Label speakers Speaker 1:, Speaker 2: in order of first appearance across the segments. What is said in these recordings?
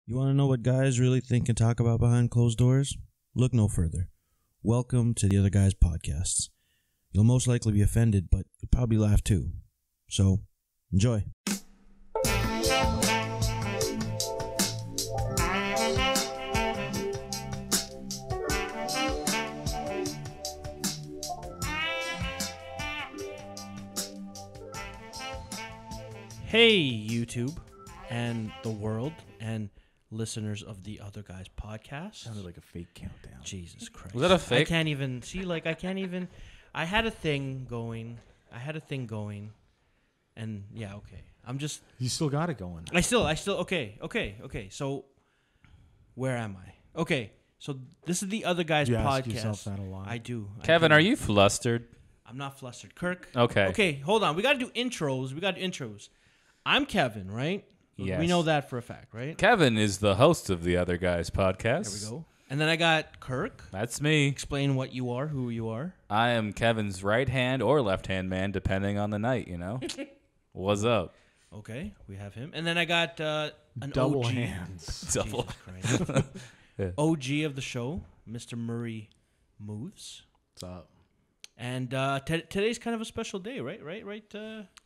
Speaker 1: You want to know what guys really think and talk about behind closed doors? Look no further. Welcome to the Other Guys podcasts. You'll most likely be offended, but you'll probably laugh too. So, enjoy. Hey, YouTube and the world and listeners of the Other Guys podcast.
Speaker 2: Sounded like a fake countdown.
Speaker 1: Jesus Christ.
Speaker 3: Was that a fake?
Speaker 1: I can't even see, I had a thing going. And yeah, okay. I'm just.
Speaker 2: You still got it going.
Speaker 1: Okay. So, where am I? Okay. So, this is the Other Guys
Speaker 2: You
Speaker 1: podcast.
Speaker 2: ask yourself that a lot.
Speaker 1: I do.
Speaker 3: Kevin, are you flustered?
Speaker 1: I'm not flustered. Kirk?
Speaker 3: Okay.
Speaker 1: Okay, hold on. We got to do intros. I'm Kevin, right?
Speaker 3: Yes.
Speaker 1: We know that for a fact, right?
Speaker 3: Kevin is the host of the Other Guys podcast.
Speaker 1: There we go. And then I got Kirk.
Speaker 3: That's me.
Speaker 1: Explain what you are, who you are.
Speaker 3: I am Kevin's right hand or left hand man, depending on the night, you know? What's up?
Speaker 1: Okay, we have him. And then I got an
Speaker 2: Double
Speaker 1: OG.
Speaker 2: hands.
Speaker 3: Double.
Speaker 1: Jesus Christ.
Speaker 3: Yeah.
Speaker 1: OG of the show, Mr. Murray Moves.
Speaker 2: What's up?
Speaker 1: And today's kind of a special day, right?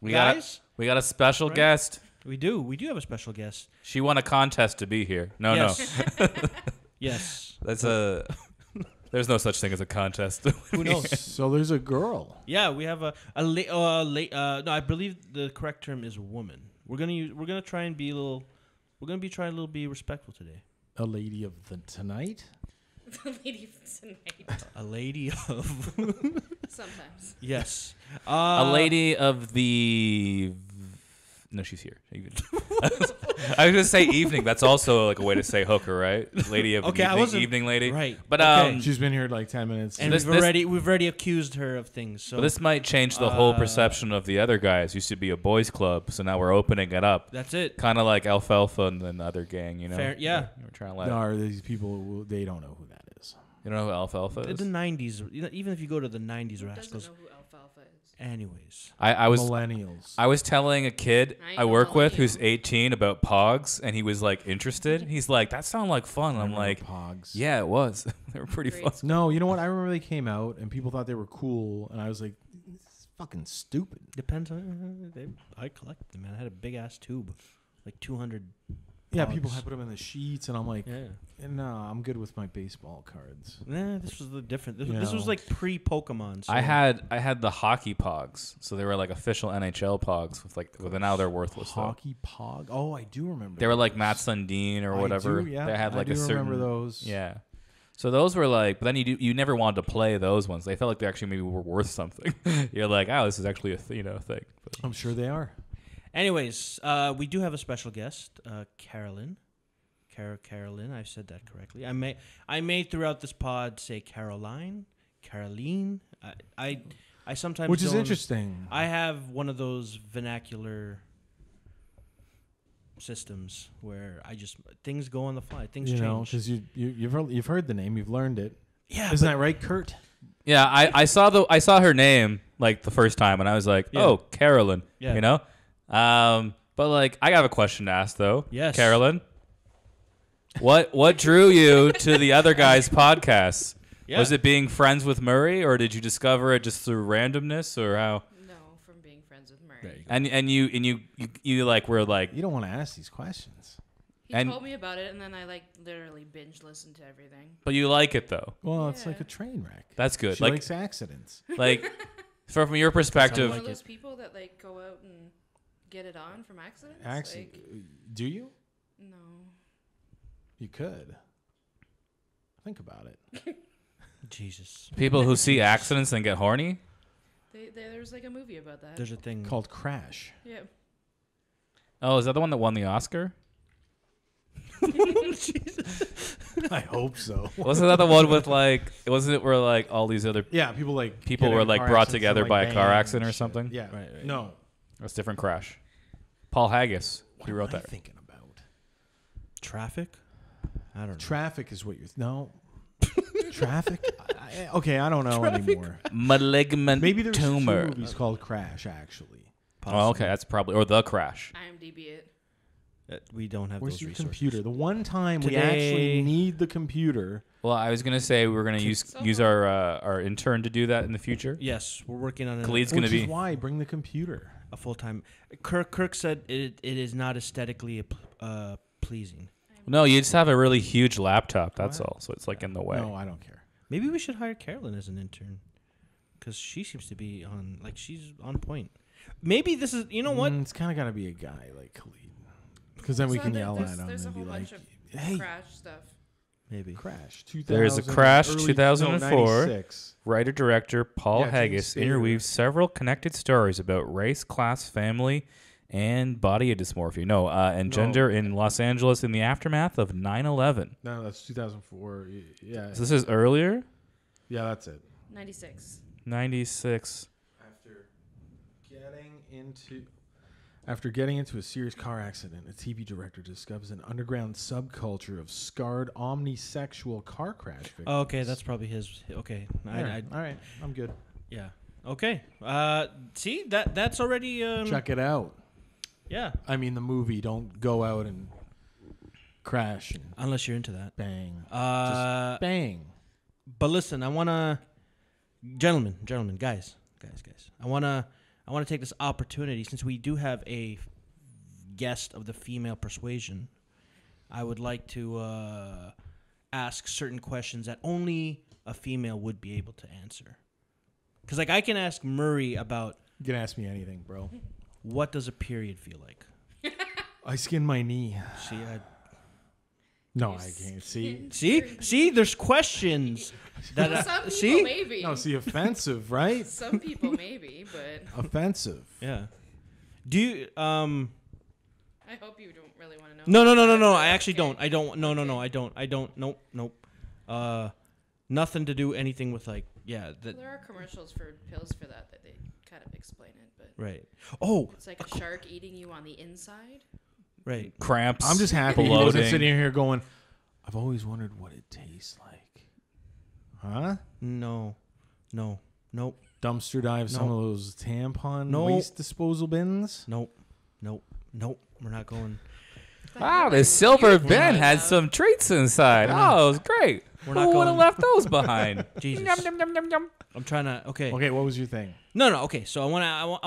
Speaker 3: We
Speaker 1: guys?
Speaker 3: got a special
Speaker 1: Right?
Speaker 3: guest.
Speaker 1: We do have a special guest.
Speaker 3: She won a contest to be here. No.
Speaker 1: Yes.
Speaker 3: That's a... There's no such thing as a contest.
Speaker 1: Who knows?
Speaker 2: So there's a girl.
Speaker 1: Yeah, we have no, I believe the correct term is woman. We're gonna try and be be respectful today.
Speaker 2: A lady of the tonight.
Speaker 4: The lady of tonight.
Speaker 1: A lady of
Speaker 4: Sometimes.
Speaker 1: yes,
Speaker 3: A lady of the... No, she's here. I was going to say evening. That's also like a way to say hooker, right? Lady of
Speaker 1: Okay, I
Speaker 3: evening,
Speaker 1: wasn't-
Speaker 3: evening lady.
Speaker 1: right?
Speaker 3: But
Speaker 1: Okay.
Speaker 2: She's been here like 10 minutes.
Speaker 1: And
Speaker 3: This-
Speaker 1: we've already accused her of things. So
Speaker 3: But this might change the whole perception of the Other Guys. Used to be a boys' club, so now we're opening it up.
Speaker 1: that's it.
Speaker 3: Kind of like Alfalfa and then the other gang, you know?
Speaker 1: Fair, yeah.
Speaker 3: We're trying to let...
Speaker 2: No, are these people, they don't know who that is.
Speaker 3: You know who Alfalfa
Speaker 1: The
Speaker 3: is?
Speaker 1: 90s, even if you go to the 90s
Speaker 4: Who
Speaker 1: rascals.
Speaker 4: doesn't know who alfalfa is?
Speaker 1: Anyways,
Speaker 3: I was
Speaker 2: Millennials.
Speaker 3: I was telling a kid
Speaker 4: I ain't
Speaker 3: I
Speaker 4: no
Speaker 3: work with who's
Speaker 4: millennial.
Speaker 3: 18 about Pogs, and he was like interested. He's like, "That sounded like fun." And I'm
Speaker 2: Remember
Speaker 3: like,
Speaker 2: Pogs.
Speaker 3: "Yeah, it was. They were pretty
Speaker 4: Great
Speaker 3: fun."
Speaker 2: No, you know what? I remember they came out and people thought they were cool, and I was like, "This is fucking stupid."
Speaker 1: depends on. I collect them, man. I had a big ass tube, like 200.
Speaker 2: Yeah,
Speaker 1: Pogs.
Speaker 2: people had put them in the sheets, and I'm like,
Speaker 1: Yeah.
Speaker 2: no, I'm good with my baseball cards.
Speaker 1: Nah, this was the different. This
Speaker 2: You
Speaker 1: was
Speaker 2: know.
Speaker 1: like pre-Pokemon. So.
Speaker 3: I had the hockey Pogs, so they were like official NHL Pogs with like. Well, now they're worthless though.
Speaker 2: Hockey Pog. Oh, I do remember.
Speaker 3: They were like
Speaker 2: those.
Speaker 3: Matt Sundin or whatever.
Speaker 2: I do, yeah.
Speaker 3: They had like
Speaker 2: I do
Speaker 3: a certain.
Speaker 2: remember those.
Speaker 3: Yeah. So those were like, but then you never wanted to play those ones. They felt like they actually maybe were worth something. You're like, oh, this is actually a thing. But,
Speaker 2: I'm sure they are.
Speaker 1: Anyways, we do have a special guest, Carolyn. Carolyn, I've said that correctly. I may throughout this pod say Caroline. I sometimes
Speaker 2: Which is
Speaker 1: don't-
Speaker 2: interesting.
Speaker 1: I have one of those vernacular systems where I just things go on the fly. Things
Speaker 2: You know,
Speaker 1: change.
Speaker 2: because you've heard the name, you've learned it.
Speaker 1: Yeah,
Speaker 2: Isn't that right, Kurt?
Speaker 3: Yeah, I saw her name like the first time, and I was like,
Speaker 1: Yeah.
Speaker 3: oh, Carolyn.
Speaker 1: Yeah.
Speaker 3: You know. But like, I have a question to ask though.
Speaker 1: Yes.
Speaker 3: Carolyn. What drew you to the Other Guys podcast?
Speaker 1: Yeah.
Speaker 3: Was it being friends with Murray, or did you discover it just through randomness, or how?
Speaker 4: No, from being friends with Murray.
Speaker 1: There you go.
Speaker 3: And you like were like,
Speaker 2: You don't want to ask these questions.
Speaker 4: He
Speaker 3: And-
Speaker 4: told me about it, and then I like literally binge listened to everything.
Speaker 3: but you like it though.
Speaker 2: Well, it's like
Speaker 4: Yeah.
Speaker 2: a train wreck.
Speaker 3: That's good.
Speaker 2: She
Speaker 3: Like
Speaker 2: likes accidents.
Speaker 3: like from your perspective.
Speaker 4: One
Speaker 1: like
Speaker 4: of those
Speaker 1: it.
Speaker 4: people that like go out and get it on from accidents.
Speaker 2: Accident.
Speaker 4: Like,
Speaker 2: Do you?
Speaker 4: no.
Speaker 2: You could. Think about it.
Speaker 1: Jesus.
Speaker 3: People who see accidents and get horny.
Speaker 4: There's like a movie about that.
Speaker 1: There's a thing
Speaker 2: Called Crash.
Speaker 4: Yeah.
Speaker 3: Oh, is that the one that won the Oscar?
Speaker 2: I hope so.
Speaker 3: Wasn't that the one with like? Wasn't it where like all these other
Speaker 2: Yeah, people like
Speaker 3: people
Speaker 2: get
Speaker 3: were
Speaker 2: in
Speaker 3: like
Speaker 2: car
Speaker 3: brought
Speaker 2: accidents and,
Speaker 3: together
Speaker 2: like,
Speaker 3: by a car
Speaker 2: bang
Speaker 3: accident or
Speaker 2: and shit.
Speaker 3: something?
Speaker 2: Yeah.
Speaker 1: Right.
Speaker 2: No.
Speaker 3: That's different. Crash. Paul Haggis.
Speaker 2: What
Speaker 3: He
Speaker 2: am
Speaker 3: wrote
Speaker 2: I
Speaker 3: that.
Speaker 2: thinking about?
Speaker 1: Traffic. I don't know.
Speaker 2: Traffic is what you're. No. Traffic. Okay, I don't know anymore.
Speaker 3: Malignant
Speaker 2: Maybe there's
Speaker 3: tumor.
Speaker 2: two movies called Crash. Actually,
Speaker 3: Oh, okay, that's probably or The Crash.
Speaker 4: IMDb it.
Speaker 1: We don't have
Speaker 2: Where's
Speaker 1: those
Speaker 2: your
Speaker 1: resources.
Speaker 2: computer? The one time we
Speaker 1: Today-
Speaker 2: actually need the computer.
Speaker 3: Well, I was gonna say we were gonna use our intern to do that in the future.
Speaker 1: Yes, we're working on
Speaker 3: Khalid's gonna
Speaker 2: Which
Speaker 3: be
Speaker 2: is why bring the computer.
Speaker 1: a full-time. Kirk said it is not aesthetically pleasing.
Speaker 3: No, you just have a really huge laptop. That's all. So it's like in the way.
Speaker 2: No, I don't care.
Speaker 1: Maybe we should hire Carolyn as an intern, because she seems to be on, like, she's on point. Maybe this is, you know what?
Speaker 2: It's kind of got to be a guy like Khalid, because then we
Speaker 4: So
Speaker 2: can
Speaker 4: there-
Speaker 2: yell
Speaker 4: there's-
Speaker 2: at him
Speaker 4: there's a
Speaker 2: and be
Speaker 4: whole
Speaker 2: like,
Speaker 4: bunch of
Speaker 2: "Hey,
Speaker 4: crash stuff.
Speaker 1: Maybe.
Speaker 2: Crash."
Speaker 3: There's a Crash
Speaker 2: early-
Speaker 3: 2004.
Speaker 2: 96.
Speaker 3: Writer-director Paul
Speaker 2: Yeah,
Speaker 3: Haggis
Speaker 2: James Spader.
Speaker 3: interweaves several connected stories about race, class, family, and body dysmorphia. And
Speaker 2: No.
Speaker 3: gender in Los Angeles in the aftermath of 9/11.
Speaker 2: No, that's 2004. Yeah,
Speaker 3: So this is earlier,
Speaker 2: yeah, that's it.
Speaker 4: 96.
Speaker 3: 96.
Speaker 2: After getting into a serious car accident, a TV director discovers an underground subculture of scarred omnisexual car crash victims.
Speaker 1: Oh, okay, that's probably his. Okay,
Speaker 2: All right, I'm good.
Speaker 1: yeah. Okay. See that's already.
Speaker 2: Check it out.
Speaker 1: Yeah.
Speaker 2: I mean, the movie. Don't go out and crash and
Speaker 1: Unless you're into that.
Speaker 2: bang.
Speaker 1: Uh,
Speaker 2: Bang.
Speaker 1: But listen, I wanna, gentlemen, guys. I wanna take this opportunity, since we do have a guest of the female persuasion. I would like to ask certain questions that only a female would be able to answer. Because, like, I can ask Murray about
Speaker 2: You can ask me anything, bro.
Speaker 1: what does a period feel like.
Speaker 2: I skinned my knee.
Speaker 1: See,
Speaker 2: No, I can't.
Speaker 1: see, there's questions that
Speaker 4: Some people
Speaker 1: see.
Speaker 4: maybe.
Speaker 2: No, see, offensive, right?
Speaker 4: Some people maybe, but
Speaker 2: Offensive.
Speaker 1: Yeah. Do you
Speaker 4: I hope you don't really want to know.
Speaker 1: No. I actually
Speaker 4: Okay.
Speaker 1: don't. I don't. No. I don't. Nope. Nothing to do anything with, like, yeah.
Speaker 4: Well, there are commercials for pills for that they kind of explain it, but
Speaker 1: Right. Oh,
Speaker 4: it's like a shark eating you on the inside.
Speaker 1: right.
Speaker 3: Cramps.
Speaker 2: I'm just happy he wasn't
Speaker 3: bloating.
Speaker 2: sitting here going, I've always wondered what it tastes like. Huh?
Speaker 1: No. Nope.
Speaker 2: Dumpster dive some of those tampon
Speaker 1: No.
Speaker 2: waste disposal bins?
Speaker 1: Nope. We're not going.
Speaker 3: Wow, this silver
Speaker 4: You're
Speaker 3: bin
Speaker 4: right.
Speaker 3: had some treats inside. Oh, it was great.
Speaker 1: We're not
Speaker 3: Who would have
Speaker 1: going-
Speaker 3: left those behind?
Speaker 1: Jesus.
Speaker 3: Yum, yum, yum, yum, yum.
Speaker 1: I'm trying to. Okay.
Speaker 2: Okay, what was your thing?
Speaker 1: No. Okay. So I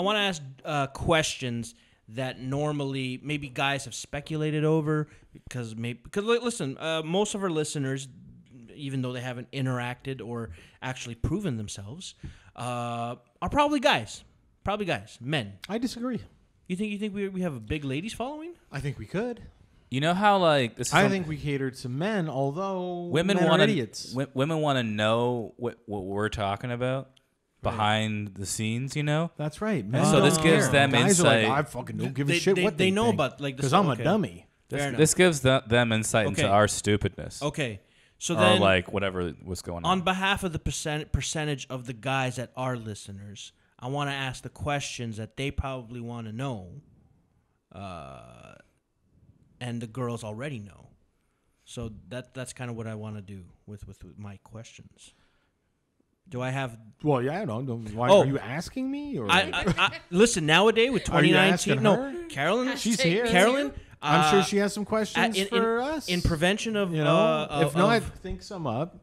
Speaker 1: want to ask questions that normally maybe guys have speculated over, because listen, most of our listeners, even though they haven't interacted or actually proven themselves, are probably guys, men.
Speaker 2: I disagree.
Speaker 1: You think we have a big ladies following?
Speaker 2: I think we could.
Speaker 3: You know how, like, this is
Speaker 2: I think we catered to men, although
Speaker 3: women
Speaker 2: men are
Speaker 3: want
Speaker 2: idiots.
Speaker 3: to women want to know what we're talking about behind the scenes. You know.
Speaker 2: That's right. Men
Speaker 3: So this
Speaker 2: don't
Speaker 3: gives
Speaker 2: care.
Speaker 3: them
Speaker 2: Guys
Speaker 3: insight.
Speaker 2: Are like, I fucking don't give a
Speaker 1: They-
Speaker 2: shit
Speaker 1: they-
Speaker 2: what
Speaker 1: they
Speaker 2: they
Speaker 1: know
Speaker 2: think,
Speaker 1: about, like, this-
Speaker 2: because I'm
Speaker 1: okay.
Speaker 2: a dummy.
Speaker 1: Fair enough.
Speaker 3: This gives them insight
Speaker 1: Okay.
Speaker 3: into our stupidness,
Speaker 1: Okay. So
Speaker 3: or
Speaker 1: then,
Speaker 3: like whatever was going on.
Speaker 1: on behalf of the percentage of the guys that are listeners, I want to ask the questions that they probably want to know, and the girls already know. So that's kind of what I want to do with my questions. Do I have?
Speaker 2: Well, yeah, I don't know. Why
Speaker 1: Oh.
Speaker 2: are you asking me? Or
Speaker 1: I listen, nowadays with
Speaker 2: Are you
Speaker 1: 2019.
Speaker 2: asking
Speaker 1: No,
Speaker 2: her?
Speaker 1: Carolyn.
Speaker 2: She's
Speaker 4: Hashtag
Speaker 2: here.
Speaker 4: me
Speaker 1: Carolyn.
Speaker 4: too.
Speaker 2: I'm sure she has some questions for us.
Speaker 1: in prevention of
Speaker 2: you know, if not,
Speaker 1: of-
Speaker 2: think some up,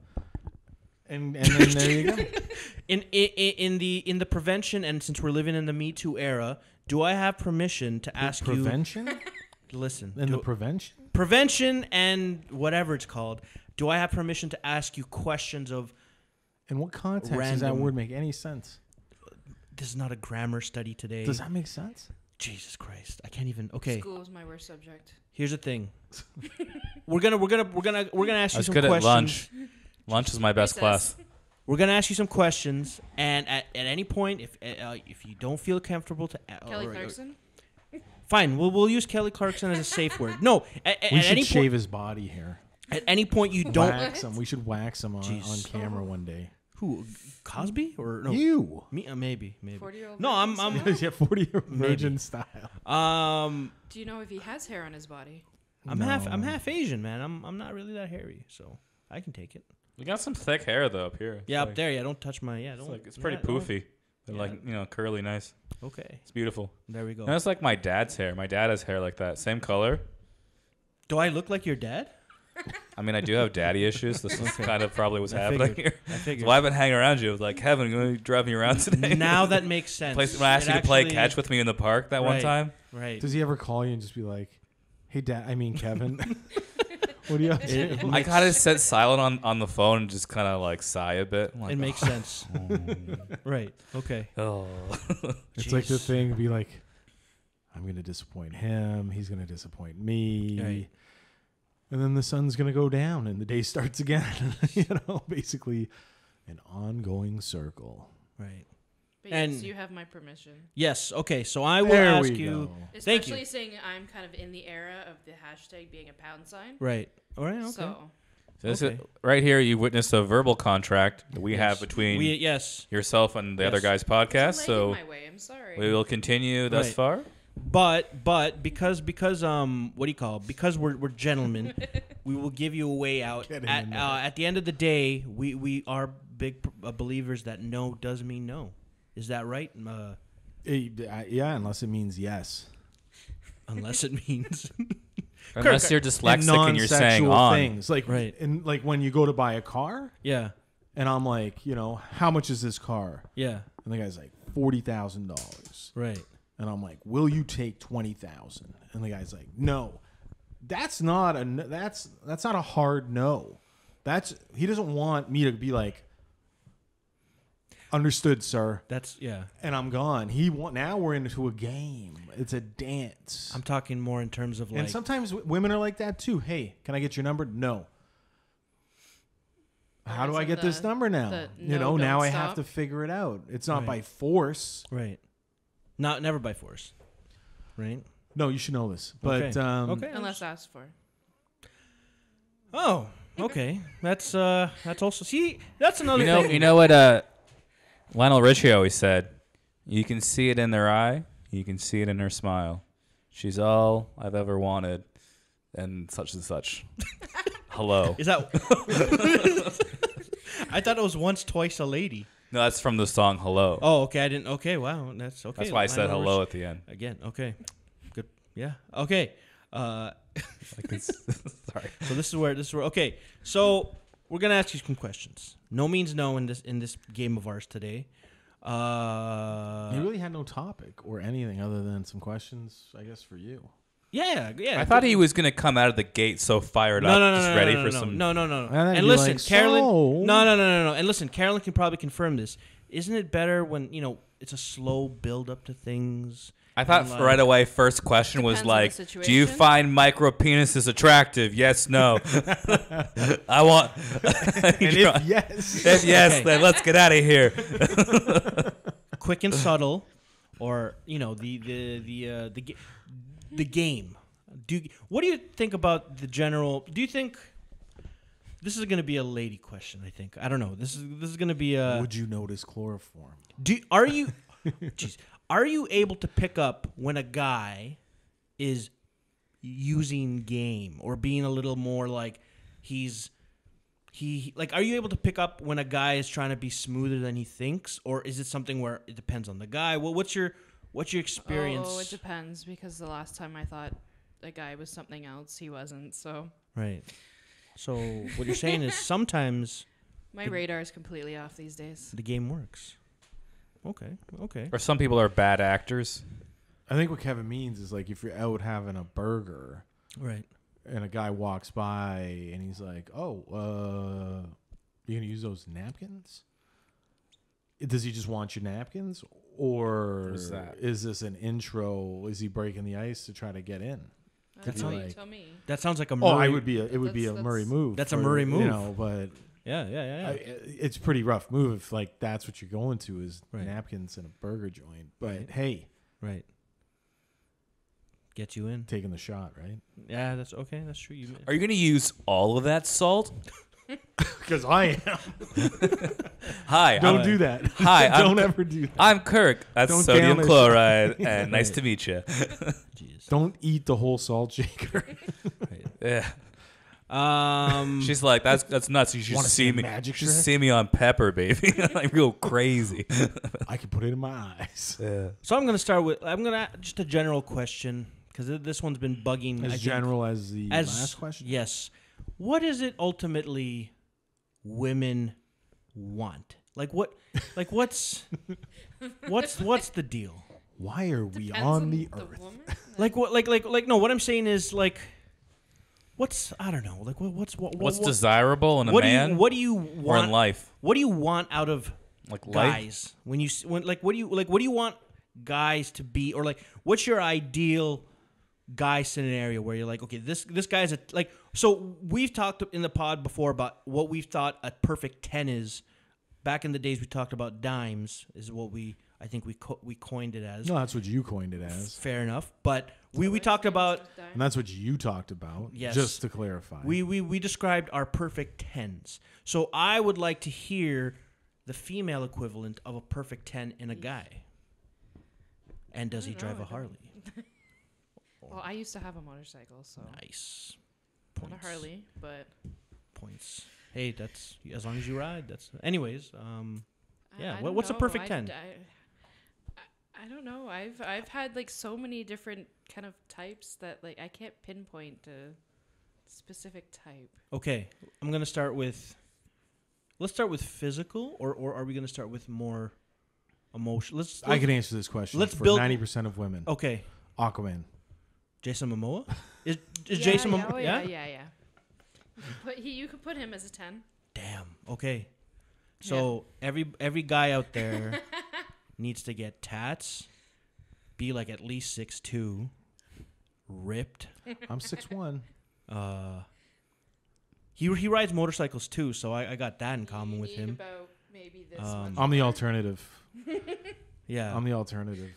Speaker 2: and then there you go.
Speaker 1: in the prevention, and since we're living in the Me Too era, do I have permission to ask
Speaker 2: Prevention
Speaker 1: you? Listen,
Speaker 2: and the prevention.
Speaker 1: prevention and whatever it's called. Do I have permission to ask you questions of?
Speaker 2: In what context does that
Speaker 1: Random.
Speaker 2: word make any sense?
Speaker 1: This is not a grammar study today.
Speaker 2: Does that make sense?
Speaker 1: Jesus Christ, I can't even. Okay,
Speaker 4: School is my worst subject.
Speaker 1: here's the thing. we're gonna ask
Speaker 3: I
Speaker 1: you
Speaker 3: was
Speaker 1: some
Speaker 3: good
Speaker 1: questions.
Speaker 3: at lunch. Lunch is my best
Speaker 4: Recess.
Speaker 3: class.
Speaker 1: We're gonna ask you some questions, and at any point, if you don't feel comfortable to,
Speaker 4: Kelly Clarkson.
Speaker 1: fine, we'll use Kelly Clarkson as a safe word. No, at
Speaker 2: We
Speaker 1: any
Speaker 2: should
Speaker 1: point,
Speaker 2: shave his body hair.
Speaker 1: at any point you don't.
Speaker 2: Wax him. We should wax him on
Speaker 1: Jeez.
Speaker 2: camera one day.
Speaker 1: Who, Cosby or no?
Speaker 2: You.
Speaker 1: Me? Maybe.
Speaker 4: 40-year-old
Speaker 1: No, I'm.
Speaker 4: virgin style?
Speaker 2: Yeah, 40-year virgin style.
Speaker 4: Do you know if he has hair on his body?
Speaker 1: I'm
Speaker 2: No.
Speaker 1: half Asian, man. I'm not really that hairy, so I can take it.
Speaker 3: You got some thick hair though up here. It's
Speaker 1: Yeah,
Speaker 3: like,
Speaker 1: up there. Yeah, don't touch my. Yeah, don't.
Speaker 3: It's pretty
Speaker 1: yeah, don't-
Speaker 3: poofy. They're
Speaker 1: Yeah.
Speaker 3: like, curly, nice.
Speaker 1: Okay,
Speaker 3: It's beautiful.
Speaker 1: there we go.
Speaker 3: And that's like my dad's hair. My dad has hair like that, same color.
Speaker 1: Do I look like your dad?
Speaker 3: I mean, I do have daddy issues. This is kind of probably what's happening
Speaker 1: figured.
Speaker 3: here.
Speaker 1: I figured.
Speaker 3: So I've been hanging around you. I was like, Kevin, you want to drive me around today?
Speaker 1: Now that makes sense.
Speaker 3: When I asked
Speaker 1: It
Speaker 3: you to play
Speaker 1: actually-
Speaker 3: catch with me in the park that one
Speaker 1: Right.
Speaker 3: time.
Speaker 1: Right.
Speaker 2: Does he ever call you and just be like, "Hey, Dad, I mean Kevin, what do you up to?"
Speaker 3: I kind of set silent on the phone and just kind of like sigh a bit. I'm like,
Speaker 1: It makes sense. Right. Okay.
Speaker 3: oh.
Speaker 2: It's like the
Speaker 1: Jeez.
Speaker 2: thing, be like, I'm going to disappoint him. He's going to disappoint me.
Speaker 1: Right.
Speaker 2: And then the sun's going to go down and the day starts again. Basically an ongoing circle.
Speaker 1: Right.
Speaker 4: But
Speaker 1: And-
Speaker 4: yes, you have my permission.
Speaker 1: Yes. Okay. So I will
Speaker 2: There
Speaker 1: ask
Speaker 2: we
Speaker 1: you.
Speaker 2: go.
Speaker 1: Thank
Speaker 4: Especially
Speaker 1: you.
Speaker 4: saying I'm kind of in the era of the hashtag being a pound sign.
Speaker 1: Right. All right. Okay.
Speaker 4: So
Speaker 3: This
Speaker 1: Okay.
Speaker 3: is, right here, you witnessed a verbal contract that we have between
Speaker 1: yes.
Speaker 3: yourself and the other
Speaker 1: Yes.
Speaker 3: guy's podcast.
Speaker 4: I'm
Speaker 3: So
Speaker 4: my way. I'm sorry.
Speaker 3: we will continue thus
Speaker 1: Right.
Speaker 3: far.
Speaker 1: But because what do you call it? Because we're gentlemen, we will give you a way out.
Speaker 2: Get in there.
Speaker 1: At the end of the day, we are big believers that no does mean no. Is that right?
Speaker 2: Yeah, unless it means yes.
Speaker 1: Unless it means
Speaker 3: Unless you're dyslexic and you're saying
Speaker 2: non-sexual
Speaker 3: on.
Speaker 2: things. Like,
Speaker 1: Right.
Speaker 2: and like when you go to buy a car
Speaker 1: yeah,
Speaker 2: and I'm like, how much is this car?
Speaker 1: yeah,
Speaker 2: And the guy's like, $40,000.
Speaker 1: right,
Speaker 2: And I'm like, will you take 20,000? And the guy's like, no. That's not a hard no. He doesn't want me to be like, understood, sir.
Speaker 1: that's yeah.
Speaker 2: And I'm gone. Now we're into a game. It's a dance.
Speaker 1: I'm talking more in terms of like
Speaker 2: And sometimes women are like that too. Hey, can I get your number? No. How do I
Speaker 4: Isn't
Speaker 2: get this
Speaker 4: the-
Speaker 2: number now?
Speaker 4: the no,
Speaker 2: now
Speaker 4: don't
Speaker 2: I have
Speaker 4: stop?
Speaker 2: to figure it out. It's not
Speaker 1: Right.
Speaker 2: by force.
Speaker 1: right, never by force, right?
Speaker 2: No, you should know this. But
Speaker 1: Okay. Okay.
Speaker 4: Unless asked for.
Speaker 1: Oh, okay. That's also that's another
Speaker 3: You know,
Speaker 1: thing.
Speaker 3: you know what Lionel Richie always said? You can see it in their eye. You can see it in her smile. She's all I've ever wanted, and such. Hello.
Speaker 1: Is that? I thought it was once, twice a lady.
Speaker 3: No, that's from the song Hello.
Speaker 1: Oh, okay. I didn't. Okay, wow. That's okay.
Speaker 3: That's why I said
Speaker 1: Lionel
Speaker 3: hello
Speaker 1: Rich-
Speaker 3: at the end.
Speaker 1: again. Okay, good. Yeah. Okay.
Speaker 3: Like it's, sorry.
Speaker 1: So this is where. Okay. So we're gonna ask you some questions. No means no in this game of ours today.
Speaker 2: you really had no topic or anything other than some questions, I guess, for you.
Speaker 1: Yeah.
Speaker 3: I thought he was gonna come out of the gate so fired up, just ready for some.
Speaker 1: No.
Speaker 2: thought
Speaker 1: And
Speaker 2: you'd be
Speaker 1: listen,
Speaker 2: like,
Speaker 1: Carolyn.
Speaker 2: "So?"
Speaker 1: No. And listen, Carolyn can probably confirm this. Isn't it better when it's a slow build up to things?
Speaker 3: I thought
Speaker 1: And, like-
Speaker 3: right away, first question was
Speaker 4: Depends on the
Speaker 3: like,
Speaker 4: situation.
Speaker 3: do you find micro penises attractive? Yes, no. I want.
Speaker 2: And if yes,
Speaker 3: If yes,
Speaker 1: Okay.
Speaker 3: then let's get out of here.
Speaker 1: Quick and subtle, or the game. What do you think about the general? Do you think this is going to be a lady question? I think I don't know. This is going to be a.
Speaker 2: would you notice chloroform?
Speaker 1: Are you? Jeez, are you able to pick up when a guy is using game or being a little more like are you able to pick up when a guy is trying to be smoother than he thinks, or is it something where it depends on the guy? Well, what's your experience?
Speaker 4: Oh, it depends, because the last time I thought a guy was something else, he wasn't. So
Speaker 1: Right. So what you're saying is sometimes
Speaker 4: my radar is completely off these days.
Speaker 1: the game works. Okay.
Speaker 3: Or some people are bad actors.
Speaker 2: I think what Kevin means is like if you're out having a burger
Speaker 1: Right.
Speaker 2: and a guy walks by and he's like, "Oh, you gonna use those napkins?" Does he just want your napkins, or
Speaker 3: What is that?
Speaker 2: is this an intro? Is he breaking the ice to try to get in?
Speaker 4: That's
Speaker 2: how
Speaker 4: what
Speaker 2: you
Speaker 4: you tell me.
Speaker 1: That sounds like a
Speaker 2: Oh,
Speaker 1: Murray.
Speaker 2: it would be a
Speaker 4: That's-
Speaker 2: Murray move.
Speaker 1: That's a Murray move.
Speaker 2: But
Speaker 1: Yeah.
Speaker 2: it's a pretty rough move if like that's what you're going to is
Speaker 1: Right.
Speaker 2: napkins in a burger joint. But
Speaker 1: Right.
Speaker 2: hey,
Speaker 1: Right. Get you in.
Speaker 2: taking the shot, right?
Speaker 1: Yeah, that's okay. That's true.
Speaker 3: Are you going to use all of that salt?
Speaker 2: Because I am.
Speaker 3: Hi.
Speaker 2: Don't
Speaker 3: I'm,
Speaker 2: do that.
Speaker 3: Hi, I'm-
Speaker 2: Don't ever do that.
Speaker 3: I'm Kirk. That's
Speaker 2: Don't
Speaker 3: sodium
Speaker 2: damage-
Speaker 3: chloride, and nice to meet you.
Speaker 1: Jeez.
Speaker 2: Don't eat the whole salt shaker.
Speaker 3: Yeah.
Speaker 1: Um.
Speaker 3: She's like, that's nuts. You should
Speaker 2: Wanna
Speaker 3: see
Speaker 2: see a
Speaker 3: me.
Speaker 2: magic
Speaker 3: Just
Speaker 2: trick?
Speaker 3: see me on pepper, baby. I go crazy.
Speaker 2: I can put it in my eyes.
Speaker 3: Yeah.
Speaker 1: So I'm gonna start with just a general question, because this one's been bugging.
Speaker 2: As general as the last question?
Speaker 1: Yes. What is it ultimately women want? Like what? Like what's the deal?
Speaker 2: Why are we
Speaker 4: Depends
Speaker 2: on the
Speaker 4: the
Speaker 2: earth?
Speaker 4: woman.
Speaker 1: Like what? Like no. What I'm saying is like, what's I don't know. Like
Speaker 3: What's desirable in a man?
Speaker 1: What do you want
Speaker 3: or in life?
Speaker 1: What do you want out of
Speaker 3: Like life?
Speaker 1: guys when what do you want guys to be, or like what's your ideal guy scenario where you're like, okay, this guy's a like. So we've talked in the pod before about what we've thought a perfect 10 is. Back in the days, we talked about dimes is what I think we coined it as.
Speaker 2: No, that's what you coined it as.
Speaker 1: Fair enough, but we talked about.
Speaker 2: And that's what you talked about.
Speaker 1: Yes.
Speaker 2: Just to clarify.
Speaker 1: We described our perfect 10s. So I would like to hear the female equivalent of a perfect 10 in a guy. And does he drive a Harley?
Speaker 4: Well, I used to have a motorcycle, so
Speaker 1: Nice.
Speaker 4: not a Harley, but
Speaker 1: Points. Hey, that's as long as you ride. That's anyways. Yeah.
Speaker 4: I don't
Speaker 1: What's a
Speaker 4: know.
Speaker 1: perfect 10?
Speaker 4: I don't know. I've had like so many different kind of types that like I can't pinpoint a specific type.
Speaker 1: Okay, I'm gonna start with. Let's start with physical, or are we gonna start with more emotion?
Speaker 2: I can answer this question.
Speaker 1: let's
Speaker 2: for
Speaker 1: build-
Speaker 2: 90% of women.
Speaker 1: Okay,
Speaker 2: Aquaman.
Speaker 1: Jason Momoa is
Speaker 4: Yeah,
Speaker 1: Jason
Speaker 4: yeah,
Speaker 1: Momoa?
Speaker 4: oh, yeah. You could put him as a 10.
Speaker 1: Damn. Okay. So every guy out there needs to get tats, be like at least 6'2", ripped.
Speaker 2: I'm 6'1".
Speaker 1: He rides motorcycles too, so I got that in common with
Speaker 4: Need
Speaker 1: him.
Speaker 4: About maybe this
Speaker 2: I'm the alternative.
Speaker 1: Yeah.
Speaker 2: I'm the alternative.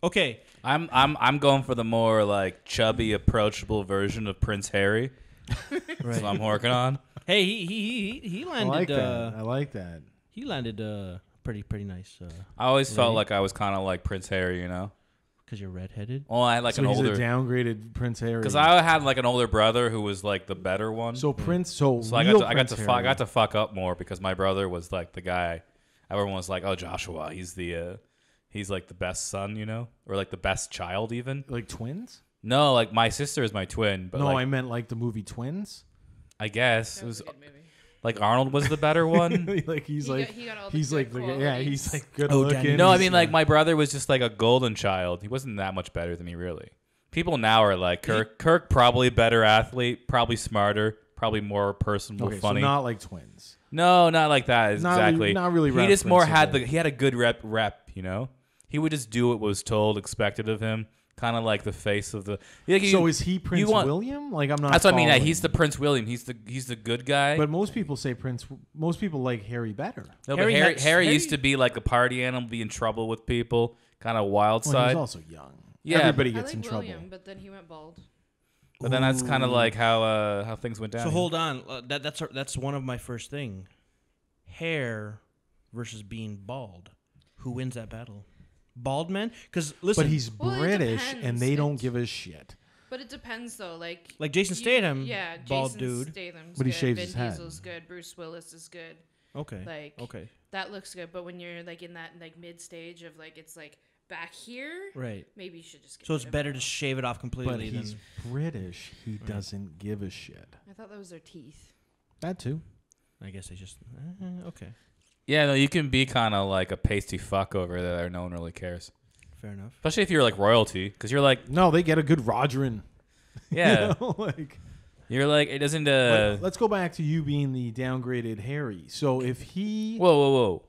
Speaker 1: Okay.
Speaker 3: I'm going for the more like chubby, approachable version of Prince Harry.
Speaker 1: Right.
Speaker 3: That's what I'm working on.
Speaker 1: Hey, he
Speaker 2: I
Speaker 1: landed.
Speaker 2: like that. I like that.
Speaker 1: He landed pretty nice.
Speaker 3: I always felt
Speaker 1: Lady.
Speaker 3: like I was kind of like Prince Harry, you know.
Speaker 1: Because you're redheaded.
Speaker 3: Well, I had like
Speaker 2: So
Speaker 3: an
Speaker 2: he's
Speaker 3: older
Speaker 2: a downgraded Prince Harry.
Speaker 3: because I had like an older brother who was like the better one.
Speaker 2: So Prince. So
Speaker 3: I
Speaker 2: real
Speaker 3: got
Speaker 2: Prince
Speaker 3: to
Speaker 2: Harry.
Speaker 3: I got to fuck up more because my brother was like the guy. Everyone was like, "Oh, Joshua, he's like the best son, you know, or like the best child even."
Speaker 2: Like twins?
Speaker 3: No, like my sister is my twin, but
Speaker 2: No,
Speaker 3: like,
Speaker 2: I meant like the movie Twins.
Speaker 3: I guess
Speaker 4: That
Speaker 3: it
Speaker 4: was
Speaker 3: was
Speaker 4: a good movie.
Speaker 3: like Arnold was the better one.
Speaker 2: Like he's
Speaker 4: He
Speaker 2: like
Speaker 4: got- he got all the
Speaker 2: he's
Speaker 4: good
Speaker 2: like
Speaker 4: qualities.
Speaker 2: he's like good
Speaker 1: Oh,
Speaker 2: looking.
Speaker 1: Danny.
Speaker 3: No, I
Speaker 2: He's,
Speaker 3: mean like my brother was just like a golden child. He wasn't that much better than me, really. People now are like Kirk probably a better athlete, probably smarter, probably more personable,
Speaker 2: okay,
Speaker 3: funny.
Speaker 2: so not like twins.
Speaker 3: No, not like that.
Speaker 2: Not
Speaker 3: Exactly.
Speaker 2: really- not really
Speaker 3: He just more had
Speaker 2: referenceable.
Speaker 3: he had a good rep, you know. He would just do what was told, expected of him, kind of like the face of the. Like
Speaker 2: So is he Prince
Speaker 3: want-
Speaker 2: William? Like I'm not.
Speaker 3: That's what I mean.
Speaker 2: following.
Speaker 3: He's the Prince William. He's the good guy.
Speaker 2: But most people say Prince. Most people like Harry better.
Speaker 3: No, but
Speaker 1: Harry
Speaker 3: Harry
Speaker 1: had-
Speaker 3: used to be like a party animal, be in trouble with people, kind of wild
Speaker 2: Well,
Speaker 3: side.
Speaker 2: he's also young.
Speaker 3: Yeah,
Speaker 2: Everybody
Speaker 4: I
Speaker 2: gets
Speaker 4: like
Speaker 2: in trouble.
Speaker 4: William, but then he went bald.
Speaker 3: But then that's kind of like how things went down.
Speaker 1: So hold on. That's one of my first thing. Hair versus being bald. Who wins that battle? Bald man? Because listen,
Speaker 2: But he's
Speaker 4: Well, it
Speaker 2: British, and
Speaker 4: depends.
Speaker 2: they don't
Speaker 4: It's-
Speaker 2: give a shit.
Speaker 4: But it depends though. Like
Speaker 1: Jason Statham,
Speaker 4: yeah,
Speaker 1: bald
Speaker 4: Jason
Speaker 1: dude.
Speaker 4: Statham's
Speaker 2: But he
Speaker 4: good.
Speaker 2: shaves
Speaker 4: Vin
Speaker 2: his head.
Speaker 4: Diesel's good. Bruce Willis is good.
Speaker 1: Okay.
Speaker 4: Like
Speaker 1: Okay.
Speaker 4: that looks good. But when you're like in that like mid stage of like it's like back here,
Speaker 1: Right.
Speaker 4: maybe you should just. Get
Speaker 1: So it's
Speaker 4: rid of
Speaker 1: better
Speaker 4: it.
Speaker 1: to shave it off completely
Speaker 2: But
Speaker 1: than.
Speaker 2: he's British. He doesn't give a shit.
Speaker 4: I thought that was their teeth.
Speaker 2: That too.
Speaker 1: I guess they just. Okay.
Speaker 3: Yeah, no, you can be kind of like a pasty fuck over there. No one really cares,
Speaker 1: Fair enough.
Speaker 3: especially if you're like royalty, because you're like,
Speaker 2: No, they get a good Rogerin.
Speaker 3: yeah,
Speaker 2: You know, like.
Speaker 3: you're like it doesn't.
Speaker 2: But let's go back to you being the downgraded Harry. So if he,
Speaker 3: Whoa,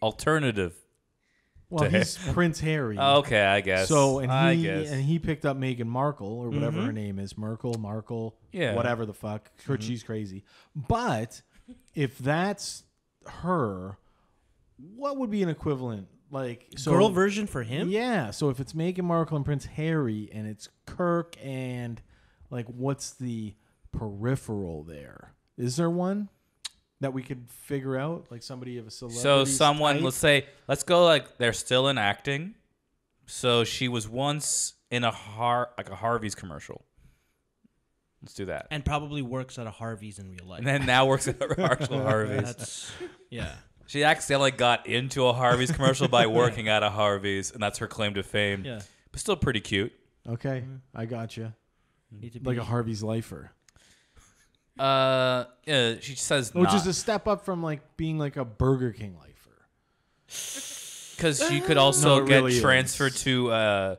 Speaker 3: alternative.
Speaker 2: well,
Speaker 3: to
Speaker 2: he's Prince Harry.
Speaker 3: Okay, I guess.
Speaker 2: So
Speaker 3: I
Speaker 2: and
Speaker 3: guess.
Speaker 2: he picked up Meghan Markle or whatever
Speaker 1: Mhm.
Speaker 2: her name is, Markle,
Speaker 3: Yeah.
Speaker 2: whatever the fuck. She's crazy. But if that's her, what would be an equivalent? Like so,
Speaker 1: Girl version for him?
Speaker 2: Yeah. So if it's Meghan Markle and Prince Harry, and it's Kirk, and like, what's the peripheral there? Is there one that we could figure out? Like somebody of a celebrity.
Speaker 3: So someone,
Speaker 2: type?
Speaker 3: let's go like they're still in acting. So she was once in a Harvey's commercial. Let's do that.
Speaker 1: And probably works at a Harvey's in real life.
Speaker 3: And then now works at Marshall Harvey's.
Speaker 1: That's. Yeah.
Speaker 3: She accidentally got into a Harvey's commercial by working at a Harvey's, and that's her claim to fame.
Speaker 1: Yeah.
Speaker 3: But still pretty cute.
Speaker 2: Okay, I got you.
Speaker 1: Need to
Speaker 2: Like
Speaker 1: be-
Speaker 2: a Harvey's lifer,
Speaker 3: Yeah, she says
Speaker 2: which
Speaker 3: not.
Speaker 2: is a step up from like being like a Burger King lifer.
Speaker 3: Because you could also
Speaker 2: No, it
Speaker 3: get
Speaker 2: really is.
Speaker 3: transferred to a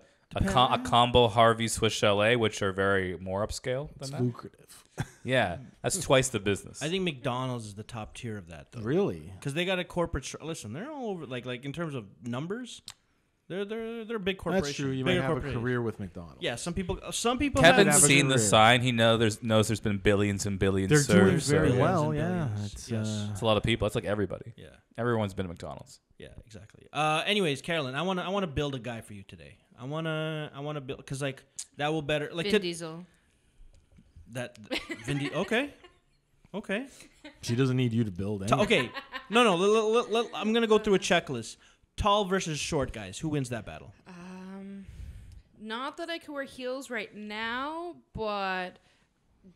Speaker 3: combo Harvey Swiss Chalet, which are very more upscale than
Speaker 2: It's
Speaker 3: that.
Speaker 2: lucrative.
Speaker 3: Yeah, that's twice the business.
Speaker 1: I think McDonald's is the top tier of that, though.
Speaker 2: Really?
Speaker 1: Because they got a corporate. Listen, they're all over. Like in terms of numbers, they're a big corporation.
Speaker 2: That's true. You might
Speaker 1: bigger
Speaker 2: have a
Speaker 1: corporation.
Speaker 2: career with McDonald's.
Speaker 1: Yeah, some people.
Speaker 3: Kevin's
Speaker 2: have a
Speaker 3: seen the
Speaker 2: career.
Speaker 3: sign. He knows there's been billions and billions
Speaker 2: They're
Speaker 3: served.
Speaker 2: doing very
Speaker 1: billions
Speaker 2: well.
Speaker 1: and
Speaker 2: Yeah,
Speaker 1: billions.
Speaker 2: it's
Speaker 1: Yes.
Speaker 3: It's a lot of people. It's like everybody.
Speaker 1: Yeah,
Speaker 3: Everyone's been at McDonald's.
Speaker 1: yeah, exactly. Anyways, Carolyn, I wanna build a guy for you today. I wanna build because like that will better like
Speaker 4: Vin Diesel.
Speaker 1: that Vin okay.
Speaker 2: she doesn't need you to build anything.
Speaker 1: Okay. No. I'm gonna go through a checklist. Tall versus short guys. Who wins that battle?
Speaker 4: Not that I could wear heels right now, but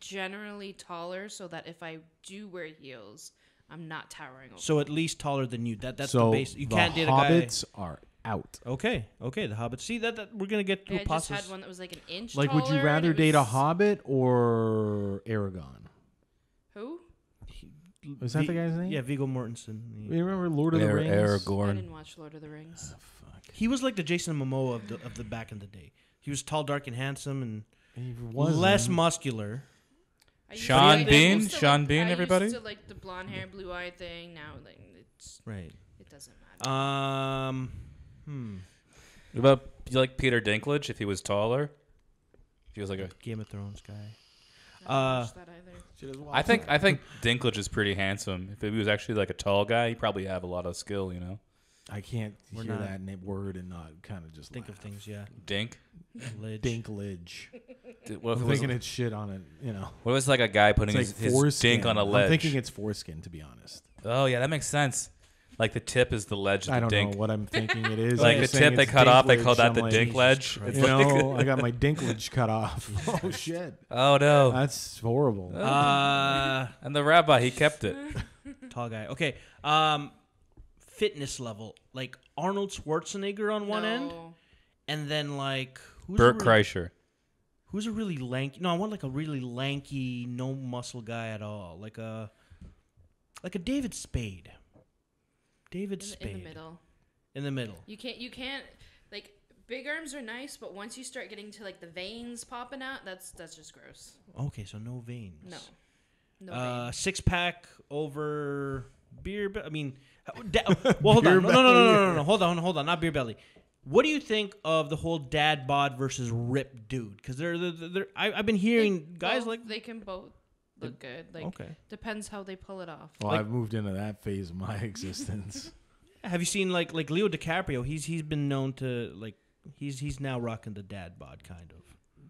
Speaker 4: generally taller, so that if I do wear heels, I'm not towering over.
Speaker 1: So at least taller than you. That's
Speaker 2: so
Speaker 1: the base. You
Speaker 2: the
Speaker 1: can't date a guy.
Speaker 2: hobbits are out.
Speaker 1: Okay. The hobbits. See that we're gonna get through
Speaker 4: I just
Speaker 1: process.
Speaker 4: had one that was like an inch
Speaker 2: Like, would you
Speaker 4: taller,
Speaker 2: rather
Speaker 4: and it
Speaker 2: date a
Speaker 4: was-
Speaker 2: hobbit or Aragon?
Speaker 4: Who?
Speaker 2: Is that the guy's name?
Speaker 1: Yeah, Viggo Mortensen.
Speaker 2: You remember Lord of the Rings?
Speaker 4: I
Speaker 3: Aragorn.
Speaker 4: didn't watch Lord of the Rings.
Speaker 1: He was like the Jason Momoa of the back in the day. He was tall, dark, and handsome, and
Speaker 2: He wasn't.
Speaker 1: less muscular.
Speaker 4: I used
Speaker 3: Sean
Speaker 4: to- I
Speaker 3: Bean?
Speaker 4: used to
Speaker 3: Sean
Speaker 4: like-
Speaker 3: Bean, everybody?
Speaker 4: I used to like the blonde hair, blue eye thing. Now, like,
Speaker 1: Right.
Speaker 4: it doesn't matter.
Speaker 3: What about you like Peter Dinklage if he was taller? If he was like a.
Speaker 1: Game of Thrones guy.
Speaker 4: I don't watch that either.
Speaker 3: I think Dinklage is pretty handsome. If he was actually like a tall guy, he'd probably have a lot of skill. You know,
Speaker 2: I can't
Speaker 1: We're
Speaker 2: hear
Speaker 1: not-
Speaker 2: that word and not kind of just
Speaker 1: Think of
Speaker 2: laugh.
Speaker 1: things, yeah.
Speaker 3: Dink.
Speaker 1: Lid.
Speaker 2: Dinklage.
Speaker 3: What if
Speaker 2: I'm
Speaker 3: it was,
Speaker 2: thinking it's shit on it. You know,
Speaker 3: what if it was like a guy putting
Speaker 2: it's like
Speaker 3: his
Speaker 2: foreskin.
Speaker 3: dink on a ledge?
Speaker 2: I'm thinking it's foreskin, to be honest.
Speaker 3: Oh yeah, that makes sense. Like the tip is the ledge of
Speaker 2: I
Speaker 3: the
Speaker 2: don't
Speaker 3: dink.
Speaker 2: know what I'm thinking it is.
Speaker 3: Like
Speaker 2: I'm
Speaker 3: the
Speaker 2: saying
Speaker 3: tip they
Speaker 2: it's
Speaker 3: cut off, they
Speaker 2: dinklage.
Speaker 3: call that
Speaker 2: I'm
Speaker 3: the
Speaker 2: like,
Speaker 3: dink ledge.
Speaker 1: Christ.
Speaker 3: It's
Speaker 2: You
Speaker 3: like,
Speaker 2: know, I got my dinklage cut off. Oh shit,
Speaker 3: oh no!
Speaker 2: that's horrible.
Speaker 3: And the rabbi, he kept it.
Speaker 1: Tall guy. Okay. Fitness level, like Arnold Schwarzenegger on one end,
Speaker 4: No.
Speaker 1: and then like
Speaker 3: Burt Kreischer.
Speaker 1: Who's a really lanky? No, I want like a really lanky, no muscle guy at all, like a David Spade. David Spade
Speaker 4: In the middle.
Speaker 1: In the middle.
Speaker 4: You can't like big arms are nice, but once you start getting to like the veins popping out, that's just gross.
Speaker 1: Okay, so no veins.
Speaker 4: No. No veins.
Speaker 1: 6-pack over beer. I mean, well, hold on. No. Hold on. Not beer belly. What do you think of the whole dad bod versus ripped dude? Because I've been hearing guys like.
Speaker 4: They can both look good. Like
Speaker 1: Okay.
Speaker 4: depends how they pull it off.
Speaker 2: Well,
Speaker 1: like-
Speaker 2: I've moved into that phase of my existence.
Speaker 1: Have you seen like Leo DiCaprio? He's been known to like he's now rocking the dad bod kind of.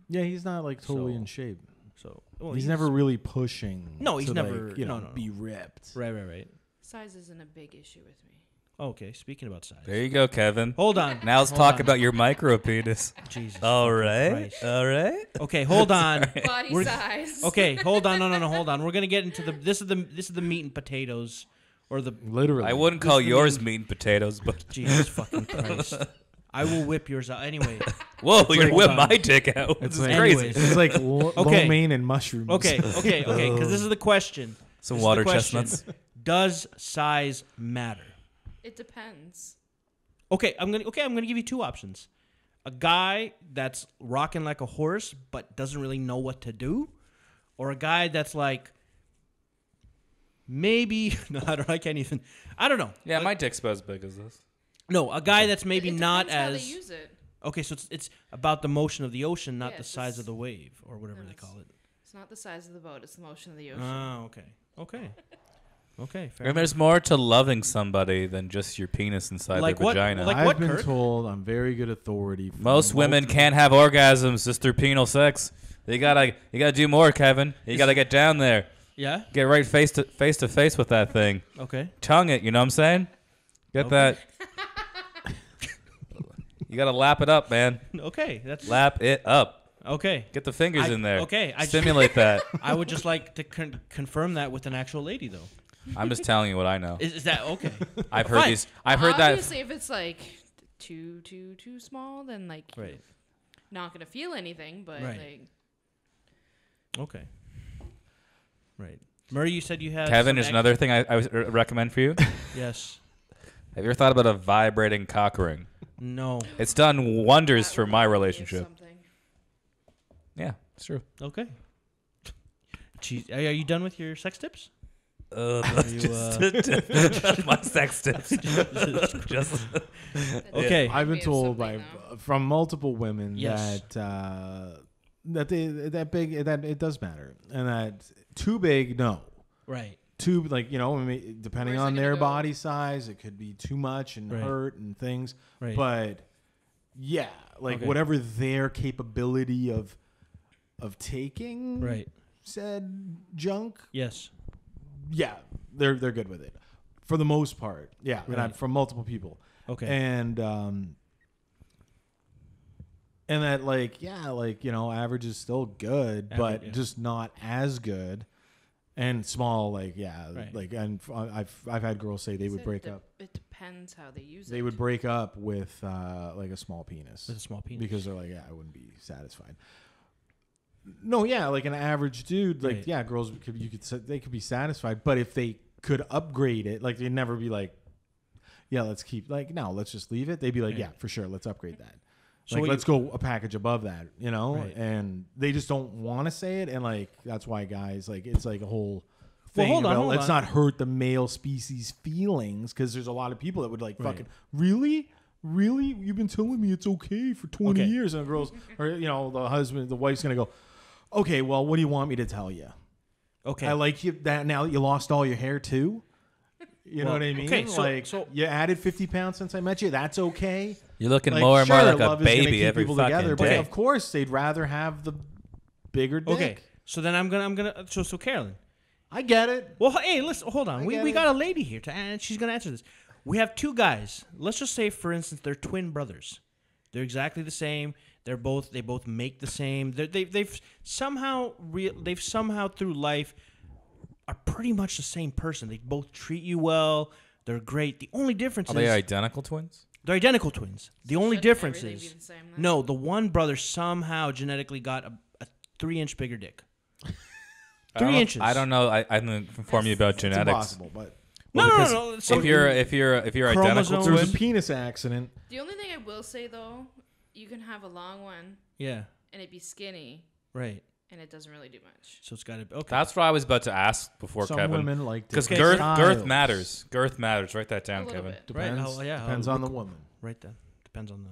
Speaker 2: Yeah, he's not like totally
Speaker 1: So-
Speaker 2: in shape.
Speaker 1: So well,
Speaker 2: He's never really pushing.
Speaker 1: No, he's
Speaker 2: to,
Speaker 1: never-
Speaker 2: like, you know,
Speaker 1: no.
Speaker 2: be ripped.
Speaker 1: right.
Speaker 4: Size isn't a big issue with me.
Speaker 1: Okay, speaking about size.
Speaker 3: There you go, Kevin.
Speaker 1: Hold on.
Speaker 3: Now let's
Speaker 1: Hold
Speaker 3: talk
Speaker 1: on.
Speaker 3: about your micro penis.
Speaker 1: Jesus.
Speaker 3: All
Speaker 1: fucking
Speaker 3: right.
Speaker 1: Christ.
Speaker 3: All right.
Speaker 1: Okay, hold on.
Speaker 4: Body
Speaker 1: We're-
Speaker 4: size.
Speaker 1: Okay, hold on. No, hold on. We're gonna get into this is the meat and potatoes, or the
Speaker 2: Literally.
Speaker 3: I wouldn't call yours meat and potatoes, but
Speaker 1: Jesus fucking Christ. I will whip yours out anyway.
Speaker 3: whoa, you're
Speaker 1: like-
Speaker 3: whip my dick out.
Speaker 2: It's
Speaker 3: This is
Speaker 2: like,
Speaker 3: crazy.
Speaker 1: Anyways.
Speaker 2: It's like
Speaker 1: Okay.
Speaker 2: lo mein and mushrooms.
Speaker 1: Okay, because this is the question.
Speaker 3: Some
Speaker 1: This is
Speaker 3: water
Speaker 1: the question.
Speaker 3: chestnuts.
Speaker 1: Does size matter?
Speaker 4: It depends.
Speaker 1: Okay, I'm gonna give you two options. A guy that's rocking like a horse but doesn't really know what to do, or a guy that's like maybe no, I can't even. I don't know.
Speaker 3: Yeah, my dick's about as big as this.
Speaker 1: No, a guy that's maybe
Speaker 4: it
Speaker 1: not
Speaker 4: depends how
Speaker 1: as
Speaker 4: they use it.
Speaker 1: okay. So it's about the motion of the ocean, not
Speaker 4: Yeah,
Speaker 1: the
Speaker 4: it's
Speaker 1: size
Speaker 4: just-
Speaker 1: of the wave or whatever
Speaker 4: No,
Speaker 1: they
Speaker 4: it's-
Speaker 1: call it.
Speaker 4: It's not the size of the boat; it's the motion of the ocean.
Speaker 1: Ah, okay. Fair
Speaker 3: And there's more to loving somebody than just your penis inside
Speaker 1: Like
Speaker 3: their
Speaker 1: what-
Speaker 3: vagina.
Speaker 1: like
Speaker 2: I've
Speaker 1: what,
Speaker 2: been
Speaker 1: Kirk?
Speaker 2: told I'm very good authority. for
Speaker 3: Most women
Speaker 2: multiple-
Speaker 3: can't have orgasms just through penal sex. You gotta do more, Kevin. You gotta get down there.
Speaker 1: Yeah.
Speaker 3: Get right face to face with that thing.
Speaker 1: Okay.
Speaker 3: Tongue it, you know what I'm saying? Get
Speaker 1: Okay.
Speaker 3: that. You gotta lap it up, man.
Speaker 1: Okay. That's
Speaker 3: Lap it up.
Speaker 1: okay.
Speaker 3: Get the fingers in there.
Speaker 1: okay, I-
Speaker 3: Stimulate that.
Speaker 1: I would just like to confirm that with an actual lady, though.
Speaker 3: I'm just telling you what I know.
Speaker 1: Is that okay?
Speaker 3: I've heard
Speaker 1: Fine.
Speaker 3: these. I've heard that.
Speaker 4: Obviously, if it's like too small, then like
Speaker 1: Right.
Speaker 4: not gonna feel anything, but
Speaker 1: Right.
Speaker 4: like
Speaker 1: Okay. Right. Murray, you said you had
Speaker 3: Kevin,
Speaker 1: some
Speaker 3: there's another thing I would recommend for you.
Speaker 1: Yes.
Speaker 3: Have you ever thought about a vibrating cock ring?
Speaker 1: No.
Speaker 3: It's done wonders
Speaker 4: that
Speaker 3: for
Speaker 4: would
Speaker 3: my
Speaker 4: be
Speaker 3: relationship.
Speaker 4: something.
Speaker 3: Yeah, it's true.
Speaker 1: Okay. Jeez, are you done with your sex tips?
Speaker 3: That's
Speaker 1: you,
Speaker 3: just my sex tips. Just
Speaker 1: Okay.
Speaker 2: I've been
Speaker 4: Maybe
Speaker 2: told by
Speaker 4: something, though.
Speaker 2: from multiple women
Speaker 1: Yes.
Speaker 2: that that it does matter, and that too big, no.
Speaker 1: Right.
Speaker 2: Too depending
Speaker 4: Where's it
Speaker 2: on their
Speaker 4: gonna go?
Speaker 2: body size, it could be too much and
Speaker 1: Right.
Speaker 2: hurt and things.
Speaker 1: Right.
Speaker 2: But yeah, like
Speaker 1: Okay.
Speaker 2: whatever their capability of taking
Speaker 1: Right.
Speaker 2: said junk,
Speaker 1: Yes.
Speaker 2: yeah, they're good with it for the most part. Yeah, and
Speaker 1: Right.
Speaker 2: from multiple people.
Speaker 1: Okay.
Speaker 2: And that average is still good, but
Speaker 1: yeah.
Speaker 2: just not as good. And small,
Speaker 1: Right.
Speaker 2: and I've had girls say they would
Speaker 4: Said
Speaker 2: break up.
Speaker 4: It depends how they use it.
Speaker 2: They would break up with like a small penis
Speaker 1: With a small penis.
Speaker 2: because they're like, yeah, I wouldn't be satisfied. No, yeah, like an average dude, like
Speaker 1: Right.
Speaker 2: yeah, girls they could be satisfied, but if they could upgrade it, like they'd never be like, yeah, let's just leave it. They'd be like,
Speaker 1: Right.
Speaker 2: yeah, for sure, let's upgrade that.
Speaker 1: So
Speaker 2: Like,
Speaker 1: what
Speaker 2: let's go a package above that,
Speaker 1: Right.
Speaker 2: and they just don't want to say it, and like that's why guys it's like a whole thing.
Speaker 1: Well, hold on,
Speaker 2: about,
Speaker 1: hold
Speaker 2: let's
Speaker 1: on.
Speaker 2: not hurt the male species' feelings, because there's a lot of people that would like
Speaker 1: Right.
Speaker 2: fucking really, you've been telling me it's okay for 20
Speaker 1: Okay.
Speaker 2: years, and the girls or the wife's gonna go, okay, well, what do you want me to tell you?
Speaker 1: Okay.
Speaker 2: I like you that now that you lost all your hair too. You know
Speaker 1: Well,
Speaker 2: what I mean?
Speaker 1: okay, so-
Speaker 2: like
Speaker 1: so-
Speaker 2: you added 50 pounds since I met you. That's okay.
Speaker 3: you're looking
Speaker 2: Like,
Speaker 3: more and more
Speaker 2: sure,
Speaker 3: like a
Speaker 2: love is gonna
Speaker 3: baby
Speaker 2: keep
Speaker 3: every
Speaker 2: people
Speaker 3: fucking
Speaker 2: together,
Speaker 3: day.
Speaker 2: But of course, they'd rather have the bigger dick.
Speaker 1: Okay. So then I'm gonna so Carolyn.
Speaker 2: I get it.
Speaker 1: Well, hey, listen, hold on.
Speaker 2: I
Speaker 1: We
Speaker 2: get it.
Speaker 1: got a lady here and she's gonna answer this. We have two guys. Let's just say, for instance, they're twin brothers. They're exactly the same. They both make the same. They've somehow through life are pretty much the same person. They both treat you well. They're great. The only difference
Speaker 3: Are
Speaker 1: is
Speaker 3: they identical twins?
Speaker 1: they're identical twins. The only
Speaker 4: Shouldn't
Speaker 1: difference
Speaker 4: everything
Speaker 1: is
Speaker 4: be the same then?
Speaker 1: no, the one brother somehow genetically got a 3-inch bigger dick.
Speaker 3: I don't
Speaker 1: 3
Speaker 3: know-
Speaker 1: inches.
Speaker 3: I don't know. I didn't inform you about
Speaker 2: It's
Speaker 3: genetics.
Speaker 2: impossible, but
Speaker 1: No,
Speaker 3: because
Speaker 1: no. So
Speaker 3: if you're identical
Speaker 1: Chromosomes-
Speaker 2: there was
Speaker 3: twin,
Speaker 2: a penis accident.
Speaker 4: The only thing I will say though, you can have a long one
Speaker 1: yeah,
Speaker 4: and it be skinny,
Speaker 1: right.
Speaker 4: and it doesn't really do much.
Speaker 1: So it's got to be okay.
Speaker 3: that's what I was about to ask before
Speaker 2: Some
Speaker 3: Kevin.
Speaker 2: women like
Speaker 3: Because
Speaker 2: different
Speaker 3: girth
Speaker 2: styles.
Speaker 3: matters. Girth matters. Write that
Speaker 4: A
Speaker 3: down,
Speaker 4: little
Speaker 3: Kevin.
Speaker 4: bit.
Speaker 2: Depends.
Speaker 1: Right, yeah,
Speaker 2: Depends on the woman.
Speaker 1: Right then. Depends on the.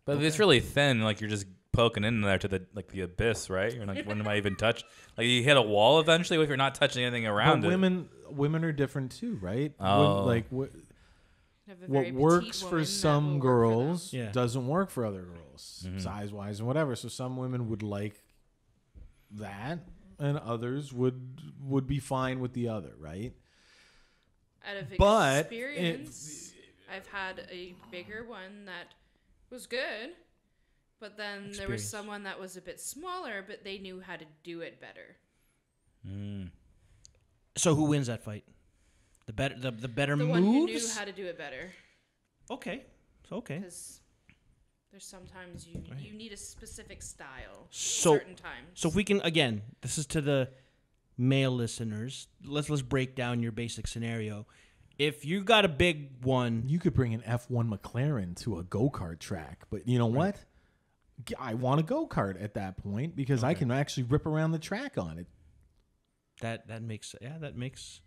Speaker 3: But if it's really thin, like you're just poking in there to the abyss, right? You're like, when am I even touch? Like you hit a wall eventually if you're not touching anything around
Speaker 2: But
Speaker 3: it.
Speaker 2: women are different too, right?
Speaker 3: Oh.
Speaker 4: Have a
Speaker 2: What
Speaker 4: very petite
Speaker 2: works
Speaker 4: woman
Speaker 2: for
Speaker 4: that
Speaker 2: some
Speaker 4: will work for
Speaker 2: girls
Speaker 4: them.
Speaker 1: Yeah.
Speaker 2: doesn't work for other girls,
Speaker 3: Mhm.
Speaker 2: size wise and whatever. So some women would like that, and others would be fine with the other, right?
Speaker 4: Out of
Speaker 2: But
Speaker 4: experience, I've had a bigger one that was good, but then there was
Speaker 1: Experience.
Speaker 4: someone that was a bit smaller, but they knew how to do it better.
Speaker 3: Mm.
Speaker 1: So who wins that fight? The better
Speaker 4: The one who knew
Speaker 1: moves.
Speaker 4: how to do it better,
Speaker 1: Okay. Okay.
Speaker 4: because there's sometimes you need a specific style.
Speaker 1: So-
Speaker 4: certain times.
Speaker 1: So if we can again, this is to the male listeners. Let's break down your basic scenario. If you got a big one,
Speaker 2: You could bring an F1 McLaren to a go-kart track, but you know what? I want a go-kart at that point because I can actually rip around the track on it.
Speaker 1: that makes that makes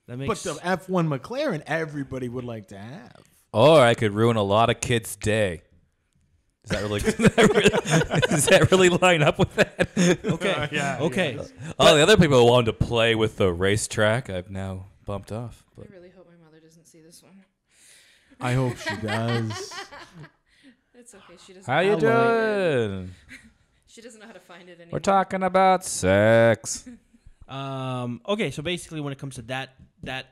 Speaker 2: But the F1 McLaren, everybody would like to have.
Speaker 3: Or I could ruin a lot of kids' day. Does that really, does that really line up with that?
Speaker 1: okay.
Speaker 2: Yeah,
Speaker 1: Okay.
Speaker 3: All the other people who wanted to play with the racetrack, I've now bumped off.
Speaker 4: I
Speaker 3: But
Speaker 4: really hope my mother doesn't see this one.
Speaker 2: I hope she does.
Speaker 4: It's okay. She doesn't.
Speaker 3: how you
Speaker 4: know how to find it.
Speaker 3: doing?
Speaker 4: She doesn't know how to find it anymore.
Speaker 3: We're talking about sex.
Speaker 1: Okay, so basically when it comes to that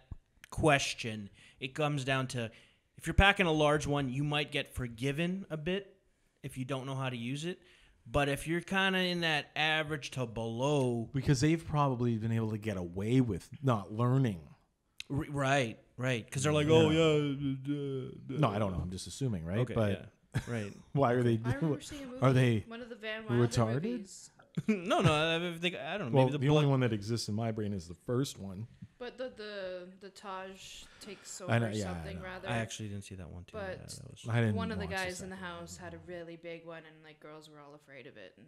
Speaker 1: question, it comes down to if you're packing a large one, you might get forgiven a bit if you don't know how to use it. But if you're kind of in that average to below,
Speaker 2: Because they've probably been able to get away with not learning.
Speaker 1: right, because they're like,
Speaker 2: Yeah.
Speaker 1: oh yeah,
Speaker 2: No, I don't know. I'm just assuming, right?
Speaker 1: Okay,
Speaker 2: but
Speaker 1: yeah. Right.
Speaker 2: Why are they?
Speaker 4: I remember seeing a movie.
Speaker 2: Are they
Speaker 4: one of the Van Wilder
Speaker 2: retarded?
Speaker 4: movies?
Speaker 1: No. I think I don't know.
Speaker 2: Well,
Speaker 1: Maybe
Speaker 2: the only one that exists in my brain is the first one.
Speaker 4: But the Taj takes over
Speaker 2: I know, yeah, I
Speaker 4: something
Speaker 2: know.
Speaker 4: rather.
Speaker 1: I actually didn't see that one too.
Speaker 4: But
Speaker 1: yeah, that was,
Speaker 2: I didn't.
Speaker 4: one of the
Speaker 2: watch
Speaker 4: guys in the
Speaker 2: second
Speaker 4: house
Speaker 2: one.
Speaker 4: had a really big one, and like girls were all afraid of it, and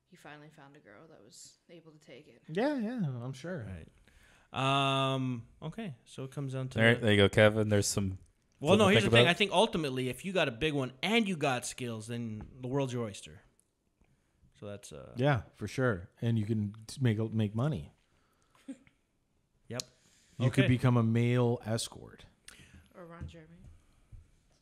Speaker 4: he finally found a girl that was able to take it.
Speaker 2: Yeah, I'm sure.
Speaker 1: right. Okay, so it comes down to
Speaker 3: There you go, Kevin. There's some.
Speaker 1: well, no.
Speaker 3: something to
Speaker 1: Here's the
Speaker 3: think
Speaker 1: thing.
Speaker 3: about.
Speaker 1: I think ultimately, if you got a big one and you got skills, then the world's your oyster. So that's
Speaker 2: Yeah, for sure. And you can make money.
Speaker 1: Yep.
Speaker 2: You
Speaker 1: Okay.
Speaker 2: could become a male escort.
Speaker 4: Or Ron Jeremy.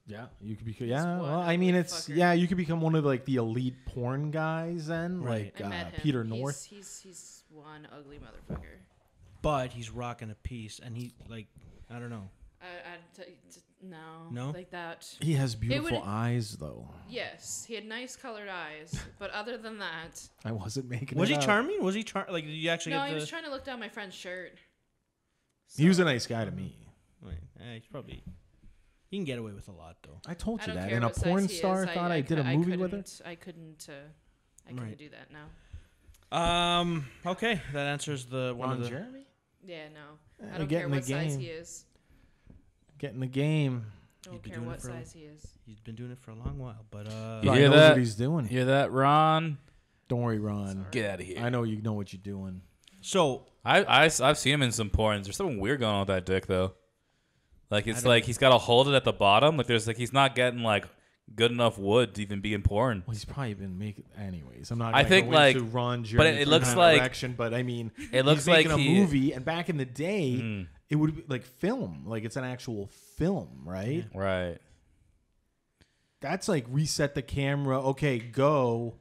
Speaker 2: Yeah, you could become. Yeah,
Speaker 4: one
Speaker 2: well, I mean,
Speaker 4: ugly
Speaker 2: it's
Speaker 4: fucker.
Speaker 2: yeah. You could become one of like the elite porn guys then,
Speaker 1: Right.
Speaker 4: I
Speaker 2: like
Speaker 4: met him.
Speaker 2: Peter North.
Speaker 4: He's one ugly motherfucker.
Speaker 1: But he's rocking a piece, and he like I don't know.
Speaker 4: No.
Speaker 1: No?
Speaker 4: Like that.
Speaker 2: He has beautiful
Speaker 4: would-
Speaker 2: eyes, though.
Speaker 4: Yes, he had nice colored eyes, but other than that,
Speaker 2: I wasn't making.
Speaker 1: Was
Speaker 2: it
Speaker 1: he
Speaker 2: up.
Speaker 1: charming? Was he like? Did you actually
Speaker 4: no,
Speaker 1: get
Speaker 4: he
Speaker 1: the?
Speaker 4: was trying to look down my friend's shirt.
Speaker 2: He was a
Speaker 4: So,
Speaker 2: nice guy to me.
Speaker 1: Right. He's probably. He can get away with a lot though.
Speaker 2: I told
Speaker 4: I
Speaker 2: you
Speaker 4: don't
Speaker 2: that.
Speaker 4: care
Speaker 2: And a
Speaker 4: what size
Speaker 2: porn
Speaker 4: he is.
Speaker 2: star thought I did a movie with her.
Speaker 4: I couldn't
Speaker 1: Right.
Speaker 4: do that now.
Speaker 1: Okay, that answers the one
Speaker 2: Ron
Speaker 1: of the.
Speaker 2: Jeremy?
Speaker 4: Yeah, no.
Speaker 2: Eh,
Speaker 4: I don't
Speaker 2: get
Speaker 4: care
Speaker 2: in the
Speaker 4: what size
Speaker 2: game.
Speaker 4: he is.
Speaker 2: Get in the game.
Speaker 4: I don't
Speaker 1: You'd be
Speaker 4: care
Speaker 1: doing it
Speaker 4: what
Speaker 1: for-
Speaker 4: size he is.
Speaker 1: He's been doing it for a long while, but
Speaker 3: You
Speaker 2: Ron
Speaker 3: hear
Speaker 2: knows
Speaker 3: that?
Speaker 2: what he's doing.
Speaker 3: Hear that, Ron?
Speaker 2: Don't worry, Ron.
Speaker 4: Sorry.
Speaker 3: Get out of here.
Speaker 2: I know you know what you're doing.
Speaker 1: so
Speaker 3: I've seen him in some porns. There's something weird going on with that dick though. Like
Speaker 1: I
Speaker 3: it's
Speaker 1: don't-
Speaker 3: like he's got to hold it at the bottom. Like there's like he's not getting like good enough wood to even be in porn.
Speaker 2: Well, he's probably been making. Anyways, I'm not.
Speaker 3: I
Speaker 2: Gonna
Speaker 3: think,
Speaker 2: go
Speaker 3: like-
Speaker 2: into Ron
Speaker 3: but
Speaker 2: Jeremy
Speaker 3: it
Speaker 2: from
Speaker 3: looks
Speaker 2: that
Speaker 3: like-
Speaker 2: direction, but I mean,
Speaker 3: It looks
Speaker 2: he's making
Speaker 3: like
Speaker 2: a
Speaker 3: he-
Speaker 2: movie, and back in the day,
Speaker 3: Mm,
Speaker 2: it would be like film, like it's an actual film, right?
Speaker 3: right.
Speaker 2: That's like reset the camera. Okay, go.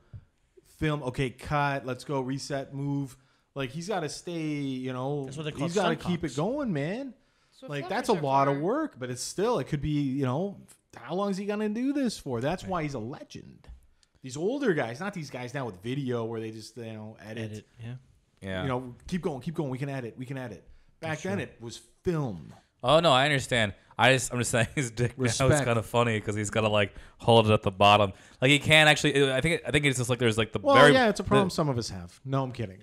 Speaker 2: Film. Okay, cut. Let's go. Reset. Move. Like he's got to stay. You know,
Speaker 1: That's what they call
Speaker 2: he's got to
Speaker 1: stunt
Speaker 2: keep
Speaker 1: cops.
Speaker 2: it going, man.
Speaker 4: So
Speaker 2: Like
Speaker 4: fluffers
Speaker 2: that's a
Speaker 4: are
Speaker 2: lot of
Speaker 4: for-
Speaker 2: work, but it's still. It could be. You know, how long is he gonna do this for? That's why he's a legend. These older guys, not these guys now with video where they just edit.
Speaker 1: Yeah.
Speaker 3: Yeah.
Speaker 2: You know, keep going. We can edit. Back then, it was film.
Speaker 3: Oh no, I understand. I'm just saying his dick now is
Speaker 2: Respect.
Speaker 3: kind of funny because he's got to like hold it at the bottom. Like he can't actually. I think it's just like there's like the
Speaker 2: Well,
Speaker 3: very.
Speaker 2: yeah, it's a problem
Speaker 3: the-
Speaker 2: some of us have. No, I'm kidding.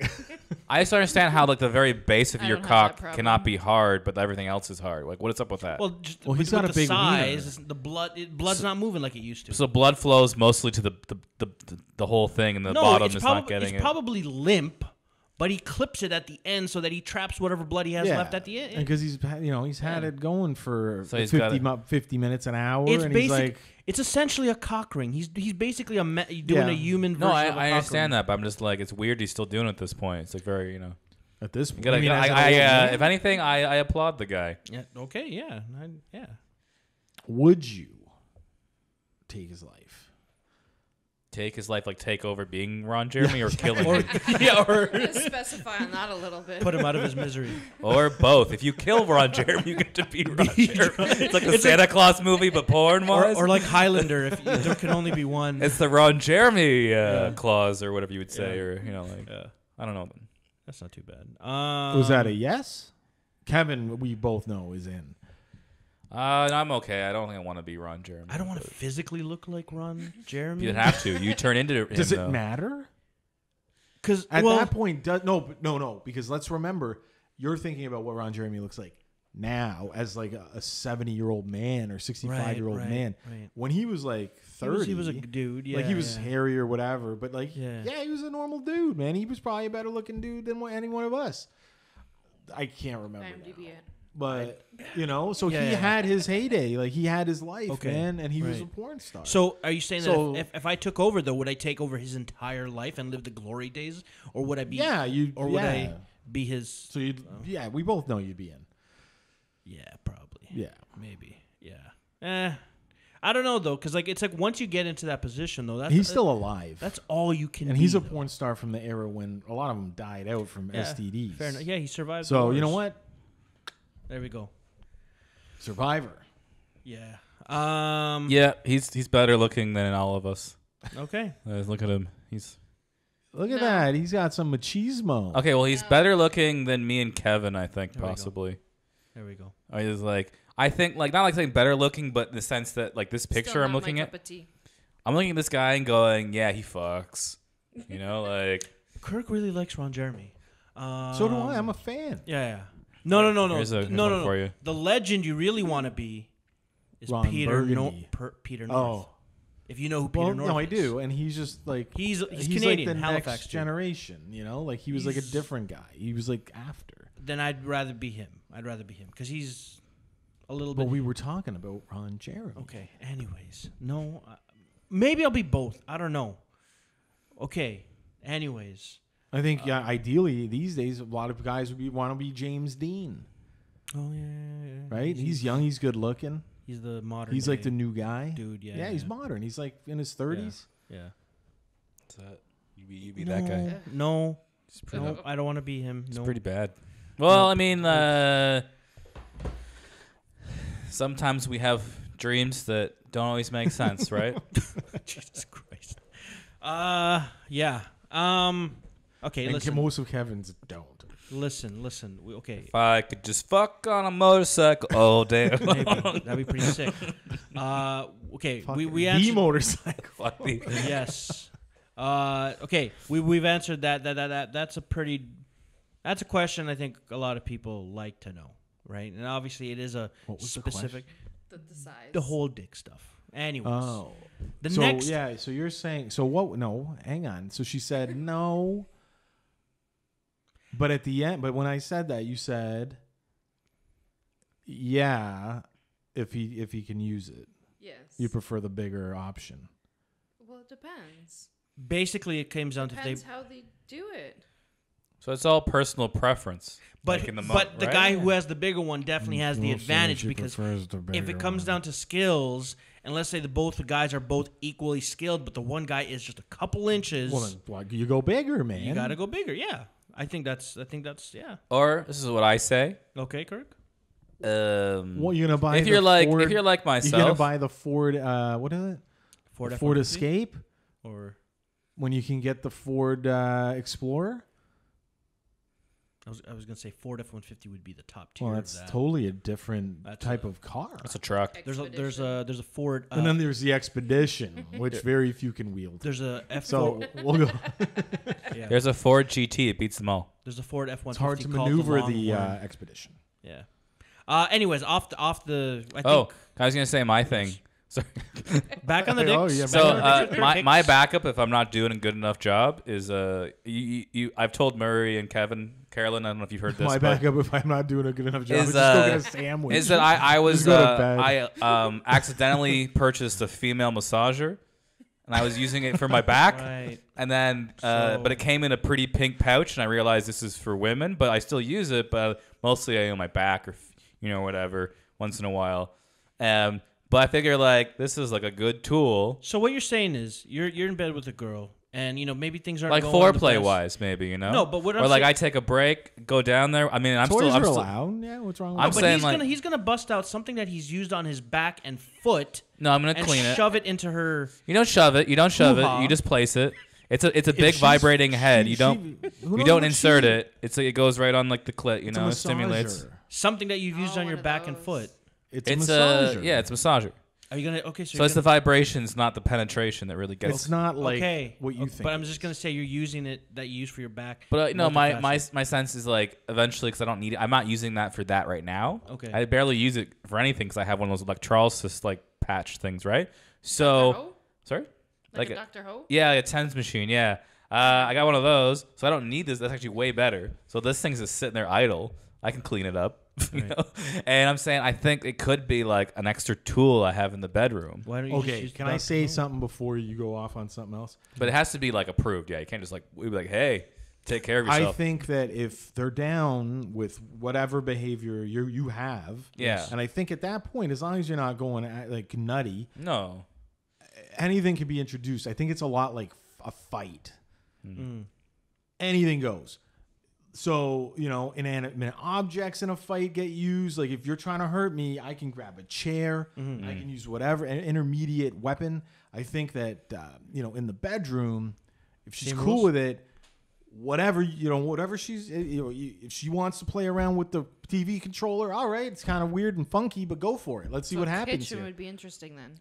Speaker 3: I just understand how like the very base of
Speaker 4: I
Speaker 3: your
Speaker 4: don't have that
Speaker 3: cock
Speaker 4: problem.
Speaker 3: cannot be hard, but everything else is hard. Like what is up with that?
Speaker 1: Well, just
Speaker 2: Well, he's
Speaker 1: with
Speaker 2: got a
Speaker 1: the
Speaker 2: big
Speaker 1: size.
Speaker 2: wiener.
Speaker 1: The blood's not moving like it used to.
Speaker 3: So blood flows mostly to the whole thing, and the bottom
Speaker 1: it's
Speaker 3: is
Speaker 1: probably
Speaker 3: not getting
Speaker 1: it's
Speaker 3: it.
Speaker 1: probably limp, but he clips it at the end so that he traps whatever blood he has left at the end.
Speaker 2: because he's had it going for
Speaker 3: So he's
Speaker 2: 50 minutes an hour,
Speaker 1: It's
Speaker 2: and he's
Speaker 1: basic.
Speaker 2: like,
Speaker 1: It's essentially a cock ring. He's basically doing
Speaker 2: Yeah.
Speaker 1: a human version.
Speaker 3: No,
Speaker 1: of a
Speaker 3: I
Speaker 1: cock
Speaker 3: understand
Speaker 1: ring.
Speaker 3: that, but I'm just like it's weird he's still doing it at this point. It's like very
Speaker 2: at this
Speaker 3: You
Speaker 2: point.
Speaker 3: gotta,
Speaker 2: I mean, as an
Speaker 3: I,
Speaker 2: old man,
Speaker 3: if anything, I applaud the guy.
Speaker 1: Yeah. Okay. Yeah. Yeah.
Speaker 2: would you take his life?
Speaker 3: Take his life, like take over being Ron Jeremy, or killing him,
Speaker 1: Yeah. Or
Speaker 4: Specify on that a little bit.
Speaker 1: put him out of his misery.
Speaker 3: or both. If you kill Ron Jeremy, you get to be Ron Jeremy. It's like the Santa Claus movie, but porn wise.
Speaker 1: Or like Highlander, if there can only be one.
Speaker 3: It's the Ron Jeremy clause, or whatever you would say, or like I don't know.
Speaker 1: That's not too bad.
Speaker 2: Was that a yes? Kevin, we both know, is in.
Speaker 3: I'm okay. I don't think I want to be Ron Jeremy.
Speaker 1: I don't want to physically look like Ron Jeremy.
Speaker 3: You'd have to. You turn into him.
Speaker 2: Does it
Speaker 3: though.
Speaker 2: matter?
Speaker 1: Because
Speaker 2: At that point, no, because let's remember, you're thinking about what Ron Jeremy looks like now as like a 70-year-old man or 65-year-old man.
Speaker 1: Right.
Speaker 2: When he was like 30,
Speaker 1: He was a dude. Yeah.
Speaker 2: like he was
Speaker 1: yeah.
Speaker 2: hairy or whatever, but like
Speaker 1: Yeah.
Speaker 2: he was a normal dude, man. He was probably a better looking dude than any one of us. I can't remember.
Speaker 4: IMDb
Speaker 2: now.
Speaker 4: it.
Speaker 2: But so
Speaker 1: Yeah,
Speaker 2: he
Speaker 1: yeah.
Speaker 2: had his heyday, like he had his life,
Speaker 1: Okay,
Speaker 2: man, and he was
Speaker 1: right.
Speaker 2: a porn star.
Speaker 1: So are you saying
Speaker 2: So-
Speaker 1: that if I took over though, would I take over his entire life and live the glory days, or would I be?
Speaker 2: yeah, you
Speaker 1: Or would I be his?
Speaker 2: So you'd we both know you'd be in.
Speaker 1: Yeah, probably.
Speaker 2: Yeah.
Speaker 1: Maybe. Yeah. I don't know though, because like it's like once you get into that position though, that's
Speaker 2: He's still alive.
Speaker 1: that's all you can.
Speaker 2: and
Speaker 1: be,
Speaker 2: he's a
Speaker 1: though.
Speaker 2: porn star from the era when a lot of them died out from
Speaker 1: Yeah,
Speaker 2: STDs.
Speaker 1: Fair enough. Yeah, he survived.
Speaker 2: So
Speaker 1: the
Speaker 2: you know
Speaker 1: wars.
Speaker 2: what?
Speaker 1: There we go.
Speaker 2: Survivor.
Speaker 1: Yeah.
Speaker 3: Yeah, he's better looking than all of us.
Speaker 1: Okay.
Speaker 3: Look at him. He's
Speaker 2: Look at
Speaker 4: No.
Speaker 2: that. He's got some machismo.
Speaker 3: okay. Well, he's better looking than me and Kevin, I think,
Speaker 1: There we go.
Speaker 3: possibly.
Speaker 1: There we go.
Speaker 3: I was like, I think like not like saying better looking, but in the sense that like this picture
Speaker 4: Still
Speaker 3: I'm
Speaker 4: not
Speaker 3: looking
Speaker 4: my
Speaker 3: at,
Speaker 4: cup of tea.
Speaker 3: I'm looking at this guy and going, yeah, he fucks. You know, like
Speaker 1: Kirk really likes Ron Jeremy.
Speaker 2: So do I. I'm a fan.
Speaker 1: Yeah. No.
Speaker 3: Here's one
Speaker 1: No.
Speaker 3: for you.
Speaker 1: The legend you really want to be is
Speaker 2: Ron
Speaker 1: Peter
Speaker 2: Burgundy.
Speaker 1: Peter North.
Speaker 2: Oh.
Speaker 1: If you know who Peter
Speaker 2: Well,
Speaker 1: North
Speaker 2: no, I
Speaker 1: is.
Speaker 2: do, and he's just like
Speaker 1: He's
Speaker 2: like
Speaker 1: Canadian,
Speaker 2: the
Speaker 1: Halifax
Speaker 2: next
Speaker 1: dude.
Speaker 2: generation. You know, like he was like a
Speaker 1: He's-
Speaker 2: different guy. He was like after.
Speaker 1: Then I'd rather be him. Because he's a little
Speaker 2: But
Speaker 1: bit.
Speaker 2: we were talking about Ron Jeremy.
Speaker 1: Okay. Anyways, no. Maybe I'll be both. I don't know. Okay. Anyways.
Speaker 2: I think ideally these days a lot of guys would want to be James Dean,
Speaker 1: Oh yeah.
Speaker 2: right? He's young, he's good looking,
Speaker 1: He's the modern.
Speaker 2: he's like
Speaker 1: day
Speaker 2: the new guy.
Speaker 1: dude. Yeah.
Speaker 2: Yeah, he's modern. He's like in his 30s.
Speaker 1: Yeah.
Speaker 3: What's that? You be that guy.
Speaker 1: No.
Speaker 3: It's pretty,
Speaker 1: No. I don't want to be him.
Speaker 3: it's
Speaker 1: No.
Speaker 3: pretty bad. Well, I mean, sometimes we have dreams that don't always make sense, right?
Speaker 1: Jesus Christ. Yeah. Okay.
Speaker 2: And
Speaker 1: Listen.
Speaker 2: most of Kevin's don't.
Speaker 1: Listen. Okay.
Speaker 3: If I could just fuck on a motorcycle all day
Speaker 1: Maybe.
Speaker 3: long.
Speaker 1: That'd be pretty sick. Okay.
Speaker 2: Fucking
Speaker 1: We
Speaker 2: the
Speaker 1: answered.
Speaker 2: motorcycle.
Speaker 3: Fuck me.
Speaker 1: Yes. Okay. We've answered that. That's a question I think a lot of people like to know, right? And obviously it is a
Speaker 2: What was the
Speaker 1: specific
Speaker 4: The size.
Speaker 1: the whole dick stuff. Anyways.
Speaker 2: Oh.
Speaker 1: The
Speaker 2: So
Speaker 1: next.
Speaker 2: yeah, so you're saying so what? No, hang on. So she said no, but at the end, but when I said that, you said, yeah, if he can use it,
Speaker 4: Yes.
Speaker 2: you prefer the bigger option.
Speaker 4: Well, it depends.
Speaker 1: Basically, it comes down to
Speaker 4: Depends how they do it.
Speaker 3: So it's all personal preference.
Speaker 1: But
Speaker 3: like in the
Speaker 1: the
Speaker 3: right?
Speaker 1: guy who has the bigger one definitely has the advantage because if it comes down to skills, and let's say both the guys are both equally skilled, but the one guy is just a couple inches,
Speaker 2: well, then you go bigger, man.
Speaker 1: you gotta go bigger. Yeah, I think that's yeah.
Speaker 3: Or this is what I say.
Speaker 1: Okay, Kirk.
Speaker 2: What you're gonna buy?
Speaker 3: If
Speaker 2: the
Speaker 3: you're like
Speaker 2: Ford,
Speaker 3: if you're like
Speaker 2: you're gonna
Speaker 3: myself,
Speaker 2: buy the Ford. What is it?
Speaker 1: Ford
Speaker 2: Ford
Speaker 1: F-150?
Speaker 2: Escape
Speaker 1: Or
Speaker 2: when you can get the Ford Explorer.
Speaker 1: I was gonna say Ford F-150 would be the top tier.
Speaker 2: Well,
Speaker 1: of
Speaker 2: that's
Speaker 1: that.
Speaker 2: totally a different
Speaker 1: That's
Speaker 2: type
Speaker 1: a-
Speaker 2: of car.
Speaker 3: it's a truck.
Speaker 1: There's
Speaker 4: Expedition.
Speaker 1: a Ford.
Speaker 2: And then there's the Expedition, which very few can wield.
Speaker 1: There's a F.
Speaker 2: So we'll go.
Speaker 1: Yeah.
Speaker 3: There's a Ford GT. It beats them all.
Speaker 1: There's a Ford F-150.
Speaker 2: It's hard to
Speaker 1: called
Speaker 2: maneuver
Speaker 1: the
Speaker 2: the
Speaker 1: Longhorn.
Speaker 2: Expedition.
Speaker 1: Yeah. Anyways, off the. I think
Speaker 3: Oh, I was gonna say my thing. Sorry.
Speaker 1: back on the dicks.
Speaker 2: Oh, yeah,
Speaker 3: So
Speaker 1: back on the dicks.
Speaker 3: my backup, if I'm not doing a good enough job, is I've told Murray and Carolyn. I don't know if you've heard this.
Speaker 2: My
Speaker 3: but
Speaker 2: backup if I'm not doing a good enough job.
Speaker 3: Is,
Speaker 2: Is, just go get a sandwich.
Speaker 3: is that I was
Speaker 2: Just go to bed.
Speaker 3: I accidentally purchased a female massager, and I was using it for my back.
Speaker 1: Right.
Speaker 3: And then,
Speaker 1: So-
Speaker 3: but it came in a pretty pink pouch, and I realized this is for women. But I still use it, but mostly I on my back or whatever once in a while. But I figure like this is like a good tool,
Speaker 1: So what you're saying is you're in bed with a girl, and maybe things aren't
Speaker 3: like
Speaker 1: going the
Speaker 3: foreplay
Speaker 1: best.
Speaker 3: wise, maybe
Speaker 1: No, but what
Speaker 3: or
Speaker 1: I'm
Speaker 3: like
Speaker 1: saying-
Speaker 3: I take a break, go down there. I mean, I'm
Speaker 2: Toys
Speaker 3: still, I'm
Speaker 2: are
Speaker 3: still,
Speaker 2: allowed. Yeah, what's wrong with
Speaker 3: I'm
Speaker 2: that?
Speaker 1: But
Speaker 3: saying, like-
Speaker 1: he's gonna bust out something that he's used on his back and foot
Speaker 3: no, I'm gonna
Speaker 1: and
Speaker 3: clean it.
Speaker 1: shove it into her.
Speaker 3: You don't shove it. You don't shove
Speaker 1: Hoo-ha.
Speaker 3: it. You just place it. It's a big
Speaker 2: she's-
Speaker 3: vibrating head.
Speaker 2: she-
Speaker 3: You don't
Speaker 2: who
Speaker 3: you
Speaker 2: knows
Speaker 3: don't
Speaker 2: what
Speaker 3: insert
Speaker 2: she-
Speaker 3: it. It's like it goes right on like the clit. You
Speaker 2: It's a
Speaker 3: know, it stimulates.
Speaker 2: massager.
Speaker 1: Something that you've used
Speaker 4: Oh,
Speaker 1: on your
Speaker 4: one of
Speaker 1: back and
Speaker 4: those.
Speaker 1: foot.
Speaker 2: It's
Speaker 3: It's
Speaker 2: a massager.
Speaker 3: it's a massager.
Speaker 1: Are you gonna? Okay, so,
Speaker 3: So
Speaker 1: you're
Speaker 3: it's the
Speaker 1: gonna,
Speaker 3: vibrations, not the penetration, that really gets.
Speaker 2: It's not like
Speaker 1: okay.
Speaker 2: what you
Speaker 1: Okay,
Speaker 2: think.
Speaker 1: But I'm just gonna say you're using it that you use for your back.
Speaker 3: But no, my
Speaker 1: multifaceted.
Speaker 3: sense is like eventually because I don't need it. I'm not using that for that right now.
Speaker 1: Okay.
Speaker 3: I barely use it for anything because I have one of those electrolysis like patch things, right?
Speaker 4: Dr.
Speaker 3: So
Speaker 4: Ho?
Speaker 3: sorry,
Speaker 4: Like a Dr. Ho?
Speaker 3: yeah, a TENS machine. Yeah, I got one of those, so I don't need this. That's actually way better. So this thing's just sitting there idle. I can clean it up, you
Speaker 1: Right.
Speaker 3: know. And I'm saying I think it could be like an extra tool I have in the bedroom,
Speaker 1: Why don't you just
Speaker 2: Okay,
Speaker 1: use
Speaker 2: can
Speaker 1: the
Speaker 2: I
Speaker 1: Dr.
Speaker 2: say
Speaker 1: Ho?
Speaker 2: something before you go off on something else?
Speaker 3: but it has to be like approved. Yeah, you can't just like we be like, hey, take care of
Speaker 2: I
Speaker 3: yourself.
Speaker 2: think that if they're down with whatever behavior you have,
Speaker 3: Yeah.
Speaker 2: and I think at that point, as long as you're not going like nutty,
Speaker 3: No.
Speaker 2: anything can be introduced. I think it's a lot like a fight.
Speaker 1: Mm.
Speaker 2: Anything goes. So, inanimate objects in a fight get used. Like if you're trying to hurt me, I can grab a chair.
Speaker 1: Mm-hmm.
Speaker 2: I can use whatever, an intermediate weapon. I think that, in the bedroom, if she's
Speaker 1: Same
Speaker 2: cool
Speaker 1: rules?
Speaker 2: with it, whatever whatever she's if she wants to play around with the TV controller, all right, it's kind of weird and funky, but go for it. Let's see what happens
Speaker 4: kitchen
Speaker 2: here.
Speaker 4: would be interesting then.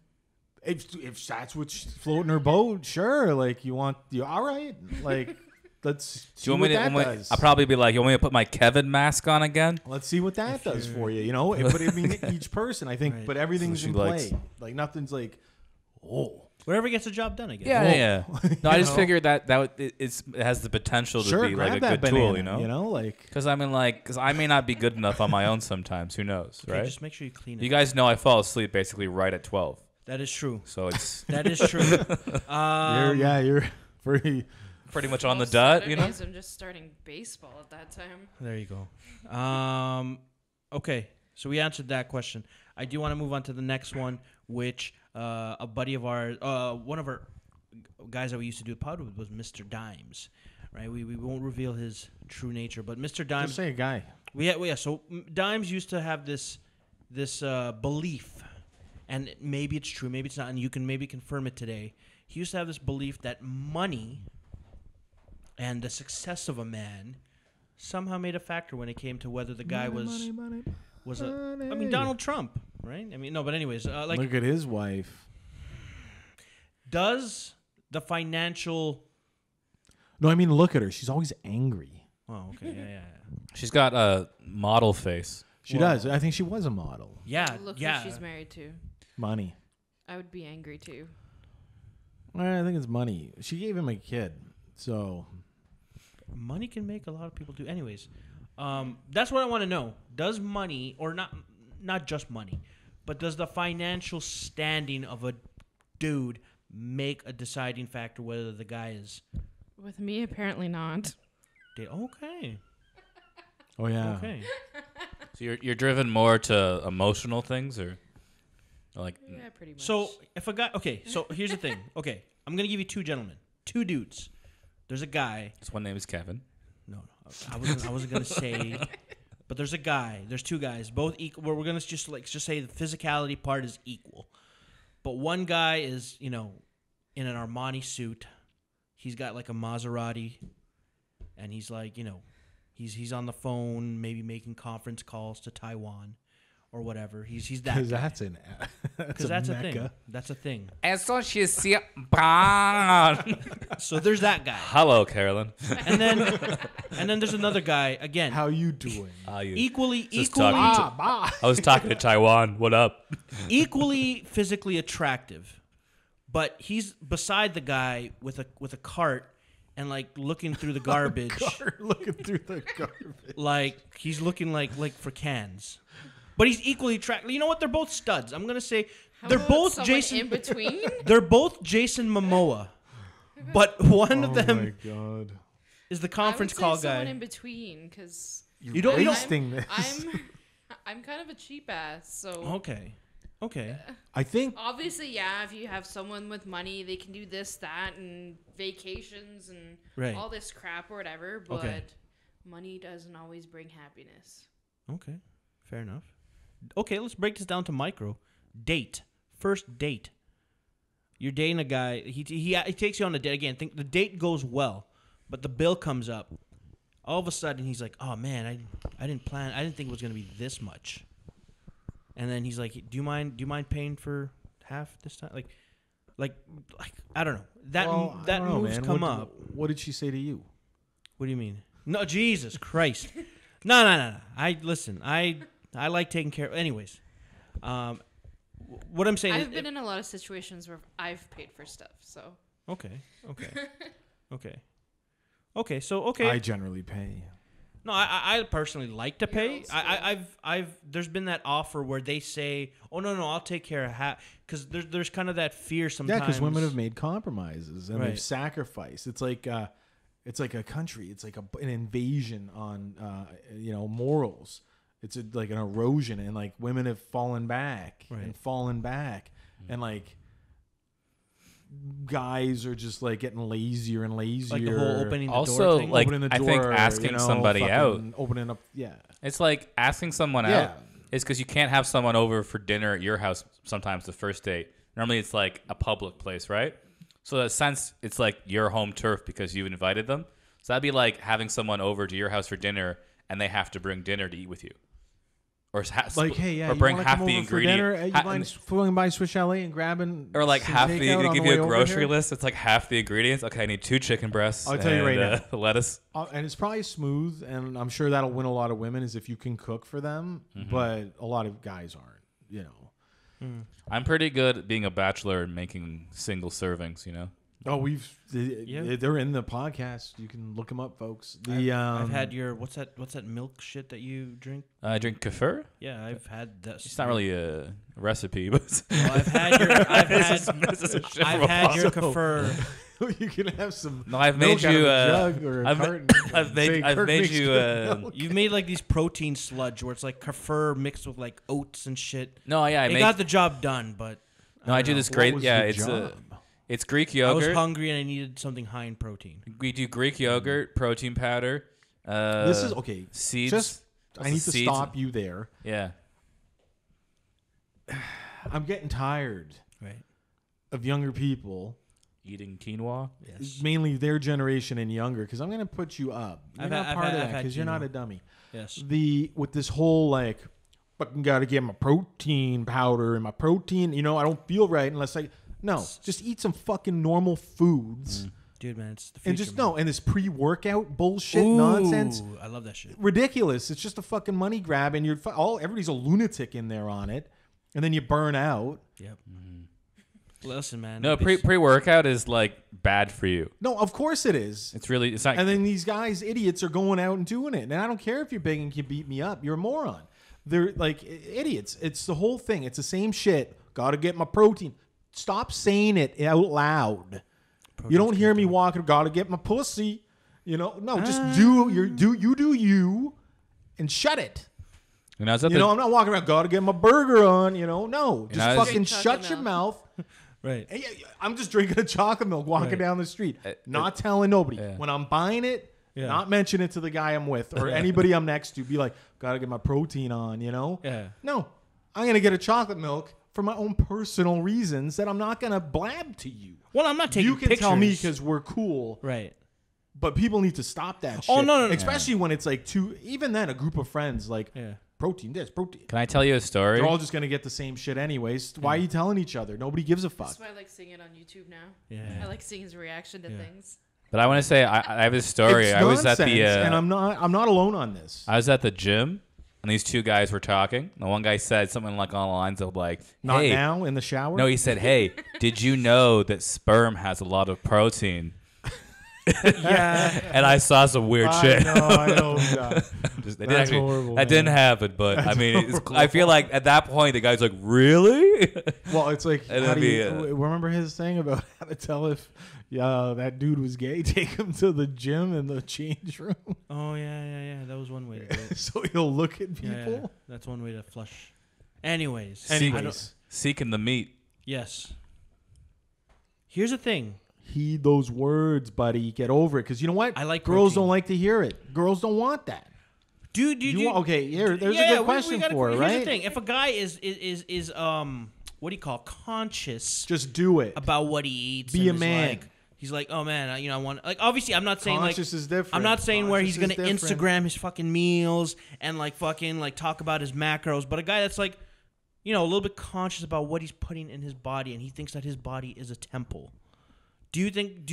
Speaker 2: If that's what's floating her boat, sure. Like all right. Like let's see what that does.
Speaker 3: I'll probably be like, you want me to put my Kevin mask on again?
Speaker 2: Let's see what that does for you. But I mean, each person, I think,
Speaker 1: Right.
Speaker 2: but everything's
Speaker 3: So
Speaker 2: in
Speaker 3: she likes-
Speaker 2: play. Like nothing's like, oh.
Speaker 1: Whatever gets the job done, I guess.
Speaker 3: Yeah. No, I just
Speaker 2: know?
Speaker 3: figured that it has the potential to
Speaker 2: Sure,
Speaker 3: be
Speaker 2: grab
Speaker 3: like a
Speaker 2: that
Speaker 3: good
Speaker 2: banana,
Speaker 3: tool,
Speaker 2: like
Speaker 3: Because I mean, because I may not be good enough on my own sometimes. Who knows,
Speaker 1: Okay,
Speaker 3: right?
Speaker 1: just make sure you clean it.
Speaker 3: You guys know I fall asleep basically right at 12,
Speaker 1: That is true.
Speaker 3: so it's
Speaker 1: That is true.
Speaker 2: you're pretty.
Speaker 3: pretty much on the
Speaker 4: Most
Speaker 3: dot,
Speaker 4: Saturdays, I'm just starting baseball at that time.
Speaker 1: There you go. Okay, so we answered that question. I do want to move on to the next one, which a buddy of ours, one of our guys that we used to do a pod with was Mr. Dimes, right? We won't reveal his true nature, but Mr. Dimes.
Speaker 2: Just say a guy.
Speaker 1: So Dimes used to have this belief, and maybe it's true, maybe it's not, and you can maybe confirm it today. He used to have this belief that money and the success of a man somehow made a factor when it came to whether the guy was I mean, Donald Trump, right? I mean, no, but anyways,
Speaker 2: Look at his wife.
Speaker 1: does the financial?
Speaker 2: No, I mean, look at her. She's always angry.
Speaker 1: Oh, okay, yeah.
Speaker 3: she's got a model face.
Speaker 2: She does. I think she was a model.
Speaker 1: Yeah,
Speaker 4: Look
Speaker 1: yeah.
Speaker 4: who she's married to.
Speaker 2: Money.
Speaker 4: I would be angry too.
Speaker 2: I think it's money. She gave him a kid, so
Speaker 1: Money can make a lot of people do. Anyways, that's what I want to know. Does money, or not just money, but does the financial standing of a dude make a deciding factor whether the guy is?
Speaker 4: With me, apparently not.
Speaker 1: Okay.
Speaker 2: oh yeah.
Speaker 1: Okay.
Speaker 3: So you're driven more to emotional things, or like
Speaker 4: Yeah, pretty much.
Speaker 1: So if a guy, okay, so here's the thing. Okay, I'm gonna give you two gentlemen, two dudes. There's a guy.
Speaker 3: this one name is Kevin.
Speaker 1: No, I wasn't gonna say. But there's a guy. There's two guys, both equal. We're gonna just say the physicality part is equal. But one guy is, in an Armani suit. He's got like a Maserati, and he's like, he's on the phone, maybe making conference calls to Taiwan, or whatever. He's that.
Speaker 2: Because
Speaker 1: guy.
Speaker 2: that's a
Speaker 1: thing.
Speaker 2: mecca.
Speaker 1: That's a thing.
Speaker 3: Hello,
Speaker 1: So there's that guy,
Speaker 3: Carolyn.
Speaker 1: and then there's another guy again,
Speaker 2: How you doing?
Speaker 1: equally
Speaker 3: talking I was talking to Taiwan. What up?
Speaker 1: equally physically attractive, but he's beside the guy with a cart and like looking through the garbage,
Speaker 2: Looking through the garbage.
Speaker 1: like he's looking like for cans. But he's equally attractive. You know what? They're both studs. I'm gonna say
Speaker 4: How
Speaker 1: they're
Speaker 4: about
Speaker 1: both
Speaker 4: someone
Speaker 1: Jason.
Speaker 4: in between.
Speaker 1: They're both Jason Momoa, but one of
Speaker 2: Oh
Speaker 1: them
Speaker 2: my god.
Speaker 1: is the
Speaker 4: I
Speaker 1: conference
Speaker 4: would say
Speaker 1: call
Speaker 4: someone
Speaker 1: guy.
Speaker 4: in between, because
Speaker 1: You don't-
Speaker 2: wasting this.
Speaker 4: I'm kind of a cheap ass. So
Speaker 1: Okay.
Speaker 2: I think
Speaker 4: obviously, yeah, if you have someone with money, they can do this, that, and vacations and
Speaker 1: Right.
Speaker 4: all this crap or whatever. But
Speaker 1: Okay.
Speaker 4: money doesn't always bring happiness.
Speaker 1: Okay. Fair enough. Okay, let's break this down to micro. Date. First date. You're dating a guy. He takes you on a date. Again, think the date goes well, but the bill comes up. All of a sudden, he's like, "Oh man, I didn't plan. I didn't think it was gonna be this much." And then he's like, "Do you mind paying for half this time?" Like I don't know. That
Speaker 2: I don't know,
Speaker 1: moves
Speaker 2: man.
Speaker 1: come
Speaker 2: What-
Speaker 1: up.
Speaker 2: What did she say to you?
Speaker 1: What do you mean? No, Jesus Christ. No. I like taking care of. Anyways, what I'm saying
Speaker 4: I've
Speaker 1: is,
Speaker 4: been in a lot of situations where I've paid for stuff. So
Speaker 1: okay. So okay.
Speaker 2: I generally pay.
Speaker 1: No, I personally like to pay.
Speaker 4: old school.
Speaker 1: I've there's been that offer where they say, "Oh no, I'll take care of half," because there's kind of that fear sometimes.
Speaker 2: Yeah, because women have made compromises and
Speaker 1: Right.
Speaker 2: they've sacrificed. It's like a country. It's like an invasion on morals. It's like an erosion, and like women have fallen back
Speaker 1: Right.
Speaker 2: and like guys are just like getting lazier and lazier.
Speaker 1: like the whole opening the door
Speaker 3: Also,
Speaker 1: thing.
Speaker 3: like,
Speaker 2: Opening the
Speaker 3: I think
Speaker 2: door,
Speaker 3: asking somebody out-
Speaker 2: opening up. Yeah,
Speaker 3: It's like asking someone
Speaker 2: Yeah.
Speaker 3: out is because you can't have someone over for dinner at your house sometimes the first date. Normally it's like a public place, right? So in a sense, it's like your home turf because you've invited them. So that'd be like having someone over to your house for dinner, and they have to bring dinner to eat with you. Or
Speaker 2: Like, hey, yeah,
Speaker 3: or
Speaker 2: you
Speaker 3: bring
Speaker 2: wanna
Speaker 3: half
Speaker 2: come
Speaker 3: the
Speaker 2: over for
Speaker 3: ingredient.
Speaker 2: dinner? You mind swinging by Swiss Chalet and grabbing
Speaker 3: Or like
Speaker 2: some
Speaker 3: half
Speaker 2: takeout
Speaker 3: they
Speaker 2: on
Speaker 3: give
Speaker 2: the
Speaker 3: you
Speaker 2: way
Speaker 3: a
Speaker 2: over
Speaker 3: grocery
Speaker 2: here?
Speaker 3: list. It's like half the ingredients. Okay, I need 2 chicken breasts.
Speaker 2: I'll tell you right
Speaker 3: and, lettuce.
Speaker 2: And it's probably smooth, and I'm sure that'll win a lot of women is if you can cook for them. But a lot of guys aren't, you know.
Speaker 3: I'm pretty good at being a bachelor and making single servings, you know?
Speaker 2: Oh,
Speaker 1: Yeah.
Speaker 2: they're in the podcast. You can look them up, folks.
Speaker 1: I've had your what's that milk shit that you drink?
Speaker 3: I drink kefir.
Speaker 1: Yeah, I've had that.
Speaker 3: It's not really a recipe, but
Speaker 1: Well, I've had your
Speaker 3: this is a shit
Speaker 1: I've
Speaker 3: from
Speaker 1: had your
Speaker 2: So-
Speaker 1: kefir.
Speaker 2: you can have some.
Speaker 3: No, I've
Speaker 2: milk
Speaker 3: made
Speaker 2: out of
Speaker 3: you.
Speaker 2: a jug or a
Speaker 3: I've,
Speaker 2: carton.
Speaker 3: I've made.
Speaker 2: Say,
Speaker 3: I've
Speaker 2: Kirk
Speaker 3: made
Speaker 2: makes
Speaker 3: you.
Speaker 2: good milk.
Speaker 1: You've made like these protein sludge where it's like kefir mixed with like oats and shit.
Speaker 3: No, yeah, I
Speaker 1: It
Speaker 3: made.
Speaker 1: got the job done, but
Speaker 3: No, I
Speaker 1: don't
Speaker 3: do
Speaker 1: know.
Speaker 3: this
Speaker 2: What
Speaker 3: great.
Speaker 2: was
Speaker 3: Yeah,
Speaker 2: the
Speaker 3: it's
Speaker 2: job?
Speaker 3: it's Greek
Speaker 1: I was
Speaker 3: yogurt.
Speaker 1: hungry and I needed something high in protein.
Speaker 3: We do Greek yogurt, protein powder.
Speaker 2: This is okay.
Speaker 3: Seeds.
Speaker 2: Just I need to
Speaker 3: seeds.
Speaker 2: stop you there.
Speaker 3: Yeah.
Speaker 2: I'm getting tired
Speaker 1: Right.
Speaker 2: of younger people,
Speaker 3: Eating quinoa.
Speaker 1: Yes.
Speaker 2: mainly their generation and younger, because I'm going to put you up. You're
Speaker 1: I've
Speaker 2: not
Speaker 1: had-
Speaker 2: part
Speaker 1: I've
Speaker 2: of
Speaker 1: had-
Speaker 2: that
Speaker 1: I've had
Speaker 2: because you're not
Speaker 1: quinoa.
Speaker 2: a dummy.
Speaker 1: Yes.
Speaker 2: With this whole like, fucking got to get my protein powder and my protein. You know, I don't feel right unless just eat some fucking normal foods
Speaker 1: Dude, man, it's the future.
Speaker 2: and just
Speaker 1: man.
Speaker 2: and this pre-workout bullshit
Speaker 1: Ooh,
Speaker 2: nonsense.
Speaker 1: I love that shit.
Speaker 2: Ridiculous. It's just a fucking money grab, and everybody's a lunatic in there on it, and then you burn out.
Speaker 1: Yep. Listen, man.
Speaker 3: No,
Speaker 1: it's-
Speaker 3: pre-workout is like bad for you.
Speaker 2: No, of course it is.
Speaker 3: It's really. It's not.
Speaker 2: And then these guys, idiots, are going out and doing it. And I don't care if you're big and can beat me up. You're a moron. They're like idiots. It's the whole thing. It's the same shit. Got to get my protein. Stop saying it out loud. You don't hear me walking. Got to get my pussy. You know, no, just do you, and shut it.
Speaker 3: you know, I was at
Speaker 2: You
Speaker 3: the-
Speaker 2: know, I'm not walking around. Got to get my burger on. You know, no, just
Speaker 3: I was-
Speaker 2: fucking
Speaker 4: Drink
Speaker 2: shut
Speaker 4: chocolate
Speaker 2: your
Speaker 4: milk.
Speaker 2: mouth.
Speaker 1: Right.
Speaker 2: Hey, I'm just drinking a chocolate milk walking
Speaker 1: Right.
Speaker 2: down the street, not telling nobody.
Speaker 3: Yeah.
Speaker 2: When I'm buying it,
Speaker 1: Yeah.
Speaker 2: not mention it to the guy I'm with or anybody I'm next to. Be like, gotta get my protein on, you know?
Speaker 1: Yeah.
Speaker 2: No, I'm gonna get a chocolate milk for my own personal reasons that I'm not gonna blab to you.
Speaker 1: Well, I'm not taking
Speaker 2: You can
Speaker 1: pictures.
Speaker 2: tell me because we're cool,
Speaker 1: Right.
Speaker 2: but people need to stop that shit.
Speaker 1: Oh, no.
Speaker 2: Especially when it's like even then, a group of friends, like,
Speaker 1: Yeah.
Speaker 2: protein this, protein.
Speaker 3: Can I tell you a story?
Speaker 2: They're all just gonna get the same shit anyways. Why are you telling each other? Nobody gives a fuck.
Speaker 4: That's why I like seeing it on YouTube now.
Speaker 1: Yeah.
Speaker 4: I like seeing his reaction to things.
Speaker 3: But I want to say I have this story.
Speaker 2: It's
Speaker 3: I was at the
Speaker 2: nonsense, and I'm not alone on this.
Speaker 3: I was at the gym, and these 2 guys were talking. And one guy said something like on the lines of like,
Speaker 2: Not
Speaker 3: "Hey,
Speaker 2: now in the shower.
Speaker 3: no," he said, "Hey, did you know that sperm has a lot of protein?"
Speaker 1: Yeah.
Speaker 3: And I saw some weird shit.
Speaker 2: I know. Yeah.
Speaker 3: Just, they
Speaker 2: That's
Speaker 3: didn't
Speaker 2: horrible,
Speaker 3: that didn't
Speaker 2: man.
Speaker 3: happen, but I mean, I feel like at that point the guy's like, "Really?"
Speaker 2: Well, it's like,
Speaker 3: And
Speaker 2: how
Speaker 3: it'd
Speaker 2: do you
Speaker 3: be,
Speaker 2: remember his thing about how to tell if that dude was gay? Take him to the gym in the change room
Speaker 1: Oh yeah. That was one way to do it.
Speaker 2: so he'll look at
Speaker 1: Yeah,
Speaker 2: people.
Speaker 1: yeah. That's one way to flush. Anyways.
Speaker 2: Anyways,
Speaker 3: Seeking the meat.
Speaker 1: Yes. Here's the thing.
Speaker 2: heed those words, buddy. Get over it, because you know what?
Speaker 1: I like
Speaker 2: girls
Speaker 1: protein.
Speaker 2: don't like to hear it. Girls don't want that.
Speaker 1: Dude,
Speaker 2: Okay, here, there's
Speaker 1: yeah,
Speaker 2: a good question for it,
Speaker 1: here's
Speaker 2: right?
Speaker 1: the thing. If a guy is what do you call conscious
Speaker 2: Just do it.
Speaker 1: about what he eats,
Speaker 2: Be
Speaker 1: and
Speaker 2: a
Speaker 1: is
Speaker 2: man.
Speaker 1: like, he's like, oh man, I want like obviously I'm not saying like
Speaker 2: Conscious is different.
Speaker 1: I'm not saying where he's
Speaker 2: Conscious
Speaker 1: gonna
Speaker 2: is different.
Speaker 1: Instagram his fucking meals and like fucking like talk about his macros, but a guy that's like, you know, a little bit conscious about what he's putting in his body, and he thinks that his body is a temple. Do you think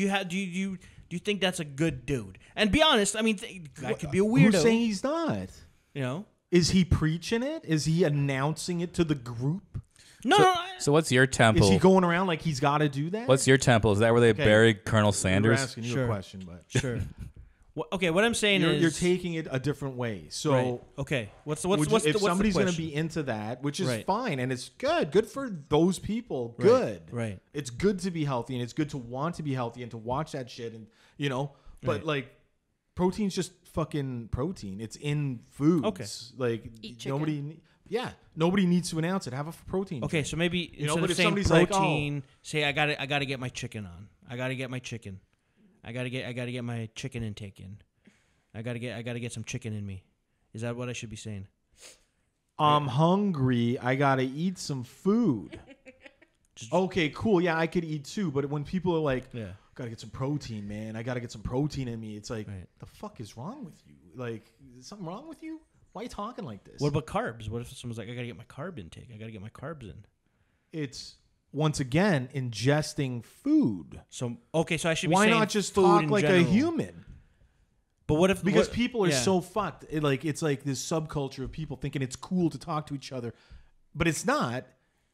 Speaker 1: that's a good dude? And be honest, I mean, guy could be a weirdo.
Speaker 2: Who's saying he's not?
Speaker 1: You know?
Speaker 2: Is he preaching it? Is he announcing it to the group?
Speaker 1: No.
Speaker 3: So what's your temple?
Speaker 2: Is he going around like he's got to do that?
Speaker 3: What's your temple? Is that where they
Speaker 2: Okay.
Speaker 3: buried Colonel
Speaker 2: We're
Speaker 3: Sanders?
Speaker 2: asking you
Speaker 1: Sure.
Speaker 2: a question, but
Speaker 1: Sure. Okay, what I'm saying is
Speaker 2: you're taking it a different way. So
Speaker 1: right. Okay, what's
Speaker 2: would you- if
Speaker 1: the
Speaker 2: somebody's
Speaker 1: going
Speaker 2: going to be into that, which is
Speaker 1: Right.
Speaker 2: fine, and it's good for those people. Good,
Speaker 1: Right.
Speaker 2: It's good to be healthy, and it's good to want to be healthy and to watch that shit, and you know. But
Speaker 1: Right.
Speaker 2: like, protein's just fucking protein. It's in foods.
Speaker 1: Okay.
Speaker 2: Like
Speaker 4: Eat chicken.
Speaker 2: nobody needs to announce it. Have a protein.
Speaker 1: Okay, so maybe
Speaker 2: know,
Speaker 1: instead
Speaker 2: but
Speaker 1: of
Speaker 2: if
Speaker 1: saying
Speaker 2: somebody's like,
Speaker 1: protein, say I gotta get my chicken on. I gotta get my chicken. I gotta get my chicken intake in. I gotta get some chicken in me. Is that what I should be saying?
Speaker 2: I'm hungry. I gotta eat some food. Okay, cool. Yeah, I could eat too. But when people are like,
Speaker 1: Yeah.
Speaker 2: gotta get some protein, man. I gotta get some protein in me. It's like,
Speaker 1: Right.
Speaker 2: the fuck is wrong with you? Like, is something wrong with you? Why are you talking like this?
Speaker 1: What about carbs? What if someone's like, I gotta get my carb intake. I gotta get my carbs in.
Speaker 2: It's once again ingesting food.
Speaker 1: So okay, so I should be
Speaker 2: Why
Speaker 1: saying
Speaker 2: not just
Speaker 1: food
Speaker 2: talk
Speaker 1: in
Speaker 2: like a
Speaker 1: general.
Speaker 2: human?
Speaker 1: But what if
Speaker 2: Because
Speaker 1: what-
Speaker 2: people are
Speaker 1: yeah.
Speaker 2: so fucked. It's like this subculture of people thinking it's cool to talk to each other, but it's not.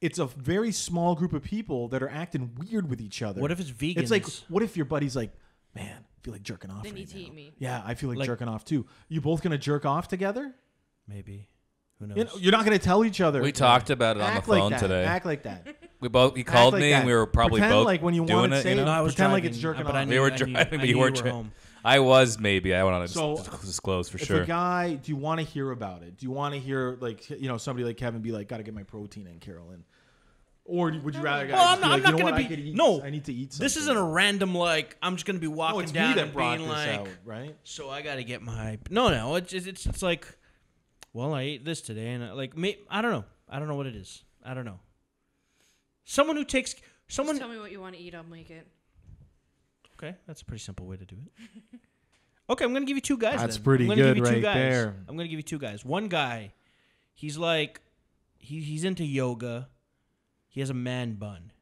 Speaker 2: It's a very small group of people that are acting weird with each other.
Speaker 1: What if it's vegans?
Speaker 2: It's like, what if your buddy's like, man, I feel like jerking off
Speaker 4: They
Speaker 2: right
Speaker 4: need to
Speaker 2: now.
Speaker 4: eat meat.
Speaker 2: Yeah, I feel like
Speaker 1: Like-
Speaker 2: jerking off too. You both gonna jerk off together?
Speaker 1: maybe? Who knows?
Speaker 2: You know, you're not gonna tell each other.
Speaker 3: We talked about it on the
Speaker 2: Act like
Speaker 3: phone
Speaker 2: that.
Speaker 3: today.
Speaker 2: Act like that.
Speaker 3: He called
Speaker 2: like
Speaker 3: me
Speaker 2: that.
Speaker 3: and we were probably
Speaker 2: Pretend
Speaker 3: both
Speaker 2: like when you
Speaker 3: doing
Speaker 2: wanna
Speaker 3: it.
Speaker 2: say
Speaker 3: You know?
Speaker 1: No, I was
Speaker 2: Pretend
Speaker 1: driving,
Speaker 2: like it's jerking
Speaker 1: but
Speaker 2: off.
Speaker 1: I knew,
Speaker 3: We were
Speaker 1: I
Speaker 3: driving,
Speaker 1: knew,
Speaker 3: but
Speaker 1: I
Speaker 3: you
Speaker 1: knew
Speaker 3: weren't
Speaker 1: were
Speaker 3: dri-
Speaker 1: home.
Speaker 3: I was maybe. I want to
Speaker 2: So,
Speaker 3: disclose for
Speaker 2: If
Speaker 3: sure.
Speaker 2: a guy, do you want to hear about it? Do you want to hear like somebody like Kevin be like, "Got to get my protein in, Carolyn," or would you rather?
Speaker 1: Well, I'm
Speaker 2: guys
Speaker 1: not,
Speaker 2: be like,
Speaker 1: I'm
Speaker 2: "You know
Speaker 1: not
Speaker 2: what?
Speaker 1: going
Speaker 2: I could
Speaker 1: to be.
Speaker 2: eat-
Speaker 1: No,
Speaker 2: I need to eat.
Speaker 1: this
Speaker 2: something."
Speaker 1: isn't a random like. I'm just going to be walking
Speaker 2: No, it's
Speaker 1: down
Speaker 2: me that
Speaker 1: and
Speaker 2: brought
Speaker 1: being
Speaker 2: this
Speaker 1: like,
Speaker 2: out, right?
Speaker 1: so I got to get my. No. It's like, well, I ate this today, and I don't know. I don't know what it is. I don't know. Someone who takes someone.
Speaker 4: Just tell me what you want to eat. I'll make it.
Speaker 1: Okay, that's a pretty simple way to do it. Okay, I'm going to give you two guys.
Speaker 2: That's
Speaker 1: then.
Speaker 2: pretty
Speaker 1: I'm gonna
Speaker 2: good
Speaker 1: give you two
Speaker 2: right
Speaker 1: guys.
Speaker 2: there.
Speaker 1: I'm going to give you two guys. One guy, he's like, he's into yoga. He has a man bun,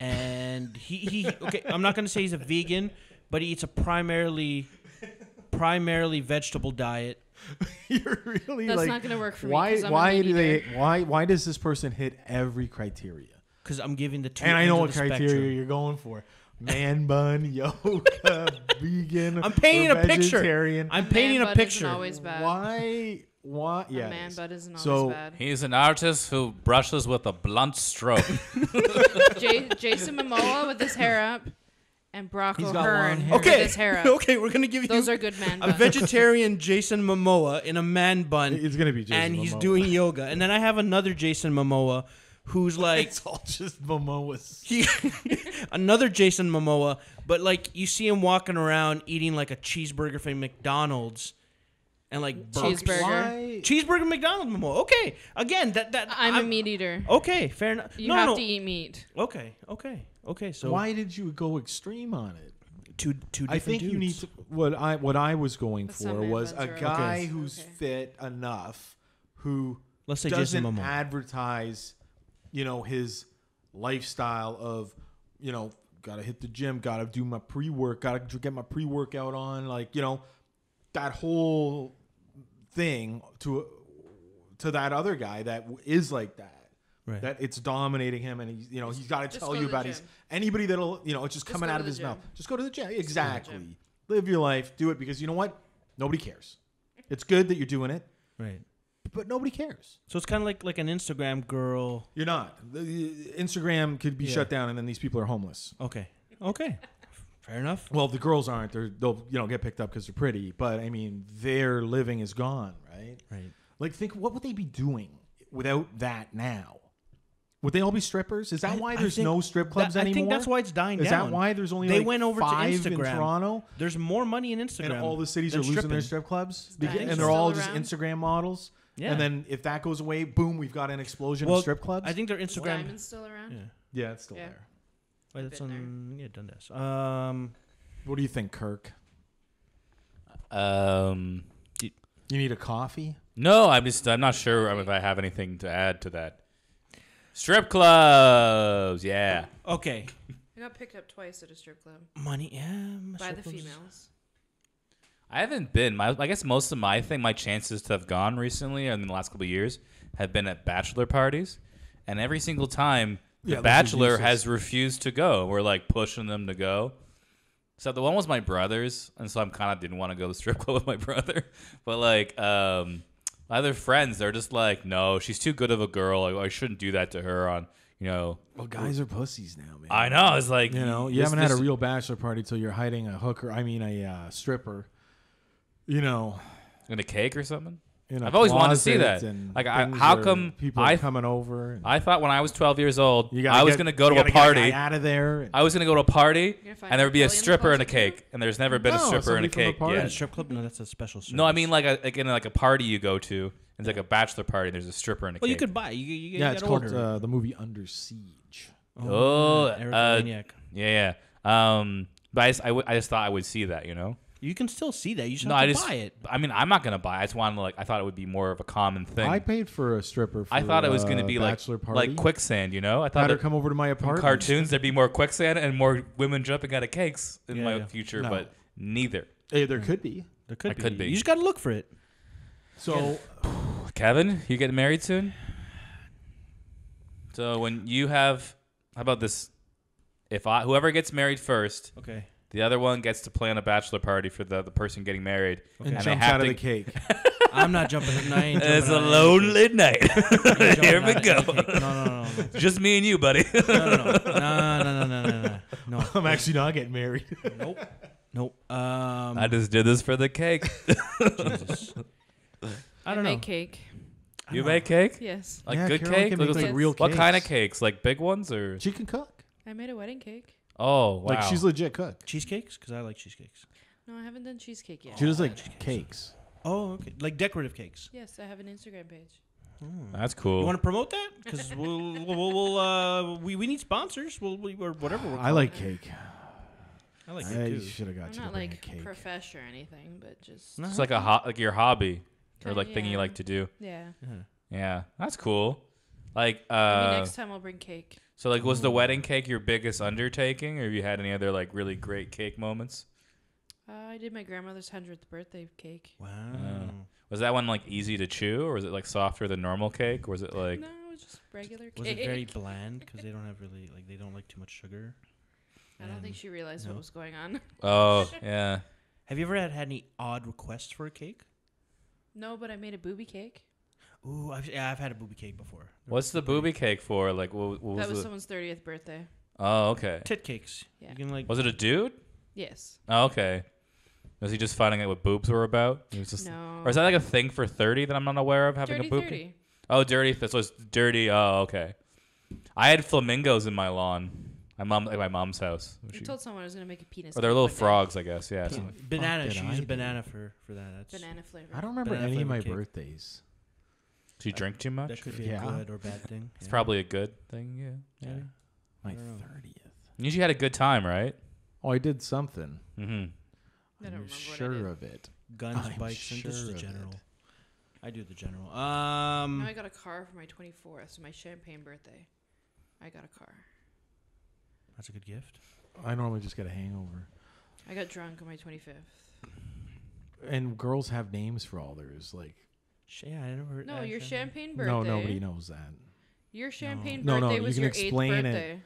Speaker 1: and he okay. I'm not going to say he's a vegan, but he eats a primarily vegetable diet.
Speaker 2: You're really
Speaker 4: That's
Speaker 2: like,
Speaker 4: not gonna work for me,
Speaker 2: why?
Speaker 4: 'cause I'm a
Speaker 2: Why
Speaker 4: meat
Speaker 2: do they?
Speaker 4: eater.
Speaker 2: Why does this person hit every criteria?
Speaker 1: Because I'm giving the two.
Speaker 2: And I
Speaker 1: ends
Speaker 2: know
Speaker 1: of
Speaker 2: what
Speaker 1: the
Speaker 2: criteria
Speaker 1: spectrum.
Speaker 2: you're going for: man bun, yoga, vegan.
Speaker 1: I'm painting
Speaker 2: or
Speaker 1: a picture.
Speaker 2: vegetarian.
Speaker 1: I'm painting
Speaker 4: man
Speaker 1: a
Speaker 4: butt isn't
Speaker 1: picture.
Speaker 4: always bad.
Speaker 2: Why? Yeah.
Speaker 4: A man
Speaker 2: it is.
Speaker 4: butt isn't always
Speaker 2: So-
Speaker 4: bad.
Speaker 3: He's an artist who brushes with a blunt stroke.
Speaker 4: Jason Momoa with his hair up, and Brock
Speaker 2: He's got long
Speaker 4: O'Hearn
Speaker 2: hair.
Speaker 4: with
Speaker 1: Okay,
Speaker 4: his hair up.
Speaker 1: okay, we're gonna give you
Speaker 4: Those are good man
Speaker 1: a
Speaker 4: buns.
Speaker 1: vegetarian Jason Momoa in a man bun,
Speaker 2: It's gonna be Jason
Speaker 1: and he's
Speaker 2: Momoa.
Speaker 1: doing yoga. And then I have another Jason Momoa, who's like
Speaker 2: It's all just Momoa's.
Speaker 1: he, another Jason Momoa, but like you see him walking around eating like a cheeseburger from McDonald's, and like burps.
Speaker 4: Cheeseburger.
Speaker 2: Why?
Speaker 1: Cheeseburger McDonald's Momoa. Okay, again that
Speaker 4: I'm a meat eater.
Speaker 1: Okay, fair enough.
Speaker 4: You
Speaker 1: no,
Speaker 4: have
Speaker 1: no.
Speaker 4: to eat meat.
Speaker 1: Okay. So
Speaker 2: Why did you go extreme on it?
Speaker 1: two different
Speaker 2: I think
Speaker 1: dudes.
Speaker 2: you need to. What I was going
Speaker 4: But some
Speaker 2: for
Speaker 4: man
Speaker 2: was a
Speaker 4: buns are
Speaker 2: guy
Speaker 4: okay.
Speaker 2: who's
Speaker 4: Okay.
Speaker 2: fit enough, who
Speaker 1: Let's say
Speaker 2: doesn't
Speaker 1: Jason Momoa.
Speaker 2: advertise, his lifestyle of, gotta hit the gym, gotta do my pre-work, gotta get my pre-workout on, that whole thing to that other guy that is like that.
Speaker 1: Right.
Speaker 2: That it's dominating him, and he's got to
Speaker 4: Just
Speaker 2: tell
Speaker 4: go
Speaker 2: you
Speaker 4: to the
Speaker 2: about his
Speaker 4: gym.
Speaker 2: anybody that'll it's just coming
Speaker 4: go
Speaker 2: out
Speaker 4: to
Speaker 2: of
Speaker 4: the
Speaker 2: his
Speaker 4: gym.
Speaker 2: mouth. Just go to the gym.
Speaker 4: to the
Speaker 2: Exactly.
Speaker 4: gym.
Speaker 2: Live your life. Do it because you know what? Nobody cares. It's good that you're doing it,
Speaker 1: Right.
Speaker 2: but nobody cares.
Speaker 1: So it's kind of like an Instagram girl.
Speaker 2: You're not. The Instagram could be
Speaker 1: Yeah.
Speaker 2: shut down, and then these people are homeless.
Speaker 1: Okay. Fair enough.
Speaker 2: Well, the girls aren't. They'll get picked up because they're pretty, but I mean, their living is gone, right?
Speaker 1: Right.
Speaker 2: Like, think what would they be doing without that now? Would they all be strippers? Is that why
Speaker 1: I
Speaker 2: there's
Speaker 1: think
Speaker 2: no strip clubs
Speaker 1: I
Speaker 2: anymore?
Speaker 1: think that's why it's dying
Speaker 2: Is
Speaker 1: down.
Speaker 2: that why there's only
Speaker 1: They
Speaker 2: like
Speaker 1: went over to
Speaker 2: 5 in
Speaker 1: Instagram.
Speaker 2: Toronto,
Speaker 1: There's more money in Instagram.
Speaker 2: and all the cities
Speaker 1: than
Speaker 2: are losing their
Speaker 1: stripping.
Speaker 2: strip clubs,
Speaker 4: dying.
Speaker 2: and
Speaker 4: Still
Speaker 2: they're all just
Speaker 4: around?
Speaker 2: Instagram models.
Speaker 1: Yeah.
Speaker 2: And then if that goes away, boom, we've got an explosion
Speaker 1: Well,
Speaker 2: of strip clubs.
Speaker 1: I think their
Speaker 4: Is
Speaker 1: Instagram.
Speaker 4: Diamond still around?
Speaker 1: Yeah.
Speaker 2: yeah, it's still
Speaker 4: Yeah.
Speaker 2: there.
Speaker 1: Wait, that's
Speaker 4: Been
Speaker 1: on. Yeah, Dundas.
Speaker 2: What do you think, Kirk?
Speaker 3: Um,
Speaker 2: You need a coffee?
Speaker 3: no, I'm not sure if I have anything to add to that. Strip clubs, yeah.
Speaker 1: Okay.
Speaker 4: I got picked up twice at a strip club
Speaker 1: Money. Yeah.
Speaker 4: by the
Speaker 1: strip clubs.
Speaker 4: females.
Speaker 3: I haven't been. I guess most of my chances to have gone recently, in the last couple of years, have been at bachelor parties, and every single time
Speaker 2: Yeah,
Speaker 3: the
Speaker 2: those are
Speaker 3: bachelor
Speaker 2: useless.
Speaker 3: has refused to go. We're like pushing them to go. So the one was my brother's, and so I'm kind of didn't want to go to the strip club with my brother. But like my other friends, they're just like, no, she's too good of a girl. I shouldn't do that to her.
Speaker 2: Well, guys are pussies now, man.
Speaker 3: I know. It's like
Speaker 2: You
Speaker 3: this-
Speaker 2: haven't had a
Speaker 3: this-
Speaker 2: real bachelor party till you're hiding a hooker. I mean, a stripper.
Speaker 3: in a cake or something.
Speaker 2: In a
Speaker 3: I've always wanted to see
Speaker 2: closet
Speaker 3: that.
Speaker 2: and
Speaker 3: Like,
Speaker 2: things
Speaker 3: how
Speaker 2: where
Speaker 3: come
Speaker 2: people are coming over? And
Speaker 3: I thought when I was 12 years old,
Speaker 2: you gotta
Speaker 3: I was
Speaker 2: get-
Speaker 3: going to go to
Speaker 2: you
Speaker 3: a
Speaker 2: gotta get
Speaker 3: party.
Speaker 2: guy out of there. And,
Speaker 3: I was going to go to a party,
Speaker 4: gonna find
Speaker 3: and there would be a
Speaker 4: Kelly in the
Speaker 3: stripper and a
Speaker 4: closet, too?
Speaker 3: cake, and there's never been a
Speaker 2: No,
Speaker 3: stripper and a
Speaker 2: somebody from the
Speaker 3: cake
Speaker 2: party.
Speaker 1: At a
Speaker 3: yet.
Speaker 1: strip club? No, that's a special service.
Speaker 3: No, I mean like in a party you go to. It's like a bachelor party. And there's a stripper and a
Speaker 1: Well, you
Speaker 3: cake.
Speaker 1: could buy. You
Speaker 2: yeah, it's
Speaker 1: gotta
Speaker 2: called
Speaker 1: order it.
Speaker 2: the movie Under Siege.
Speaker 3: Oh,
Speaker 1: Eric Laniak.
Speaker 3: yeah. But I just thought I would see that, you know.
Speaker 1: You can still see that. You just
Speaker 3: No,
Speaker 1: have
Speaker 3: I
Speaker 1: to
Speaker 3: just
Speaker 1: buy it.
Speaker 3: I mean, I'm not gonna buy it. I just wanted to, like, I thought it would be more of a common thing.
Speaker 2: I paid for a stripper for
Speaker 3: I thought it was going to be
Speaker 2: bachelor party.
Speaker 3: like quicksand, you know. I thought
Speaker 2: Had her
Speaker 3: that
Speaker 2: come over to my
Speaker 3: from
Speaker 2: apartment.
Speaker 3: cartoons there'd be more quicksand and more women jumping out of cakes in my future,
Speaker 2: No.
Speaker 3: but neither.
Speaker 2: Hey, there could be.
Speaker 1: There could
Speaker 3: It
Speaker 1: be.
Speaker 3: could be.
Speaker 1: You just got to look for it.
Speaker 2: So
Speaker 3: Kevin, you getting married soon? So when you have, how about this? If whoever gets married first,
Speaker 1: Okay.
Speaker 3: the other one gets to plan a bachelor party for the person getting married,
Speaker 2: and
Speaker 3: and they
Speaker 2: jumps
Speaker 3: have
Speaker 2: out of
Speaker 3: to.
Speaker 2: the cake.
Speaker 1: I'm not jumping. I ain't
Speaker 3: It's
Speaker 1: jumping
Speaker 3: a
Speaker 1: on
Speaker 3: lonely night.
Speaker 1: anything.
Speaker 3: Here we
Speaker 1: Jumping
Speaker 3: go.
Speaker 1: on anything. No.
Speaker 3: Just me and you, buddy.
Speaker 1: No.
Speaker 2: I'm actually not getting married.
Speaker 1: Nope.
Speaker 3: I just did this for the cake.
Speaker 1: Jesus. I don't know.
Speaker 4: make cake.
Speaker 3: You make cake?
Speaker 4: Yes.
Speaker 3: Like
Speaker 2: Yeah,
Speaker 3: good
Speaker 2: Carolyn
Speaker 3: cake?
Speaker 2: can
Speaker 3: Like,
Speaker 2: make,
Speaker 4: like,
Speaker 2: real
Speaker 3: what kind of
Speaker 2: cakes.
Speaker 3: cakes? Like big ones or?
Speaker 2: She can cook.
Speaker 4: I made a wedding cake.
Speaker 3: Oh, wow.
Speaker 2: Like she's legit cook.
Speaker 1: Cheesecakes? Because I like cheesecakes.
Speaker 4: No, I haven't done cheesecake yet.
Speaker 2: She does like cakes.
Speaker 1: Oh, okay. Like decorative cakes.
Speaker 4: Yes, I have an Instagram page.
Speaker 3: That's cool.
Speaker 1: You want to promote that? Because we need sponsors. Or whatever.
Speaker 2: I like cake.
Speaker 1: I like
Speaker 2: I
Speaker 1: it too.
Speaker 2: should have got
Speaker 4: I'm
Speaker 2: you
Speaker 4: not
Speaker 2: to bring a
Speaker 4: like
Speaker 2: cake.
Speaker 4: profesh or anything, but just
Speaker 1: No.
Speaker 3: It's like like your hobby or like thing you
Speaker 4: Yeah.
Speaker 3: like to do.
Speaker 4: yeah.
Speaker 3: Yeah, that's cool. Like,
Speaker 4: Maybe next time I'll bring cake.
Speaker 3: so like, was the wedding cake your biggest undertaking, or have you had any other like really great cake moments?
Speaker 4: I did my grandmother's 100th birthday cake.
Speaker 1: Wow.
Speaker 3: Was that one like easy to chew, or was it like softer than normal cake, or was it like?
Speaker 4: No, it was just regular cake.
Speaker 1: Was it very bland? Because they don't have really they don't like too much sugar.
Speaker 4: I don't think she realized what was going on.
Speaker 3: Oh yeah.
Speaker 1: Have you ever had any odd requests for a cake?
Speaker 4: No, but I made a booby cake.
Speaker 1: Ooh, I've had a booby cake before.
Speaker 3: What's the booby cake for? Like, what was
Speaker 4: That was
Speaker 3: the?
Speaker 4: someone's 30th birthday.
Speaker 3: Oh, okay.
Speaker 1: Tit cakes.
Speaker 4: Yeah.
Speaker 1: You can like.
Speaker 3: Was it a dude?
Speaker 4: Yes.
Speaker 3: Oh, okay. Was he just finding out what boobs were about? He was just,
Speaker 4: No.
Speaker 3: or is that like a thing for 30 that I'm not aware of having
Speaker 4: Dirty
Speaker 3: a boob?
Speaker 4: 30.
Speaker 3: Oh, dirty. So it's dirty. Oh, okay. I had flamingos in my lawn. At my mom's house.
Speaker 4: I told someone I was going to make a penis
Speaker 3: Or they're
Speaker 4: cake
Speaker 3: little
Speaker 4: one day.
Speaker 3: frogs, I guess. Yeah. so-
Speaker 1: Banana.
Speaker 2: Fuck
Speaker 1: She
Speaker 2: did
Speaker 1: used
Speaker 2: I
Speaker 1: banana for that. That's,
Speaker 4: Banana flavor.
Speaker 2: I don't remember
Speaker 1: Banana
Speaker 2: any of my
Speaker 1: flavored cake.
Speaker 2: birthdays.
Speaker 3: Do you drink too much?
Speaker 1: That could be
Speaker 2: Yeah.
Speaker 1: a good or bad thing.
Speaker 3: It's probably a good thing. Yeah.
Speaker 1: Yeah.
Speaker 2: My
Speaker 1: I don't know.
Speaker 2: 30th.
Speaker 3: You usually had a good time, right?
Speaker 2: Oh, I did something.
Speaker 3: Mm-hmm.
Speaker 4: I don't
Speaker 2: I'm
Speaker 4: remember
Speaker 2: sure
Speaker 4: what I did.
Speaker 2: of it.
Speaker 1: Guns,
Speaker 2: I'm
Speaker 1: bikes, and just
Speaker 2: sure
Speaker 1: the
Speaker 2: of
Speaker 1: general.
Speaker 2: it.
Speaker 1: I do the general.
Speaker 4: Now I got a car for my 24th, so my champagne birthday. I got a car.
Speaker 1: That's a good gift.
Speaker 2: I normally just get a hangover.
Speaker 4: I got drunk on my 25th.
Speaker 2: And girls have names for all theirs. Like,
Speaker 1: Yeah, I never.
Speaker 4: No, your champagne birthday.
Speaker 2: no, nobody knows that.
Speaker 4: Your champagne
Speaker 2: No, no,
Speaker 4: birthday
Speaker 2: you
Speaker 4: was
Speaker 2: can
Speaker 4: your
Speaker 2: explain
Speaker 4: 8th
Speaker 2: it.
Speaker 4: birthday.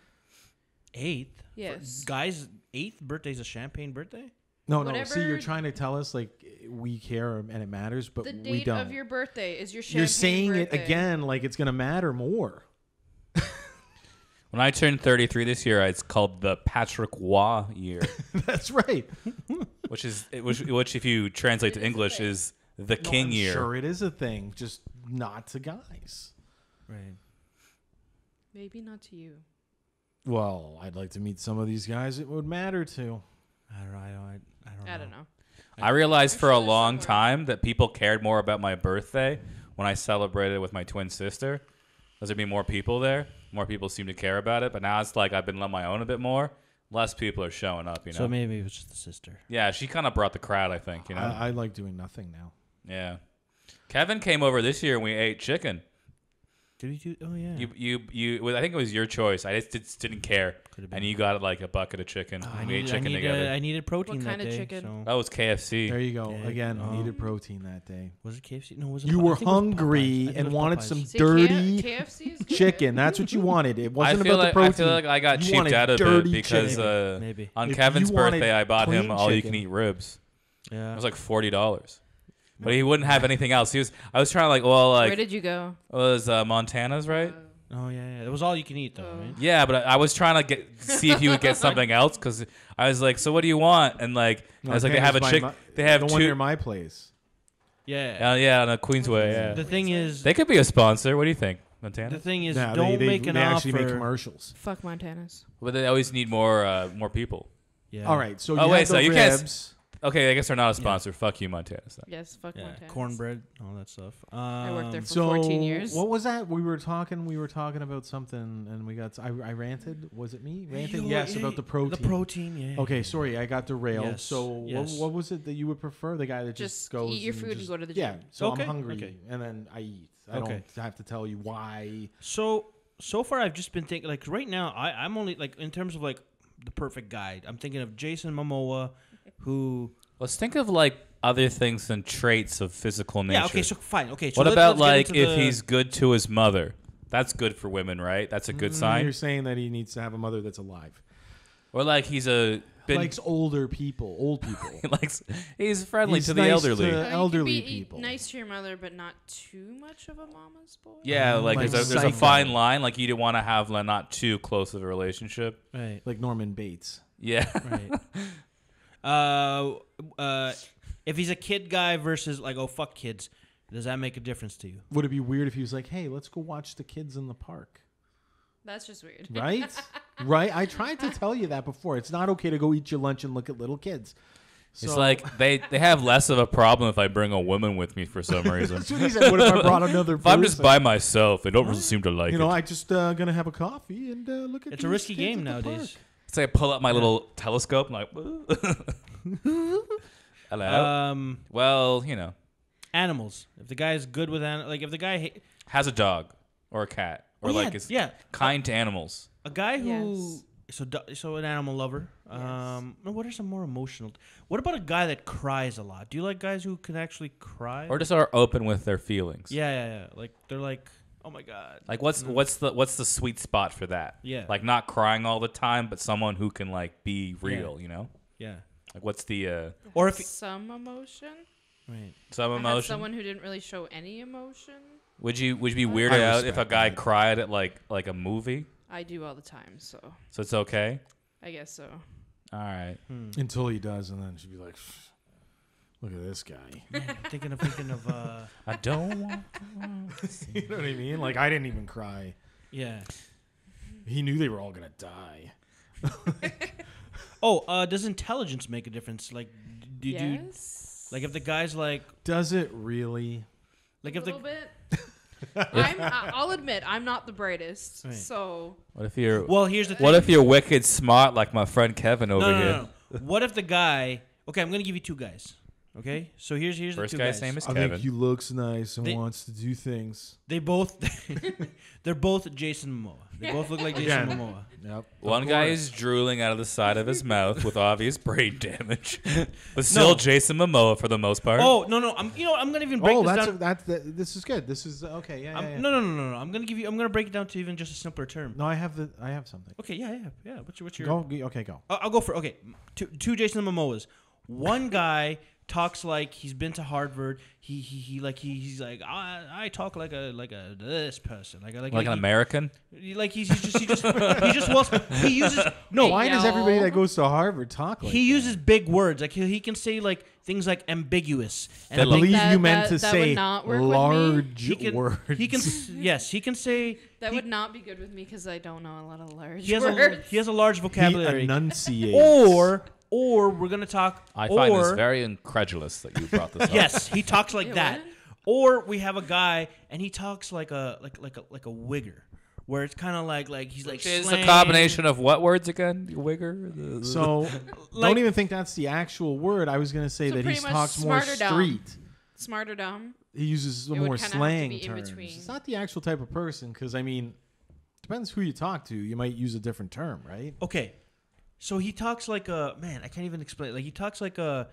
Speaker 1: 8th.
Speaker 4: Yes.
Speaker 1: Guys, 8th birthday's a champagne birthday.
Speaker 2: No, no. See, you're
Speaker 4: Whatever-
Speaker 2: trying to tell us like we care and it matters, but
Speaker 4: The
Speaker 2: we
Speaker 4: date
Speaker 2: don't.
Speaker 4: of your birthday is your champagne
Speaker 2: You're saying
Speaker 4: birthday.
Speaker 2: it again like it's gonna matter more.
Speaker 3: When I turned 33 this year, it's called the Patrick Waugh year,
Speaker 2: That's right.
Speaker 3: which if you translate to English is the
Speaker 2: No,
Speaker 3: King
Speaker 2: I'm
Speaker 3: year.
Speaker 2: Sure, it is a thing, just not to guys.
Speaker 1: Right.
Speaker 4: Maybe not to you.
Speaker 2: Well, I'd like to meet some of these guys it would matter to.
Speaker 4: I don't know.
Speaker 3: I realized for
Speaker 4: I'm
Speaker 3: a
Speaker 4: sure there's
Speaker 3: long
Speaker 4: somewhere.
Speaker 3: time that people cared more about my birthday when I celebrated with my twin sister. Because there'd be more people there. More people seem to care about it. But now it's like I've been on my own a bit more. Less people are showing up, you know?
Speaker 1: So maybe it was just the sister.
Speaker 3: Yeah, she kind of brought the crowd, I think, you know?
Speaker 2: I like doing nothing now.
Speaker 3: Yeah. Kevin came over this year and we ate chicken.
Speaker 1: Did we do? Oh yeah.
Speaker 3: You. I think it was your choice. I just didn't care.
Speaker 1: Could've been.
Speaker 3: And you got like a bucket of chicken.
Speaker 1: I
Speaker 3: we ate
Speaker 1: needed,
Speaker 3: chicken
Speaker 1: I needed,
Speaker 3: together.
Speaker 1: I needed protein
Speaker 4: What
Speaker 1: that
Speaker 4: kind of
Speaker 1: day,
Speaker 4: chicken?
Speaker 1: so-
Speaker 3: That was KFC.
Speaker 2: There you go.
Speaker 1: Yeah,
Speaker 2: Again,
Speaker 1: oh.
Speaker 2: needed protein that day.
Speaker 1: Was it KFC? No, was it?
Speaker 2: You
Speaker 1: I
Speaker 2: were
Speaker 1: think it was Popeyes. I
Speaker 2: hungry
Speaker 1: think it
Speaker 2: and
Speaker 1: was
Speaker 2: wanted
Speaker 1: Popeyes.
Speaker 2: some
Speaker 4: See,
Speaker 2: dirty
Speaker 4: KFC is good.
Speaker 2: chicken. That's what you wanted. It wasn't
Speaker 3: I feel
Speaker 2: about
Speaker 3: like
Speaker 2: the protein.
Speaker 3: I feel like I got
Speaker 2: You
Speaker 3: cheaped
Speaker 2: wanted
Speaker 3: out a bit
Speaker 2: dirty
Speaker 3: because
Speaker 2: chicken.
Speaker 1: Maybe.
Speaker 3: on
Speaker 2: If
Speaker 3: Kevin's
Speaker 2: you wanted
Speaker 3: birthday I bought him
Speaker 2: clean
Speaker 3: all you
Speaker 2: chicken-
Speaker 3: can eat ribs.
Speaker 1: Yeah.
Speaker 3: It was like $40. But he wouldn't have anything else. I was trying to
Speaker 4: Where
Speaker 3: like
Speaker 4: did you go?
Speaker 3: it was Montana's, right?
Speaker 1: Oh yeah. It was all you can eat though, right?
Speaker 3: Yeah, but I was trying to see if he would get something else because I was like, so what do you want? And like I was like, they have a chick. They have
Speaker 2: the one near
Speaker 3: two.
Speaker 2: my place.
Speaker 1: Yeah.
Speaker 3: Yeah, on the Queensway. Yeah,
Speaker 1: The thing is,
Speaker 3: they could be a sponsor. What do you think,
Speaker 1: the
Speaker 3: Montana?
Speaker 1: thing is,
Speaker 2: Nah,
Speaker 1: don't make an
Speaker 2: they
Speaker 1: offer.
Speaker 2: actually make commercials.
Speaker 4: Fuck Montana's.
Speaker 3: But they always need more people.
Speaker 1: Yeah.
Speaker 2: All right, so
Speaker 3: Oh,
Speaker 2: you
Speaker 3: wait,
Speaker 2: had
Speaker 3: so
Speaker 2: the
Speaker 3: you can't
Speaker 2: ribs.
Speaker 3: Okay, I guess they're not a sponsor. Fuck you, Montana. So.
Speaker 4: Yes, fuck
Speaker 1: Yeah,
Speaker 4: Montana.
Speaker 1: cornbread, all that stuff.
Speaker 4: I worked there for
Speaker 2: So
Speaker 4: 14 years.
Speaker 2: what was that? We were talking about something, and we got. I ranted. Was it me? Ranted? Yes, about the protein.
Speaker 1: The protein, yeah.
Speaker 2: Okay, sorry, I got derailed.
Speaker 1: Yes,
Speaker 2: So
Speaker 1: yes.
Speaker 2: what was it that you would prefer? The guy that just goes
Speaker 4: eat your food and
Speaker 2: just,
Speaker 4: go to the
Speaker 2: yeah.
Speaker 4: gym.
Speaker 2: So
Speaker 1: Okay,
Speaker 2: I'm hungry,
Speaker 1: okay.
Speaker 2: and then I eat. I
Speaker 1: Okay.
Speaker 2: don't have to tell you why.
Speaker 1: So far, I've just been thinking, like, right now, I'm only, like, in terms of, like, the perfect guide, I'm thinking of Jason Momoa, who...
Speaker 3: Let's think of like other things than traits of physical nature.
Speaker 1: Yeah, okay, so fine. Okay, so
Speaker 3: what
Speaker 1: let's
Speaker 3: about
Speaker 1: get
Speaker 3: like
Speaker 1: into
Speaker 3: if
Speaker 1: the-
Speaker 3: he's good to his mother? That's good for women, right? That's a good sign.
Speaker 2: You're saying that he needs to have a mother that's alive.
Speaker 3: Or like he's
Speaker 2: Likes older people, old people.
Speaker 3: he's friendly
Speaker 2: He's
Speaker 3: to the
Speaker 2: nice
Speaker 3: elderly.
Speaker 2: to elderly
Speaker 4: you could be
Speaker 2: people.
Speaker 4: Nice to your mother, but not too much of a mama's boy.
Speaker 3: Yeah, like
Speaker 2: Like
Speaker 3: there's a
Speaker 2: psycho.
Speaker 3: fine line. Like you don't want to have not too close of a relationship.
Speaker 1: Right,
Speaker 2: Like Norman Bates.
Speaker 3: Yeah.
Speaker 1: right. If he's a kid guy versus, like, oh, fuck kids, does that make a difference to you?
Speaker 2: Would it be weird if he was like, "Hey, let's go watch the kids in the park"?
Speaker 4: That's just weird.
Speaker 2: Right? Right? I tried to tell you that before. It's not okay to go eat your lunch and look at little kids.
Speaker 3: It's like they have less of a problem if I bring a woman with me for some reason.
Speaker 2: That's what he said. What if I brought another
Speaker 3: If I'm just
Speaker 2: person?
Speaker 3: by myself, they don't really seem to like
Speaker 2: You know,
Speaker 3: it.
Speaker 2: I just gonna have a coffee and look at
Speaker 1: It's a
Speaker 2: these
Speaker 1: risky
Speaker 2: kids
Speaker 1: game
Speaker 2: at the
Speaker 1: nowadays.
Speaker 2: park.
Speaker 3: So I pull up my little telescope and like, hello. Well,
Speaker 1: Animals. If the guy is good with like, if the guy
Speaker 3: has a dog or a cat or like is kind to animals.
Speaker 1: a guy who
Speaker 4: Yes.
Speaker 1: so an animal lover. What are some more emotional? What about a guy that cries a lot? Do you like guys who can actually cry?
Speaker 3: Or just are open with their feelings.
Speaker 1: yeah. Like they're like, oh my god.
Speaker 3: Like what's the sweet spot for that?
Speaker 1: Yeah.
Speaker 3: Like not crying all the time, but someone who can like be real,
Speaker 1: Yeah.
Speaker 3: Like what's the
Speaker 1: Or if
Speaker 4: Some emotion.
Speaker 1: right.
Speaker 3: some
Speaker 4: I had
Speaker 3: emotion?
Speaker 4: someone who didn't really show any emotion.
Speaker 3: Would you be weirded
Speaker 2: I
Speaker 3: out if a
Speaker 2: respect
Speaker 3: guy
Speaker 2: that.
Speaker 3: cried at like a movie?
Speaker 4: I do all the time, so
Speaker 3: So it's okay?
Speaker 4: I guess so.
Speaker 3: All right.
Speaker 2: Until he does, and then she'd be like, "Look at this guy."
Speaker 1: thinking of
Speaker 3: I don't want
Speaker 2: You know what I mean? Like I didn't even cry.
Speaker 1: yeah.
Speaker 2: He knew they were all gonna die.
Speaker 1: Oh, does intelligence make a difference? Like, do you
Speaker 4: Yes.
Speaker 1: like if the guy's like
Speaker 2: Does it really?
Speaker 1: if
Speaker 4: a
Speaker 1: the
Speaker 4: little bit. I'll admit I'm not the brightest,
Speaker 1: Right.
Speaker 4: so
Speaker 3: What if you're
Speaker 1: well, here's the thing.
Speaker 3: What if you're wicked smart like my friend Kevin over
Speaker 1: no,
Speaker 3: here?
Speaker 1: no. What if the guy? Okay, I'm gonna give you two guys. Okay, so here's
Speaker 3: First
Speaker 1: the two
Speaker 3: guy's
Speaker 1: guys.
Speaker 3: name is
Speaker 2: I
Speaker 3: Kevin.
Speaker 2: think he looks nice and
Speaker 1: They-
Speaker 2: wants to do things.
Speaker 1: They both, they're both Jason Momoa. They both look like Jason
Speaker 2: Again.
Speaker 1: Momoa.
Speaker 2: Yep.
Speaker 3: One guy is drooling out of the side of his mouth with obvious brain damage, but still Jason Momoa for the most part.
Speaker 1: Oh no! I'm gonna even break
Speaker 2: Oh,
Speaker 1: this
Speaker 2: that's
Speaker 1: down.
Speaker 2: this is good. This is okay. Yeah, yeah.
Speaker 1: No. I'm gonna break it down to even just a simpler term.
Speaker 2: No, I have something.
Speaker 1: Okay, yeah. What's your?
Speaker 2: Go. Okay, go.
Speaker 1: I'll go for two Jason Momoas. One guy talks like he's been to Harvard. He's like I talk like a this person like
Speaker 3: like an American.
Speaker 1: Like he uses no.
Speaker 2: Why does everybody that goes to Harvard talk like
Speaker 1: He uses big words. Like he can say like things like ambiguous.
Speaker 2: I
Speaker 3: Like-
Speaker 2: believe
Speaker 4: That-
Speaker 2: you meant
Speaker 4: that-
Speaker 2: to
Speaker 4: that would
Speaker 2: say
Speaker 4: not work with me.
Speaker 2: large
Speaker 1: He can.
Speaker 2: words.
Speaker 1: He can. Yes, he can say.
Speaker 4: that
Speaker 1: he,
Speaker 4: would not be good with me because I don't know a lot of large
Speaker 1: he has
Speaker 4: words.
Speaker 1: he has a large
Speaker 2: He
Speaker 1: vocabulary.
Speaker 2: enunciates.
Speaker 1: Or we're gonna talk.
Speaker 3: I find this
Speaker 1: or-
Speaker 3: very incredulous that you brought this up.
Speaker 1: Yes, he talks like
Speaker 4: Yeah,
Speaker 1: that.
Speaker 4: what?
Speaker 1: Or we have a guy and he talks like a wigger, where it's kind of like he's like
Speaker 3: Which is a
Speaker 1: slang.
Speaker 3: combination of what words again? Wigger?
Speaker 2: So
Speaker 1: Like-
Speaker 2: don't even think that's the actual word. I was going to say
Speaker 4: So
Speaker 2: that he
Speaker 4: pretty much
Speaker 2: talks more
Speaker 4: smarter dumb.
Speaker 2: street.
Speaker 4: Smart or dumb.
Speaker 2: He uses
Speaker 4: It would
Speaker 2: more
Speaker 4: kinda have to
Speaker 2: slang
Speaker 4: be in
Speaker 2: terms.
Speaker 4: between.
Speaker 2: It's not the actual type of person because, I mean, depends who you talk to. You might use a different term, right?
Speaker 1: Okay, so he talks like a man. I can't even explain. Like he talks like a.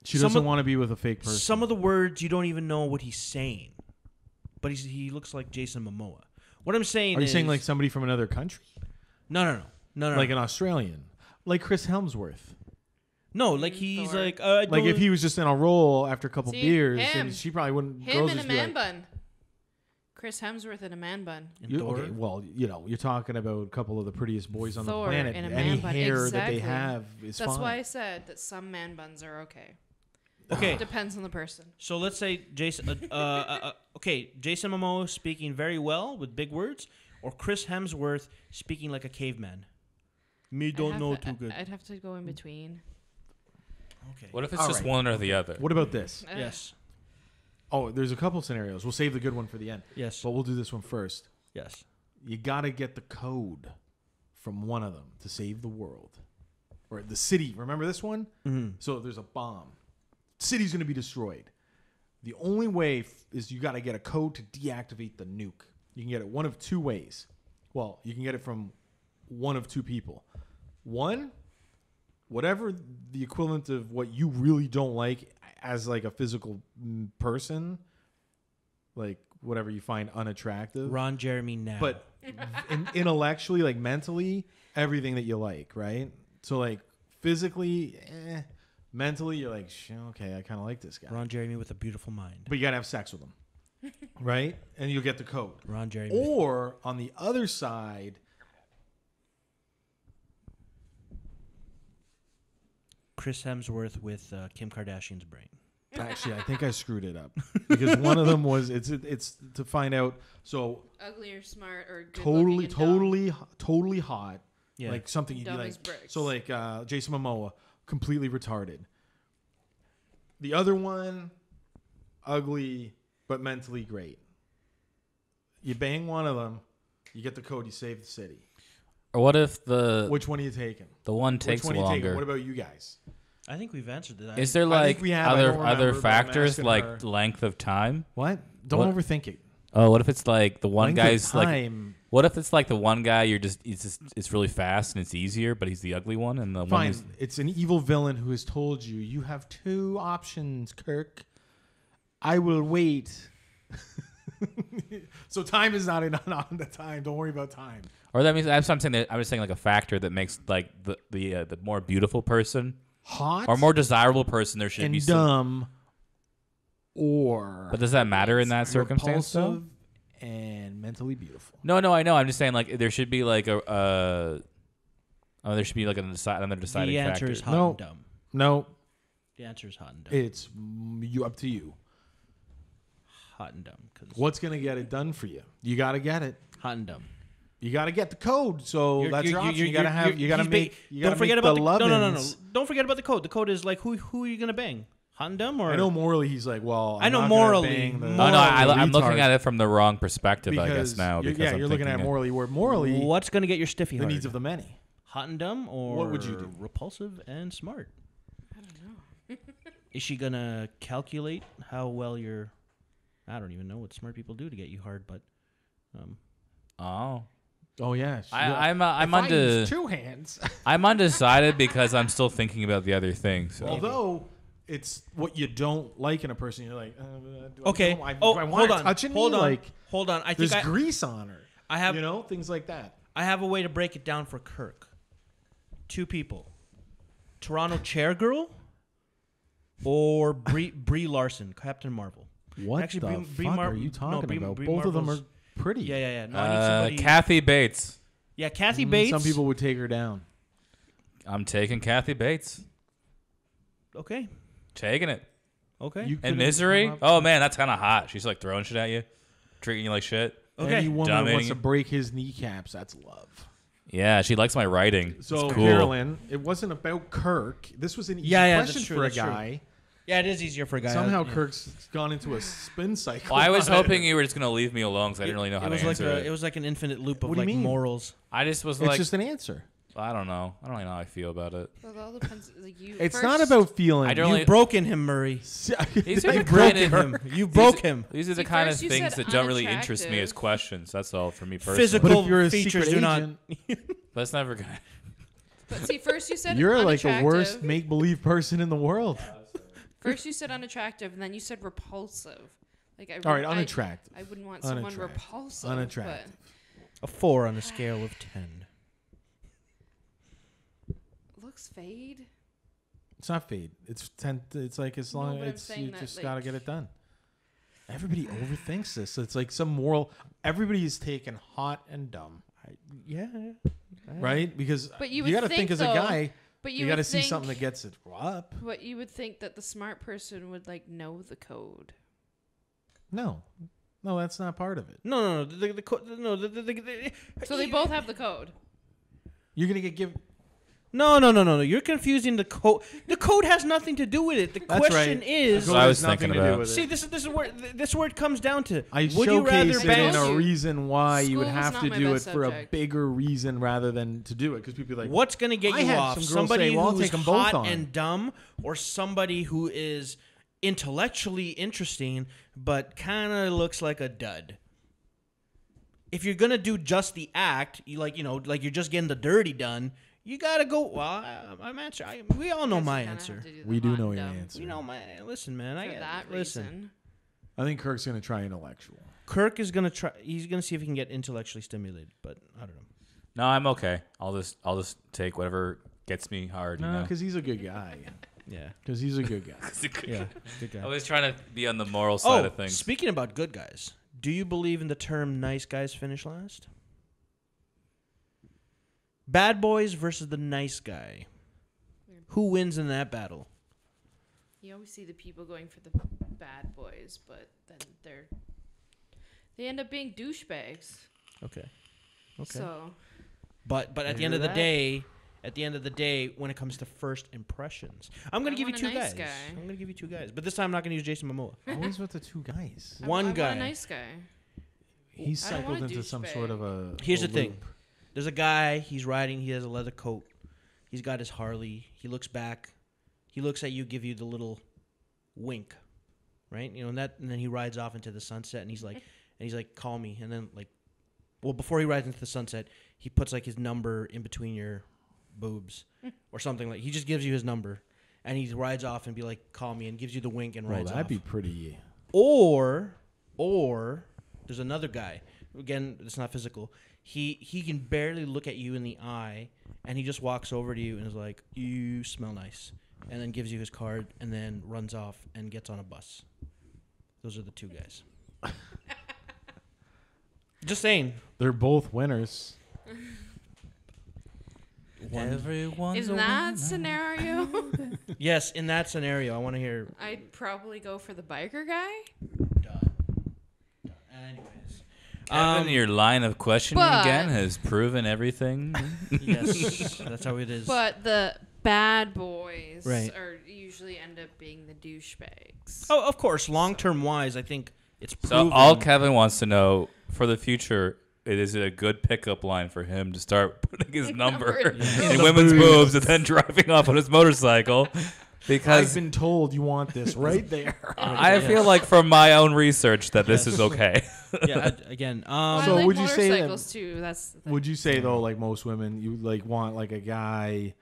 Speaker 2: She
Speaker 1: Some
Speaker 2: doesn't
Speaker 1: of-
Speaker 2: want to be with a fake person.
Speaker 1: Some of the words you don't even know what he's saying, but he looks like Jason Momoa. What I'm saying
Speaker 2: Are you
Speaker 1: is,
Speaker 2: saying like somebody from another country?
Speaker 1: no,
Speaker 2: Like an Australian? Like Chris Hemsworth?
Speaker 1: no, like he's
Speaker 4: Thor.
Speaker 1: like
Speaker 2: Like if he was just in a role after a couple
Speaker 4: See,
Speaker 2: beers,
Speaker 4: him.
Speaker 2: and she probably wouldn't.
Speaker 4: Him
Speaker 2: girls
Speaker 4: in a
Speaker 2: just be
Speaker 4: man
Speaker 2: like,
Speaker 4: bun. Chris Hemsworth in a man bun.
Speaker 2: Okay, well, you're talking about a couple of the prettiest boys on
Speaker 4: Thor
Speaker 2: the planet.
Speaker 4: in a
Speaker 2: Any
Speaker 4: man bun.
Speaker 2: hair
Speaker 4: Exactly.
Speaker 2: that they have is
Speaker 4: That's
Speaker 2: fine.
Speaker 4: why I said that some man buns are okay.
Speaker 1: okay.
Speaker 4: Depends on the person.
Speaker 1: So let's say Jason. Okay, Jason Momoa speaking very well with big words, or Chris Hemsworth speaking like a caveman. Me don't know too good.
Speaker 4: I'd have to go in between.
Speaker 1: Okay.
Speaker 3: What if it's
Speaker 2: All
Speaker 3: just
Speaker 2: right.
Speaker 3: one or the other?
Speaker 2: What about this?
Speaker 1: Yes.
Speaker 2: Oh, there's a couple scenarios. We'll save the good one for the end.
Speaker 1: Yes.
Speaker 2: But we'll do this one first.
Speaker 1: Yes.
Speaker 2: You got to get the code from one of them to save the world. Or the city. Remember this one?
Speaker 1: Mm-hmm.
Speaker 2: So there's a bomb. City's going to be destroyed. The only way is you got to get a code to deactivate the nuke. You can get it one of two ways. Well, you can get it from one of two people. One, whatever the equivalent of what you really don't like as like a physical person, like whatever you find unattractive.
Speaker 1: Ron Jeremy now.
Speaker 2: But intellectually, like mentally, everything that you like, right? So like physically, mentally, you're like, okay, I kind of like this guy.
Speaker 1: Ron Jeremy with a beautiful mind.
Speaker 2: But you got to have sex with him, right? And you'll get the code.
Speaker 1: Ron Jeremy.
Speaker 2: Or on the other side,
Speaker 1: Chris Hemsworth with Kim Kardashian's brain.
Speaker 2: actually, I think I screwed it up because one of them was it's to find out. So
Speaker 4: Ugly or smart or good
Speaker 2: totally hot.
Speaker 1: Yeah.
Speaker 2: Like something you'd be
Speaker 4: Dumb
Speaker 2: like.
Speaker 4: as bricks.
Speaker 2: So like Jason Momoa, completely retarded. The other one, ugly but mentally great. You bang one of them, you get the code, you save the city.
Speaker 3: Or what if
Speaker 2: Which one are you taking?
Speaker 3: the one takes
Speaker 2: Which one are you taking?
Speaker 3: longer?
Speaker 2: What about you guys?
Speaker 1: I think we've answered that.
Speaker 3: Is there
Speaker 2: I
Speaker 3: like
Speaker 2: think we have, I don't
Speaker 3: other
Speaker 2: remember, but I'm
Speaker 3: factors
Speaker 2: asking
Speaker 3: like
Speaker 2: her.
Speaker 3: length of time?
Speaker 2: What? Don't
Speaker 3: What?
Speaker 2: overthink it.
Speaker 3: Oh, what if it's like the one
Speaker 2: Length of
Speaker 3: guy's like?
Speaker 2: time.
Speaker 3: What if it's like the one guy it's really fast and it's easier, but he's the ugly one, and the one
Speaker 2: Fine.
Speaker 3: who's
Speaker 2: It's an evil villain who has told you you have two options, Kirk. I will wait. So time is not on the time. Don't worry about time.
Speaker 3: or that means I'm saying that I'm just saying like a factor that makes like the more beautiful person
Speaker 2: Hot
Speaker 3: or more desirable person there should
Speaker 2: and
Speaker 3: be some.
Speaker 2: dumb, or
Speaker 3: But does that matter in that circumstance though?
Speaker 2: repulsive and mentally beautiful.
Speaker 3: No, I know. I'm just saying like there should be like there should be like another deciding
Speaker 1: the answer
Speaker 3: factor.
Speaker 1: is hot
Speaker 2: No.
Speaker 1: and dumb.
Speaker 2: No,
Speaker 1: The answer is hot and dumb.
Speaker 2: it's you up to you.
Speaker 1: Hot and dumb. 'Cause
Speaker 2: What's gonna get it done for you? You got to get it.
Speaker 1: hot and dumb.
Speaker 2: You got to get the code. So
Speaker 1: You're-
Speaker 2: that's
Speaker 1: you're-
Speaker 2: your option.
Speaker 1: you're-
Speaker 2: You got to
Speaker 1: you're-
Speaker 2: have. You got to
Speaker 1: he's
Speaker 2: make.
Speaker 1: ba-
Speaker 2: You
Speaker 1: don't
Speaker 2: gotta
Speaker 1: forget
Speaker 2: make
Speaker 1: about
Speaker 2: the
Speaker 1: the no.
Speaker 2: lovin's.
Speaker 1: Don't forget about the code. The code is like who are you gonna bang? Hot and dumb or
Speaker 2: I know morally he's like, well,
Speaker 1: I know
Speaker 2: I'm not gonna
Speaker 1: morally.
Speaker 2: bang the
Speaker 3: Oh no, I'm looking
Speaker 2: retard
Speaker 3: at it from the wrong perspective, I
Speaker 2: because
Speaker 3: guess now.
Speaker 2: you're,
Speaker 3: Because I'm
Speaker 2: you're looking at
Speaker 3: thinking
Speaker 2: morally. Where morally,
Speaker 1: what's gonna get your stiffy
Speaker 2: the
Speaker 1: hard?
Speaker 2: needs of the many.
Speaker 1: Hot and dumb or
Speaker 2: What would you do?
Speaker 1: repulsive and smart?
Speaker 4: I don't know.
Speaker 1: Is she gonna calculate how well you're? I don't even know what smart people do to get you hard, but
Speaker 3: Oh,
Speaker 2: Oh yeah,
Speaker 3: I'm
Speaker 2: If I use
Speaker 3: unde-
Speaker 2: two hands.
Speaker 3: I'm undecided because I'm still thinking about the other thing. So.
Speaker 2: Although it's what you don't like in a person, you're like, do
Speaker 1: okay.
Speaker 2: I,
Speaker 1: Oh,
Speaker 2: do I want
Speaker 1: hold
Speaker 2: her
Speaker 1: on.
Speaker 2: touching
Speaker 1: Hold
Speaker 2: me?
Speaker 1: on.
Speaker 2: Like
Speaker 1: Hold on. I
Speaker 2: there's
Speaker 1: think
Speaker 2: grease on her.
Speaker 1: I have
Speaker 2: things like that.
Speaker 1: I have a way to break it down for Kirk. Two people: Toronto Chair Girl or Brie Larson, Captain Marvel.
Speaker 2: What
Speaker 1: Actually,
Speaker 2: the
Speaker 1: Brie
Speaker 2: fuck
Speaker 1: Mar-
Speaker 2: are you
Speaker 1: no,
Speaker 2: talking
Speaker 1: Brie-
Speaker 2: about?
Speaker 1: Brie
Speaker 2: Both of them are
Speaker 1: Marvel's-
Speaker 2: pretty.
Speaker 1: Yeah. No, I need somebody.
Speaker 3: Kathy Bates.
Speaker 1: Yeah, Kathy Bates.
Speaker 2: Some people would take her down.
Speaker 3: I'm taking Kathy Bates.
Speaker 1: Okay.
Speaker 3: Taking it.
Speaker 1: Okay.
Speaker 2: You
Speaker 3: And
Speaker 2: couldn't
Speaker 3: Misery?
Speaker 2: come up-
Speaker 3: Oh man, that's kind of hot. She's like throwing shit at you, treating you like shit.
Speaker 1: Okay.
Speaker 2: Any woman
Speaker 3: Dominating
Speaker 2: wants to
Speaker 3: you.
Speaker 2: break his kneecaps. That's love.
Speaker 3: Yeah, she likes my writing.
Speaker 2: So
Speaker 3: it's cool.
Speaker 2: Carolyn, it wasn't about Kirk. This was an easy
Speaker 1: Yeah,
Speaker 2: question
Speaker 1: that's true,
Speaker 2: for a
Speaker 1: that's true.
Speaker 2: guy.
Speaker 1: Yeah, it is easier for a guy.
Speaker 2: Somehow
Speaker 1: Yeah.
Speaker 2: Kirk's gone into a spin cycle.
Speaker 3: Well, I was
Speaker 2: on it.
Speaker 3: hoping you were just gonna leave me alone because I didn't really know how
Speaker 1: it
Speaker 3: to
Speaker 1: was like
Speaker 3: answer
Speaker 1: it was like an infinite loop of
Speaker 2: What do you
Speaker 1: like
Speaker 2: mean?
Speaker 1: morals.
Speaker 3: I just was
Speaker 2: It's
Speaker 3: like,
Speaker 2: just an answer.
Speaker 3: I don't know. I don't really know how I feel about it.
Speaker 4: Well, it all depends. Like you.
Speaker 2: It's
Speaker 4: first,
Speaker 2: not about feeling.
Speaker 3: I don't
Speaker 1: You've
Speaker 3: really-
Speaker 1: broken him, Murray.
Speaker 3: These are
Speaker 1: You
Speaker 3: the
Speaker 1: broke
Speaker 3: kind of
Speaker 1: him. You broke him.
Speaker 3: These are the
Speaker 4: See,
Speaker 3: kind of
Speaker 4: first you
Speaker 3: things
Speaker 4: said
Speaker 3: that don't really interest me as
Speaker 4: unattractive.
Speaker 3: questions. That's all for me personally.
Speaker 1: Physical
Speaker 2: But if you're a
Speaker 1: features
Speaker 2: secret
Speaker 1: do not.
Speaker 2: agent,
Speaker 3: That's never gonna.
Speaker 4: But see, first you said
Speaker 2: you're like the
Speaker 4: unattractive.
Speaker 2: worst make-believe person in the world.
Speaker 4: First you said unattractive, and then you said repulsive. Like I.
Speaker 2: All right,
Speaker 4: I-
Speaker 2: unattractive.
Speaker 4: I wouldn't want someone
Speaker 2: Unattractive.
Speaker 4: repulsive.
Speaker 2: Unattractive.
Speaker 1: A 4 on a scale of 10.
Speaker 4: But looks fade.
Speaker 2: It's not fade. It's 10. It's like as
Speaker 4: No,
Speaker 2: long
Speaker 4: but I'm
Speaker 2: it's
Speaker 4: saying
Speaker 2: you
Speaker 4: that,
Speaker 2: just
Speaker 4: like-
Speaker 2: gotta get it done. Everybody overthinks this. It's like some moral. Everybody's taken hot and dumb,
Speaker 1: Yeah.
Speaker 2: right? Because
Speaker 4: But you
Speaker 2: you
Speaker 4: would
Speaker 2: got to think
Speaker 4: think,
Speaker 2: as a
Speaker 4: though,
Speaker 2: guy,
Speaker 4: But
Speaker 2: you
Speaker 4: would
Speaker 2: got to see
Speaker 4: think-
Speaker 2: something that gets it up.
Speaker 4: But you would think that the smart person would like know the code.
Speaker 2: No, that's not part of it.
Speaker 1: No. The
Speaker 4: So they both have the code.
Speaker 2: You're gonna get give.
Speaker 1: No. You're confusing the code. The code has nothing to do with it. The
Speaker 2: That's
Speaker 1: question
Speaker 2: right.
Speaker 1: is.
Speaker 3: That's what I was
Speaker 2: Nothing
Speaker 3: thinking
Speaker 2: to do
Speaker 3: about.
Speaker 2: with it.
Speaker 1: See, this is where it comes down to.
Speaker 2: I
Speaker 1: Would you rather
Speaker 2: showcase it
Speaker 1: bang?
Speaker 2: in a
Speaker 4: you.
Speaker 2: reason why you would
Speaker 4: School was
Speaker 2: have
Speaker 4: not
Speaker 2: to
Speaker 4: my
Speaker 2: do it
Speaker 4: best
Speaker 2: for a
Speaker 4: subject.
Speaker 2: bigger reason rather than to do it because people are like,
Speaker 1: What's going to get
Speaker 2: I
Speaker 1: you
Speaker 2: had
Speaker 1: off?
Speaker 2: some girls
Speaker 1: Somebody
Speaker 2: say, well, I'll
Speaker 1: who's
Speaker 2: take 'em both
Speaker 1: hot
Speaker 2: on.
Speaker 1: and dumb, or somebody who is intellectually interesting but kind of looks like a dud? If you're gonna do just the act, like you're just getting the dirty done, you gotta go. Well, I'm answer. We all know
Speaker 4: Guess you
Speaker 1: my
Speaker 4: kinda
Speaker 1: answer.
Speaker 4: have to do the
Speaker 2: we do
Speaker 4: hot
Speaker 2: know
Speaker 4: and
Speaker 2: your
Speaker 4: dumb
Speaker 2: answer.
Speaker 1: You know my. Listen, man.
Speaker 4: For that
Speaker 1: listen.
Speaker 4: reason.
Speaker 2: I think Kirk's going to try intellectual.
Speaker 1: Kirk is gonna try. He's gonna see if he can get intellectually stimulated, but I don't know.
Speaker 3: No, I'm okay. I'll just take whatever gets me hard.
Speaker 2: No,
Speaker 3: you know?
Speaker 2: because he's a good guy.
Speaker 1: Yeah.
Speaker 2: Because he's a good guy.
Speaker 1: Yeah. Good guy.
Speaker 3: I was trying to be on the moral side of things.
Speaker 1: Speaking about good guys, do you believe in the term "nice guys finish last"? Bad boys versus the nice guy. Who wins in that battle?
Speaker 4: You always see the people going for the bad boys, but then they end up being douchebags.
Speaker 1: Okay.
Speaker 4: So
Speaker 1: But at the end of the day, when it comes to first impressions, I'm gonna
Speaker 4: I
Speaker 1: give you
Speaker 4: want a
Speaker 1: two
Speaker 4: nice
Speaker 1: guys.
Speaker 4: guy.
Speaker 1: I'm gonna give you two guys, but this time I'm not gonna use Jason Momoa.
Speaker 2: Always with the two guys.
Speaker 4: I
Speaker 1: One
Speaker 4: want
Speaker 1: guy.
Speaker 4: a nice guy.
Speaker 2: He's
Speaker 4: I don't
Speaker 2: cycled
Speaker 4: want a
Speaker 2: into some
Speaker 4: douchebag.
Speaker 2: sort of a.
Speaker 1: Here's
Speaker 2: a
Speaker 1: the thing.
Speaker 2: loop.
Speaker 1: There's a guy. He's riding. He has a leather coat. He's got his Harley. He looks back. He looks at you, give you the little wink, right? And then he rides off into the sunset, and he's like, call me. And then before he rides into the sunset, he puts like his number in between your boobs or something like. He just gives you his number, and he rides off and be like, call me, and gives you the wink and
Speaker 2: Well,
Speaker 1: rides
Speaker 2: that'd
Speaker 1: off.
Speaker 2: be pretty.
Speaker 1: Or there's another guy. Again, it's not physical. He can barely look at you in the eye, and he just walks over to you and is like, "You smell nice," and then gives you his card, and then runs off and gets on a bus. Those are the two guys. Just saying.
Speaker 2: They're both winners.
Speaker 3: Everyone's
Speaker 4: In that scenario,
Speaker 1: Yes, in that scenario, I want to hear.
Speaker 4: I'd probably go for the biker guy.
Speaker 1: Anyways,
Speaker 3: Evan, your line of questioning
Speaker 4: but-
Speaker 3: again has proven everything.
Speaker 1: yes, that's how it is.
Speaker 4: But the bad boys
Speaker 1: Right.
Speaker 4: usually end up being the douchebags.
Speaker 1: Oh, of course, long-term wise, I think it's
Speaker 3: So
Speaker 1: proven.
Speaker 3: all Kevin wants to know for the future, is it a good pickup line for him to start putting his number in women's boobs and then driving off on his motorcycle?
Speaker 2: I've
Speaker 3: Because
Speaker 2: been told you want this right there.
Speaker 3: I feel like from my own research that this is okay.
Speaker 1: Yeah, again.
Speaker 4: Well,
Speaker 2: So
Speaker 4: I like
Speaker 2: would you say that-
Speaker 4: motorcycles too? That's the
Speaker 2: Would you say though, like most women, you like want like a guy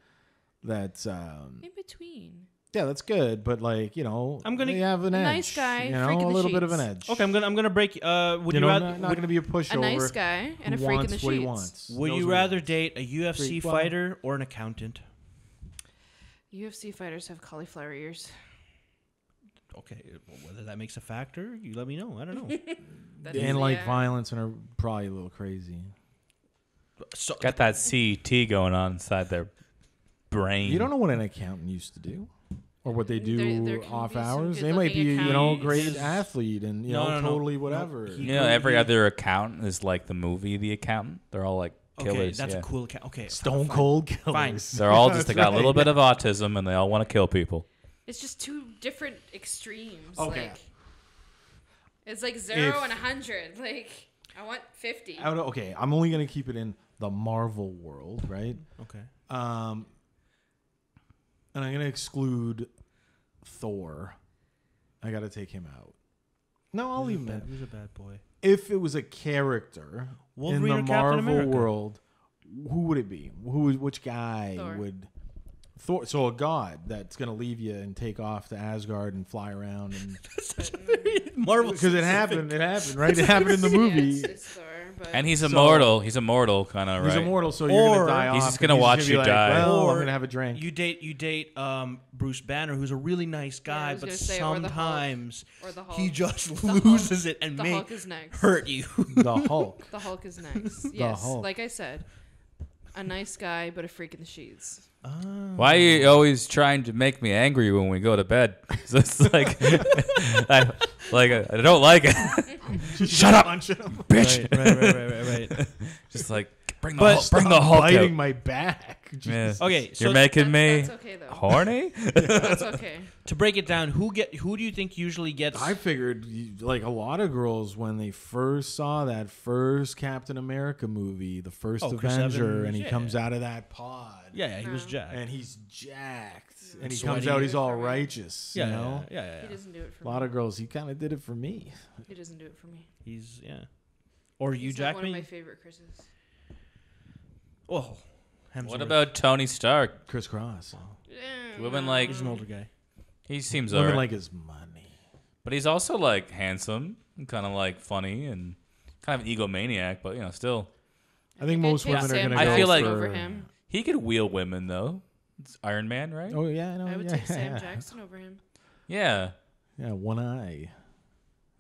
Speaker 2: that's
Speaker 4: in between.
Speaker 2: yeah, that's good, but like
Speaker 1: I'm gonna-
Speaker 2: they have an
Speaker 4: a
Speaker 2: edge,
Speaker 4: nice guy,
Speaker 2: you know,
Speaker 4: freak in
Speaker 2: a
Speaker 4: the
Speaker 2: little bit of an
Speaker 4: sheets.
Speaker 2: edge.
Speaker 1: Okay, I'm gonna break. Would
Speaker 2: you
Speaker 1: you
Speaker 2: know,
Speaker 1: rather?
Speaker 2: not going to be a pushover.
Speaker 4: A nice guy and a
Speaker 2: who
Speaker 4: freak in the
Speaker 2: wants what he
Speaker 4: sheets.
Speaker 2: wants.
Speaker 1: Would
Speaker 2: Knows
Speaker 1: you
Speaker 2: what he
Speaker 1: rather
Speaker 2: wants.
Speaker 1: date a UFC
Speaker 2: Freak, well-
Speaker 1: fighter or an accountant?
Speaker 4: UFC fighters have cauliflower ears.
Speaker 1: Okay, whether that makes a factor, you let me know. I don't know.
Speaker 2: and like violence and are probably a little crazy.
Speaker 1: So,
Speaker 3: Got that CT going on inside their brain.
Speaker 2: You don't know what an accountant used to do, or what they do
Speaker 4: There can
Speaker 2: off
Speaker 4: be some
Speaker 2: hours. They might be,
Speaker 4: good-looking
Speaker 2: you know,
Speaker 4: accountants.
Speaker 2: great athlete and you
Speaker 1: No,
Speaker 2: know,
Speaker 1: no.
Speaker 2: totally
Speaker 1: No,
Speaker 2: whatever.
Speaker 1: he-
Speaker 3: You know, every other accountant is like the movie The Accountant. They're all like
Speaker 1: okay,
Speaker 3: killers.
Speaker 1: that's
Speaker 3: yeah.
Speaker 1: a cool account. Okay,
Speaker 2: Stone
Speaker 1: fine.
Speaker 2: cold killers.
Speaker 1: Fine.
Speaker 3: They're all just
Speaker 2: That's
Speaker 3: they got a little
Speaker 2: right.
Speaker 3: bit of autism and they all want to kill people.
Speaker 4: It's just two different extremes.
Speaker 2: Okay.
Speaker 4: Like, it's like 0
Speaker 2: If-
Speaker 4: and 100. Like, I want 50.
Speaker 2: Okay, I'm only gonna keep it in the Marvel world, right?
Speaker 1: Okay.
Speaker 2: And I'm gonna exclude Thor. I gotta take him out. No, I'll leave him in.
Speaker 1: Who's a bad boy?
Speaker 2: If it was a character
Speaker 1: Wolverine or
Speaker 2: in the
Speaker 1: Captain
Speaker 2: Marvel
Speaker 1: America?
Speaker 2: world, who would it be? Which guy
Speaker 4: Thor.
Speaker 2: would? Thor. So a god that's gonna leave you and take off to Asgard and fly around and
Speaker 1: Marvel.
Speaker 2: because it happened. It happened, right? It happened in the
Speaker 4: Yeah,
Speaker 2: movie.
Speaker 4: it's Thor, but
Speaker 3: And he's
Speaker 2: So-
Speaker 3: immortal. He's immortal, kind of, right?
Speaker 2: He's immortal, so you're
Speaker 1: Or
Speaker 2: gonna die
Speaker 3: he's
Speaker 2: off.
Speaker 3: just
Speaker 2: and
Speaker 3: gonna watch
Speaker 2: be
Speaker 3: you
Speaker 2: like,
Speaker 3: die.
Speaker 2: Well,
Speaker 1: Or
Speaker 2: I'm gonna have a drink.
Speaker 1: You date Bruce Banner, who's a really nice
Speaker 4: Yeah, I
Speaker 1: guy,
Speaker 4: was
Speaker 1: but
Speaker 4: gonna say, or the Hulk.
Speaker 1: sometimes
Speaker 4: or the Hulk.
Speaker 1: he just
Speaker 4: The Hulk.
Speaker 1: loses it and
Speaker 4: The
Speaker 1: may
Speaker 4: Hulk is next.
Speaker 1: hurt you.
Speaker 2: The Hulk.
Speaker 4: The Hulk is next. Yes,
Speaker 2: Hulk.
Speaker 4: like I said, a nice guy, but a freak in the sheets.
Speaker 3: Why are you always trying to make me angry when we go to bed? So it's like, I don't like it. Shut up, bitch.
Speaker 1: Right.
Speaker 3: Just like, Bring the
Speaker 1: But-
Speaker 3: Hulk, bring the Hulk
Speaker 2: biting
Speaker 3: out.
Speaker 2: my back.
Speaker 3: Yeah.
Speaker 2: Jesus.
Speaker 1: Okay, so
Speaker 3: You're making me
Speaker 4: That's okay though.
Speaker 3: horny.
Speaker 4: That's okay.
Speaker 1: to break it down, who do you think usually gets?
Speaker 2: I figured, like a lot of girls, when they first saw that first Captain America movie, the first
Speaker 1: Chris
Speaker 2: Avenger,
Speaker 1: Evans,
Speaker 2: and he
Speaker 1: yeah.
Speaker 2: comes out of that pod,
Speaker 1: yeah, he was
Speaker 4: No.
Speaker 1: jacked.
Speaker 2: and he's jacked, and
Speaker 1: And
Speaker 2: he comes
Speaker 1: sweaty.
Speaker 2: out, he's all
Speaker 4: For me.
Speaker 2: righteous.
Speaker 1: yeah,
Speaker 2: you know,
Speaker 1: yeah.
Speaker 4: He doesn't do it for
Speaker 2: a
Speaker 4: me.
Speaker 2: lot of girls, he kind of did it for me.
Speaker 4: He doesn't do it for me.
Speaker 1: He's Or you
Speaker 4: He's
Speaker 1: jack
Speaker 4: not one
Speaker 1: me?
Speaker 4: of my favorite Chris's.
Speaker 1: Oh, Hemsworth.
Speaker 3: What about Tony Stark?
Speaker 2: Chris Cross.
Speaker 3: Women like
Speaker 1: He's an older guy.
Speaker 3: he seems
Speaker 2: Women
Speaker 3: alright,
Speaker 2: like his money.
Speaker 3: but he's also like handsome, and kind of like funny, and kind of an egomaniac. But still,
Speaker 2: I think
Speaker 4: I'd
Speaker 2: most
Speaker 4: take
Speaker 2: women are
Speaker 4: Sam
Speaker 2: gonna go
Speaker 3: I feel like-
Speaker 2: for,
Speaker 4: over him.
Speaker 3: he could wheel women though. It's Iron Man, right?
Speaker 2: Oh yeah, I know.
Speaker 4: I would
Speaker 2: yeah,
Speaker 4: take Sam
Speaker 2: yeah.
Speaker 4: Jackson over him.
Speaker 3: Yeah.
Speaker 2: Yeah, one eye.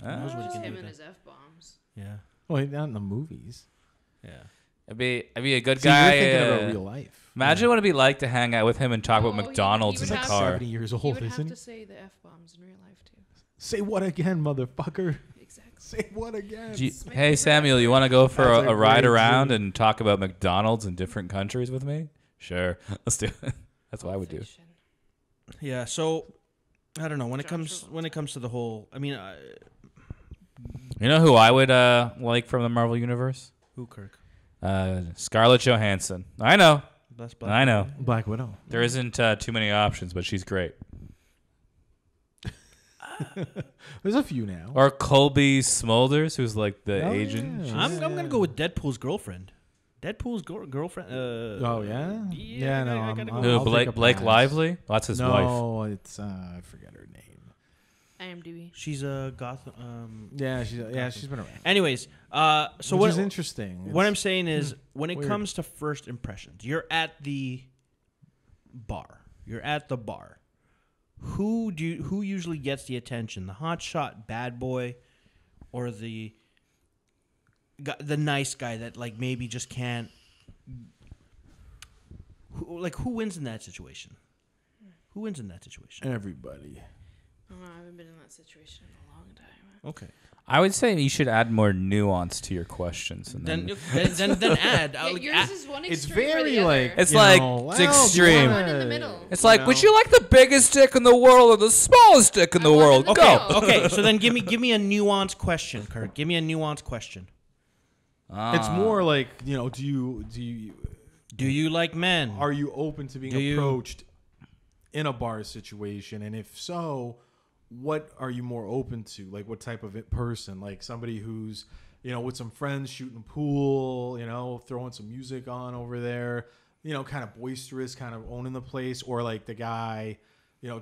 Speaker 1: knows what he
Speaker 4: Just
Speaker 1: can
Speaker 4: him
Speaker 1: do
Speaker 4: and
Speaker 1: with
Speaker 4: his F bombs.
Speaker 1: Yeah,
Speaker 2: Well, not in the movies.
Speaker 1: yeah.
Speaker 3: I'd be a good
Speaker 2: See,
Speaker 3: guy.
Speaker 2: you're thinking about real life.
Speaker 3: Imagine what it'd be like to hang out with him and talk
Speaker 4: Oh,
Speaker 3: about
Speaker 4: he
Speaker 3: McDonald's
Speaker 4: would
Speaker 3: in the
Speaker 4: have-
Speaker 3: car.
Speaker 2: 70 years
Speaker 4: He
Speaker 2: old,
Speaker 4: would
Speaker 2: isn't
Speaker 4: have
Speaker 2: he?
Speaker 4: to say the F bombs in real life too.
Speaker 2: Say what again, motherfucker?
Speaker 4: Exactly.
Speaker 2: Say what again?
Speaker 3: Hey Samuel, you want to go for
Speaker 2: That's
Speaker 3: a
Speaker 2: a
Speaker 3: ride
Speaker 2: great
Speaker 3: around
Speaker 2: scene.
Speaker 3: and talk about McDonald's in different countries with me? Sure, let's do it. That's what I would do.
Speaker 4: Fiction.
Speaker 1: Yeah, so I don't know when it
Speaker 4: John
Speaker 1: comes to the whole. I mean,
Speaker 3: You know who I would like from the Marvel universe?
Speaker 1: who Kirk?
Speaker 3: Scarlett Johansson. I know,
Speaker 1: That's
Speaker 3: I know.
Speaker 2: Black Widow.
Speaker 3: There isn't too many options, but she's great.
Speaker 2: There's a few now.
Speaker 3: Or Colby Smulders, who's like the
Speaker 2: Oh,
Speaker 3: agent.
Speaker 2: yeah.
Speaker 3: She's-
Speaker 1: I'm gonna go with Deadpool's girlfriend. Deadpool's girlfriend.
Speaker 2: Oh yeah.
Speaker 1: yeah,
Speaker 2: no.
Speaker 1: I
Speaker 2: I'm,
Speaker 1: gotta
Speaker 2: I'll-
Speaker 3: Who?
Speaker 2: I'll take a
Speaker 3: Blake
Speaker 2: pass.
Speaker 3: Lively? Well, that's his wife.
Speaker 2: No, it's I forget her name.
Speaker 4: IMDb.
Speaker 1: She's a goth.
Speaker 2: Yeah, she's been around.
Speaker 1: Anyways, so
Speaker 2: Which
Speaker 1: what?
Speaker 2: is interesting.
Speaker 1: What
Speaker 2: It's-
Speaker 1: I'm saying is, when it
Speaker 2: weird.
Speaker 1: comes to first impressions, you're at the bar. You're at the bar. Who usually gets the attention? The hotshot bad boy, or the nice guy that like maybe just can't. Who wins in that situation? Who wins in that situation?
Speaker 2: everybody.
Speaker 4: I don't know. I haven't been in that situation in a long time.
Speaker 1: Okay.
Speaker 3: I would say you should add more nuance to your questions. And
Speaker 1: Then
Speaker 3: then,
Speaker 1: then add.
Speaker 4: Yeah,
Speaker 1: like,
Speaker 4: yours
Speaker 1: add-
Speaker 4: is one
Speaker 2: It's
Speaker 4: extreme or
Speaker 2: very
Speaker 4: the
Speaker 2: like
Speaker 4: other.
Speaker 3: It's
Speaker 2: you
Speaker 3: like,
Speaker 2: know,
Speaker 3: it's
Speaker 2: well, do you
Speaker 3: extreme.
Speaker 2: wanna-
Speaker 4: One in the middle.
Speaker 3: it's
Speaker 2: you
Speaker 3: like,
Speaker 2: know?
Speaker 3: would you like the biggest dick in the world or the smallest dick in the
Speaker 4: I want
Speaker 3: world?
Speaker 4: in the
Speaker 3: Go.
Speaker 4: middle.
Speaker 1: Okay, so then give me a nuanced question, Kirk. Give me a nuanced question.
Speaker 2: It's more like do you
Speaker 1: Do you like men?
Speaker 2: are you open to being
Speaker 1: Do you-
Speaker 2: approached in a bar situation, and if so, what are you more open to? Like, what type of person? Like somebody who's with some friends shooting pool, throwing some music on over there, kind of boisterous, kind of owning the place, or like the guy,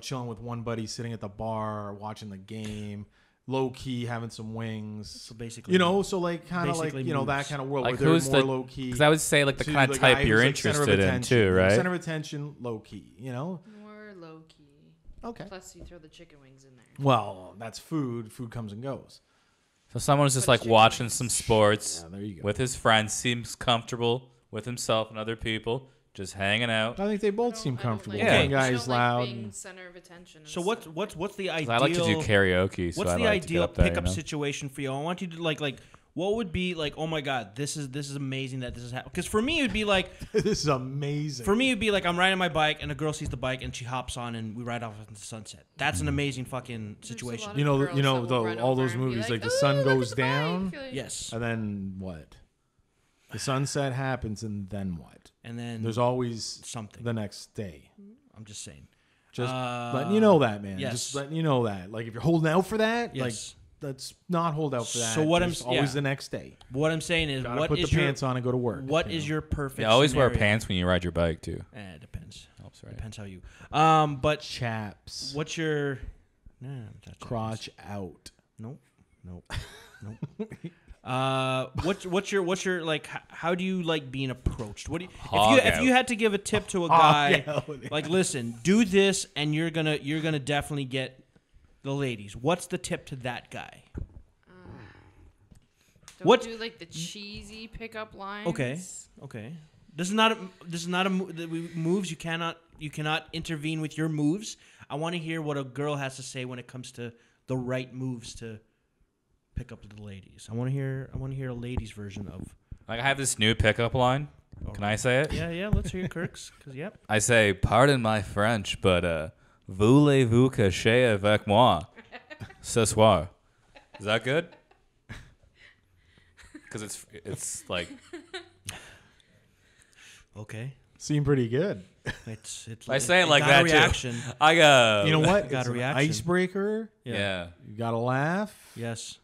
Speaker 2: chilling with one buddy sitting at the bar watching the game, low key having some wings.
Speaker 1: So basically,
Speaker 2: So like kind of like
Speaker 1: basically
Speaker 2: that
Speaker 1: moves.
Speaker 2: kind of world
Speaker 3: Like
Speaker 2: where they're
Speaker 3: who's
Speaker 2: more
Speaker 3: the?
Speaker 2: low key.
Speaker 3: Because I would say like the
Speaker 2: to
Speaker 3: kind of type
Speaker 2: guy
Speaker 3: you're
Speaker 2: who's, like, center of
Speaker 3: interested in
Speaker 2: attention,
Speaker 3: too, right?
Speaker 2: Center of attention, low key.
Speaker 4: More low key.
Speaker 2: Okay.
Speaker 4: Plus, you throw the chicken wings in there.
Speaker 2: Well, that's food. Food comes and goes.
Speaker 3: So someone's just
Speaker 4: But
Speaker 3: like
Speaker 4: chicken
Speaker 3: watching
Speaker 4: wings.
Speaker 3: some sports
Speaker 2: Yeah, there you go.
Speaker 3: with his friends, seems comfortable with himself and other people, just hanging out.
Speaker 2: I think they both
Speaker 4: I
Speaker 2: seem
Speaker 4: don't
Speaker 2: comfortable.
Speaker 3: Yeah.
Speaker 2: One
Speaker 4: I
Speaker 2: guy's
Speaker 4: don't like
Speaker 2: loud.
Speaker 4: being center of attention. and
Speaker 1: So
Speaker 4: stuff.
Speaker 1: what's the
Speaker 3: 'Cause
Speaker 1: ideal?
Speaker 3: I like to do karaoke, so
Speaker 1: What's
Speaker 3: I
Speaker 1: the
Speaker 3: like to get
Speaker 1: ideal
Speaker 3: up there,
Speaker 1: pickup
Speaker 3: you know?
Speaker 1: situation for you? I want you to like what would be like? Oh my god, this is amazing that this is happening. Because for me, it'd be like
Speaker 2: This is amazing.
Speaker 1: for me, it'd be like I'm riding my bike and a girl sees the bike and she hops on and we ride off into the sunset. That's an amazing fucking
Speaker 4: There's a
Speaker 1: situation.
Speaker 4: lot of
Speaker 2: You know,
Speaker 4: girls that will run
Speaker 2: all
Speaker 4: over
Speaker 2: those
Speaker 4: and be
Speaker 2: movies, like the
Speaker 4: "Ooh,
Speaker 2: sun
Speaker 4: look
Speaker 2: goes
Speaker 4: at the bike."
Speaker 2: down.
Speaker 4: Like,
Speaker 1: Yes,
Speaker 2: And then what? The sunset happens, and then what?
Speaker 1: and then
Speaker 2: There's always
Speaker 1: something.
Speaker 2: the next day.
Speaker 1: I'm just saying.
Speaker 2: Just letting you know that, man.
Speaker 1: yes.
Speaker 2: Just letting you know that. Like, if you're holding out for that, like,
Speaker 1: Yes.
Speaker 2: let's not hold out for that.
Speaker 1: So what
Speaker 2: There's
Speaker 1: I'm-
Speaker 2: always
Speaker 1: yeah.
Speaker 2: the next day.
Speaker 1: What I'm saying is,
Speaker 2: Gotta
Speaker 1: what
Speaker 2: put
Speaker 1: is
Speaker 2: the
Speaker 1: your
Speaker 2: pants on and go to work.
Speaker 1: what
Speaker 2: you
Speaker 1: is
Speaker 2: know?
Speaker 1: your perfect?
Speaker 3: Yeah, always wear
Speaker 1: scenario?
Speaker 3: pants when you ride your bike too.
Speaker 1: It depends.
Speaker 3: Helps, right?
Speaker 1: Depends how you. But
Speaker 2: chaps?
Speaker 1: what's your? Nah, that's
Speaker 2: Crotch out.
Speaker 1: Nope. Nope. Nope. What's your like? How do you like being approached? What do you,
Speaker 3: Hog
Speaker 1: if you
Speaker 3: out.
Speaker 1: had to give a tip to a guy,
Speaker 2: out.
Speaker 1: like listen, do this, and you're gonna definitely get the ladies. What's the tip to that guy?
Speaker 4: Don't
Speaker 1: What-
Speaker 4: do like the cheesy pickup lines.
Speaker 1: Okay. This is not a moves. You cannot intervene with your moves. I want to hear what a girl has to say when it comes to the right moves to pick up the ladies. I want to hear a ladies version of.
Speaker 3: Like I have this new pickup line. Can I say it?
Speaker 1: Yeah. Let's hear Kirk's. Cause yep.
Speaker 3: I say, pardon my French, but voulez-vous coucher avec moi ce soir? Is that good? Because it's like
Speaker 1: Okay.
Speaker 2: Seemed pretty good.
Speaker 1: It's.
Speaker 3: I say it like
Speaker 1: got
Speaker 3: that
Speaker 1: a reaction.
Speaker 3: too. I got.
Speaker 2: You know what?
Speaker 1: Got
Speaker 2: It's
Speaker 1: a
Speaker 2: an
Speaker 1: reaction.
Speaker 2: icebreaker.
Speaker 3: Yeah.
Speaker 2: You got to laugh.
Speaker 1: Yes.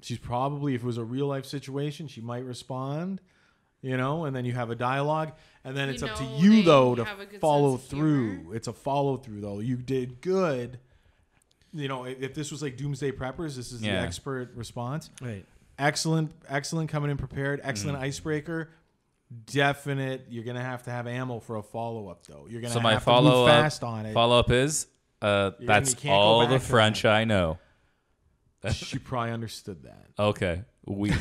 Speaker 2: She's probably, if it was a real life situation, she might respond, and then you have a dialogue. And then it's up to you, though, to follow through. It's a follow through, though. You did good. If this was like Doomsday Preppers, this is the expert response.
Speaker 1: Right.
Speaker 2: Excellent coming in prepared. Excellent icebreaker. Definite. You're going to have ammo for a follow up, though. You're going to have to move fast on it.
Speaker 3: Follow up is that's all the French I know.
Speaker 2: She probably understood that.
Speaker 3: Okay. We.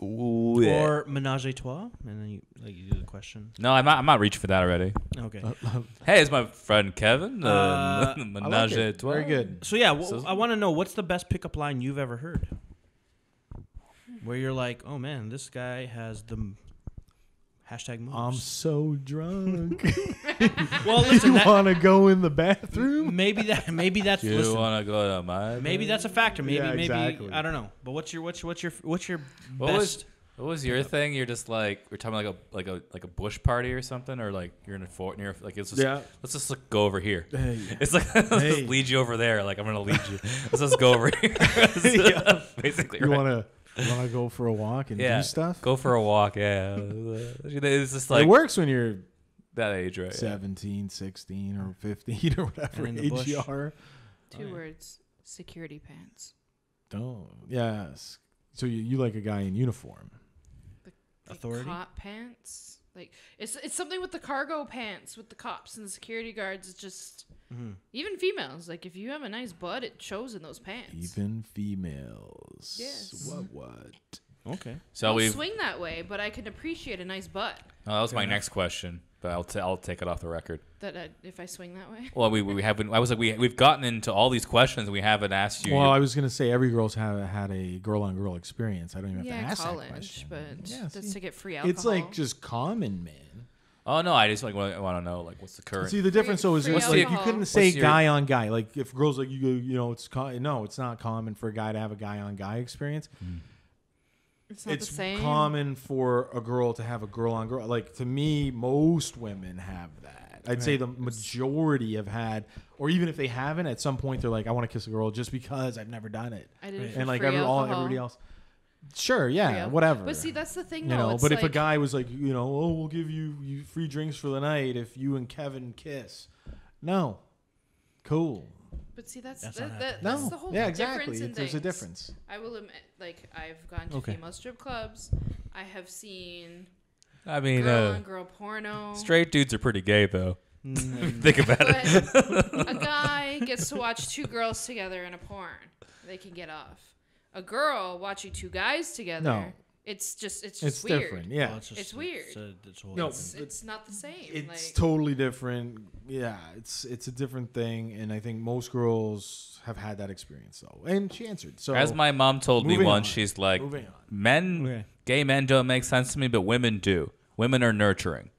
Speaker 1: Or menage a trois, and then you do the question.
Speaker 3: No, I'm not reaching for that already.
Speaker 1: Okay.
Speaker 3: Hey, it's my friend Kevin.
Speaker 2: I
Speaker 3: Menage
Speaker 2: like
Speaker 3: a
Speaker 2: it.
Speaker 3: trois.
Speaker 2: Very good.
Speaker 1: So yeah, I want to know what's the best pickup line you've ever heard, where you're like, oh man, this guy has the hashtag moves.
Speaker 2: I'm so drunk.
Speaker 1: Well, listen,
Speaker 2: You want to go in the bathroom?
Speaker 1: maybe that's
Speaker 3: You
Speaker 1: listen,
Speaker 3: want to go to my?
Speaker 1: maybe that's a factor. Maybe
Speaker 2: Yeah, exactly.
Speaker 1: I don't know. But what's your
Speaker 3: What
Speaker 1: best?
Speaker 3: What was your thing? You're just like we're talking like a bush party or something, or like you're in a fort near like it's just let's just go over here.
Speaker 2: Hey.
Speaker 3: It's like let's just lead you over there. Like I'm gonna lead you. Let's just go over here. Basically,
Speaker 2: You
Speaker 3: right?
Speaker 2: want to go for a walk and do stuff?
Speaker 3: Go for a walk. Yeah, it's just like
Speaker 2: it works when you're
Speaker 3: that age, right?
Speaker 2: 17, 16, or 15 or whatever
Speaker 1: And in the
Speaker 2: age
Speaker 1: bush.
Speaker 2: you are.
Speaker 4: Two words: security pants.
Speaker 2: Don't. Yes. So you like a guy in uniform.
Speaker 1: Authority?
Speaker 4: Cop pants. Like it's something with the cargo pants with the cops and the security guards. It's just even females. Like if you have a nice butt, it shows in those pants.
Speaker 2: Even females.
Speaker 4: Yes.
Speaker 2: What?
Speaker 1: Okay.
Speaker 3: So
Speaker 4: I'll
Speaker 3: we.
Speaker 4: swing that way, but I can appreciate a nice butt.
Speaker 3: Oh, that was my next question, but I'll take it off the record.
Speaker 4: If I swing that way.
Speaker 3: Well, we haven't. I was like we've gotten into all these questions and we haven't asked you.
Speaker 2: Well, I was gonna say every girl's had a girl on girl experience. I don't even have to ask
Speaker 4: college,
Speaker 2: that question.
Speaker 4: but
Speaker 2: Yeah,
Speaker 4: that's
Speaker 2: see,
Speaker 4: to get free alcohol.
Speaker 2: it's like just common, man.
Speaker 3: Oh no, I just like want to know like what's the current.
Speaker 2: See, the difference though is
Speaker 4: free
Speaker 2: like
Speaker 4: alcohol.
Speaker 2: you couldn't say
Speaker 3: What's your-
Speaker 2: guy on guy. Like if girls like it's no, it's not common for a guy to have a guy on guy experience.
Speaker 4: it's not
Speaker 2: It's
Speaker 4: the same.
Speaker 2: common for a girl to have a girl on girl. Like to me, most women have that. I'd say the majority have had, or even if they haven't, at some point they're like, I want to kiss a girl just because I've never done it.
Speaker 4: I did it for
Speaker 2: And like
Speaker 4: free alcohol.
Speaker 2: everybody else. Sure, yeah,
Speaker 4: Free alcohol.
Speaker 2: whatever.
Speaker 4: But see, that's the thing,
Speaker 2: you
Speaker 4: though.
Speaker 2: know,
Speaker 4: It's
Speaker 2: but if a
Speaker 4: like-
Speaker 2: guy was like, oh, we'll give you free drinks for the night if you and Kevin kiss. No. Cool.
Speaker 4: But see, that's
Speaker 1: That's
Speaker 4: that,
Speaker 1: not
Speaker 4: that,
Speaker 1: happening.
Speaker 4: that's
Speaker 2: No.
Speaker 4: the whole
Speaker 2: Yeah,
Speaker 4: difference
Speaker 2: exactly.
Speaker 4: in
Speaker 2: There's a
Speaker 4: things.
Speaker 2: difference.
Speaker 4: I will admit, like I've gone to
Speaker 1: Okay.
Speaker 4: female strip clubs. I have seen
Speaker 3: I mean,
Speaker 4: girl on girl porno.
Speaker 3: straight dudes are pretty gay though.
Speaker 1: Mm,
Speaker 3: Think about it.
Speaker 4: But a guy gets to watch two girls together in a porn. They can get off. A girl watching two guys together.
Speaker 2: No.
Speaker 4: It's just
Speaker 2: It's
Speaker 4: weird.
Speaker 2: different. Yeah.
Speaker 1: well, just-
Speaker 4: It's weird.
Speaker 1: It's a whole
Speaker 2: No,
Speaker 1: different-
Speaker 4: It's not the same.
Speaker 2: It's
Speaker 4: like,
Speaker 2: totally different. Yeah, it's a different thing, and I think most girls have had that experience though. And she answered. So
Speaker 3: As my mom told me
Speaker 2: moving
Speaker 3: once,
Speaker 2: on.
Speaker 3: she's like,
Speaker 2: moving on.
Speaker 3: men,
Speaker 1: Okay.
Speaker 3: gay men don't make sense to me, but women do. Women are nurturing.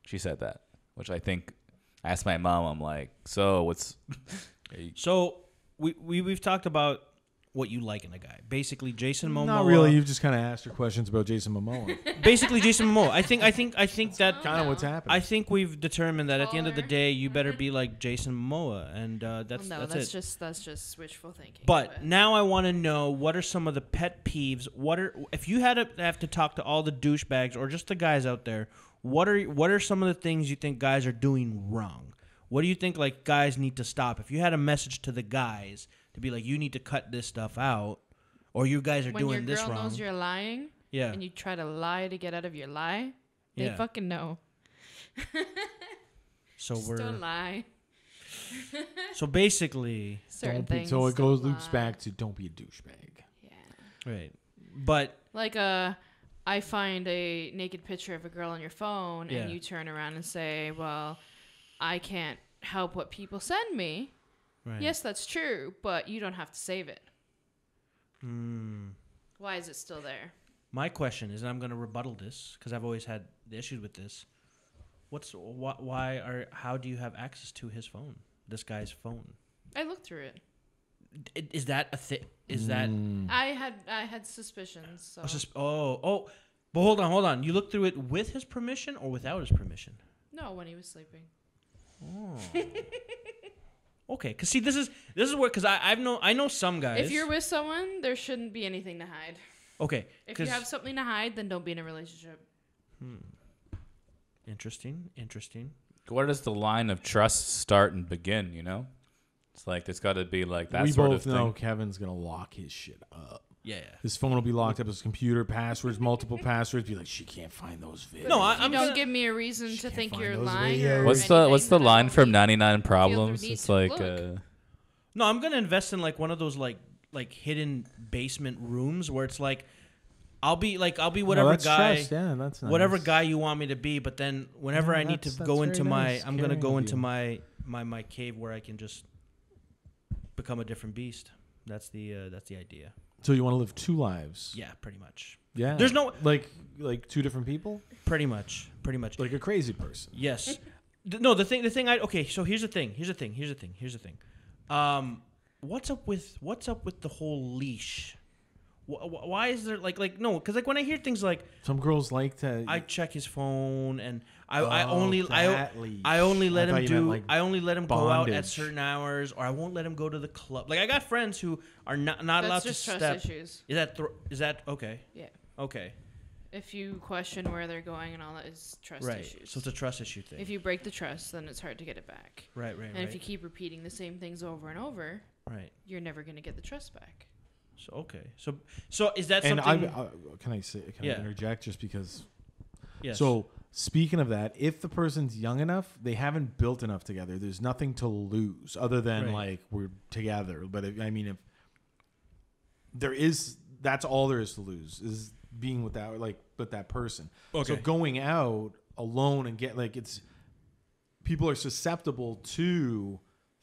Speaker 3: She said that, which I think. I asked my mom. I'm like, so what's?
Speaker 1: So we've talked about what you like in a guy. Basically, Jason Momoa.
Speaker 2: Not really. You've just kind of asked her questions about Jason Momoa.
Speaker 1: Basically, Jason Momoa. I think that
Speaker 2: kind of what's happening.
Speaker 1: I think we've determined that at the end of the
Speaker 4: Taller,
Speaker 1: day, you better be like Jason Momoa, and that's
Speaker 4: no,
Speaker 1: that's it.
Speaker 4: that's just wishful thinking.
Speaker 1: But now I want to know, what are some of the pet peeves? If you had to have to talk to all the douchebags or just the guys out there, what are some of the things you think guys are doing wrong? What do you think like guys need to stop? If you had a message to the guys to be like, you need to cut this stuff out, or you guys are
Speaker 4: when
Speaker 1: doing this
Speaker 4: your girl
Speaker 1: wrong.
Speaker 4: knows you're lying,
Speaker 1: Yeah.
Speaker 4: and you try to lie to get out of your lie, they
Speaker 1: Yeah.
Speaker 4: fucking know.
Speaker 1: So
Speaker 4: Just
Speaker 1: we're
Speaker 4: don't lie.
Speaker 1: so basically
Speaker 4: Certain
Speaker 2: Don't be,
Speaker 4: things.
Speaker 2: so it
Speaker 4: don't
Speaker 2: loops
Speaker 4: lie.
Speaker 2: back to don't be a douchebag.
Speaker 4: Yeah.
Speaker 1: right, but
Speaker 4: Like I find a naked picture of a girl on your phone,
Speaker 1: Yeah.
Speaker 4: and you turn around and say, "Well, I can't help what people send me."
Speaker 1: right.
Speaker 4: Yes, that's true, but you don't have to save it.
Speaker 1: Mm.
Speaker 4: Why is it still there?
Speaker 1: My question is, and I'm going to rebuttal this because I've always had the issues with this. How do you have access to his phone? This guy's phone.
Speaker 4: I looked through it.
Speaker 1: Is that a thing? Is that?
Speaker 4: I had suspicions. So.
Speaker 1: But hold on. You looked through it with his permission or without his permission?
Speaker 4: No, when he was sleeping.
Speaker 1: Oh. Okay, because see, this is where because I know some guys.
Speaker 4: If you're with someone, there shouldn't be anything to hide.
Speaker 1: Okay.
Speaker 4: If you have something to hide, then don't be in a relationship.
Speaker 1: Interesting.
Speaker 3: Where does the line of trust start and begin? You know, it's like there's got to be like that sort of thing.
Speaker 2: We both know Kevin's gonna lock his shit up.
Speaker 1: Yeah.
Speaker 2: His phone will be locked up. His computer passwords, multiple passwords. Be like, she can't find those videos.
Speaker 1: No,
Speaker 4: I'm don't give me a reason to think you're lying.
Speaker 3: What's the line from 99 Problems? It's like.
Speaker 1: No, I'm gonna invest in like one of those like hidden basement rooms where it's like. I'll be whatever guy,
Speaker 2: that's nice.
Speaker 1: whatever guy you want me to be. But then whenever I need to go into I'm gonna go into my cave where I can just become a different beast. That's the idea.
Speaker 2: So you want to live two lives?
Speaker 1: Yeah, pretty much.
Speaker 2: Yeah.
Speaker 1: There's no
Speaker 2: like two different people.
Speaker 1: Pretty much.
Speaker 2: Like a crazy person.
Speaker 1: Yes. No, the thing. So here's the thing. What's up with the whole leash? Why is there no? Because like when I hear things like
Speaker 2: some girls like to,
Speaker 1: I check his phone and I only let him go out at certain hours, or I won't let him go to the club. Like I got friends who are not allowed to step.
Speaker 4: That's just trust issues.
Speaker 1: Is that okay?
Speaker 4: Yeah.
Speaker 1: Okay.
Speaker 4: If you question where they're going and all that, is trust issues.
Speaker 1: So it's a trust issue thing.
Speaker 4: If you break the trust, then it's hard to get it back.
Speaker 1: Right.
Speaker 4: And if you keep repeating the same things over and over, you're never going to get the trust back.
Speaker 1: So okay, so is that
Speaker 2: and
Speaker 1: something?
Speaker 2: Can I interject just because?
Speaker 1: Yes.
Speaker 2: So speaking of that, if the person's young enough, they haven't built enough together. There's nothing to lose other than like we're together. But if there is, that's all there is to lose is being with that person. Okay. So going out alone and people are susceptible to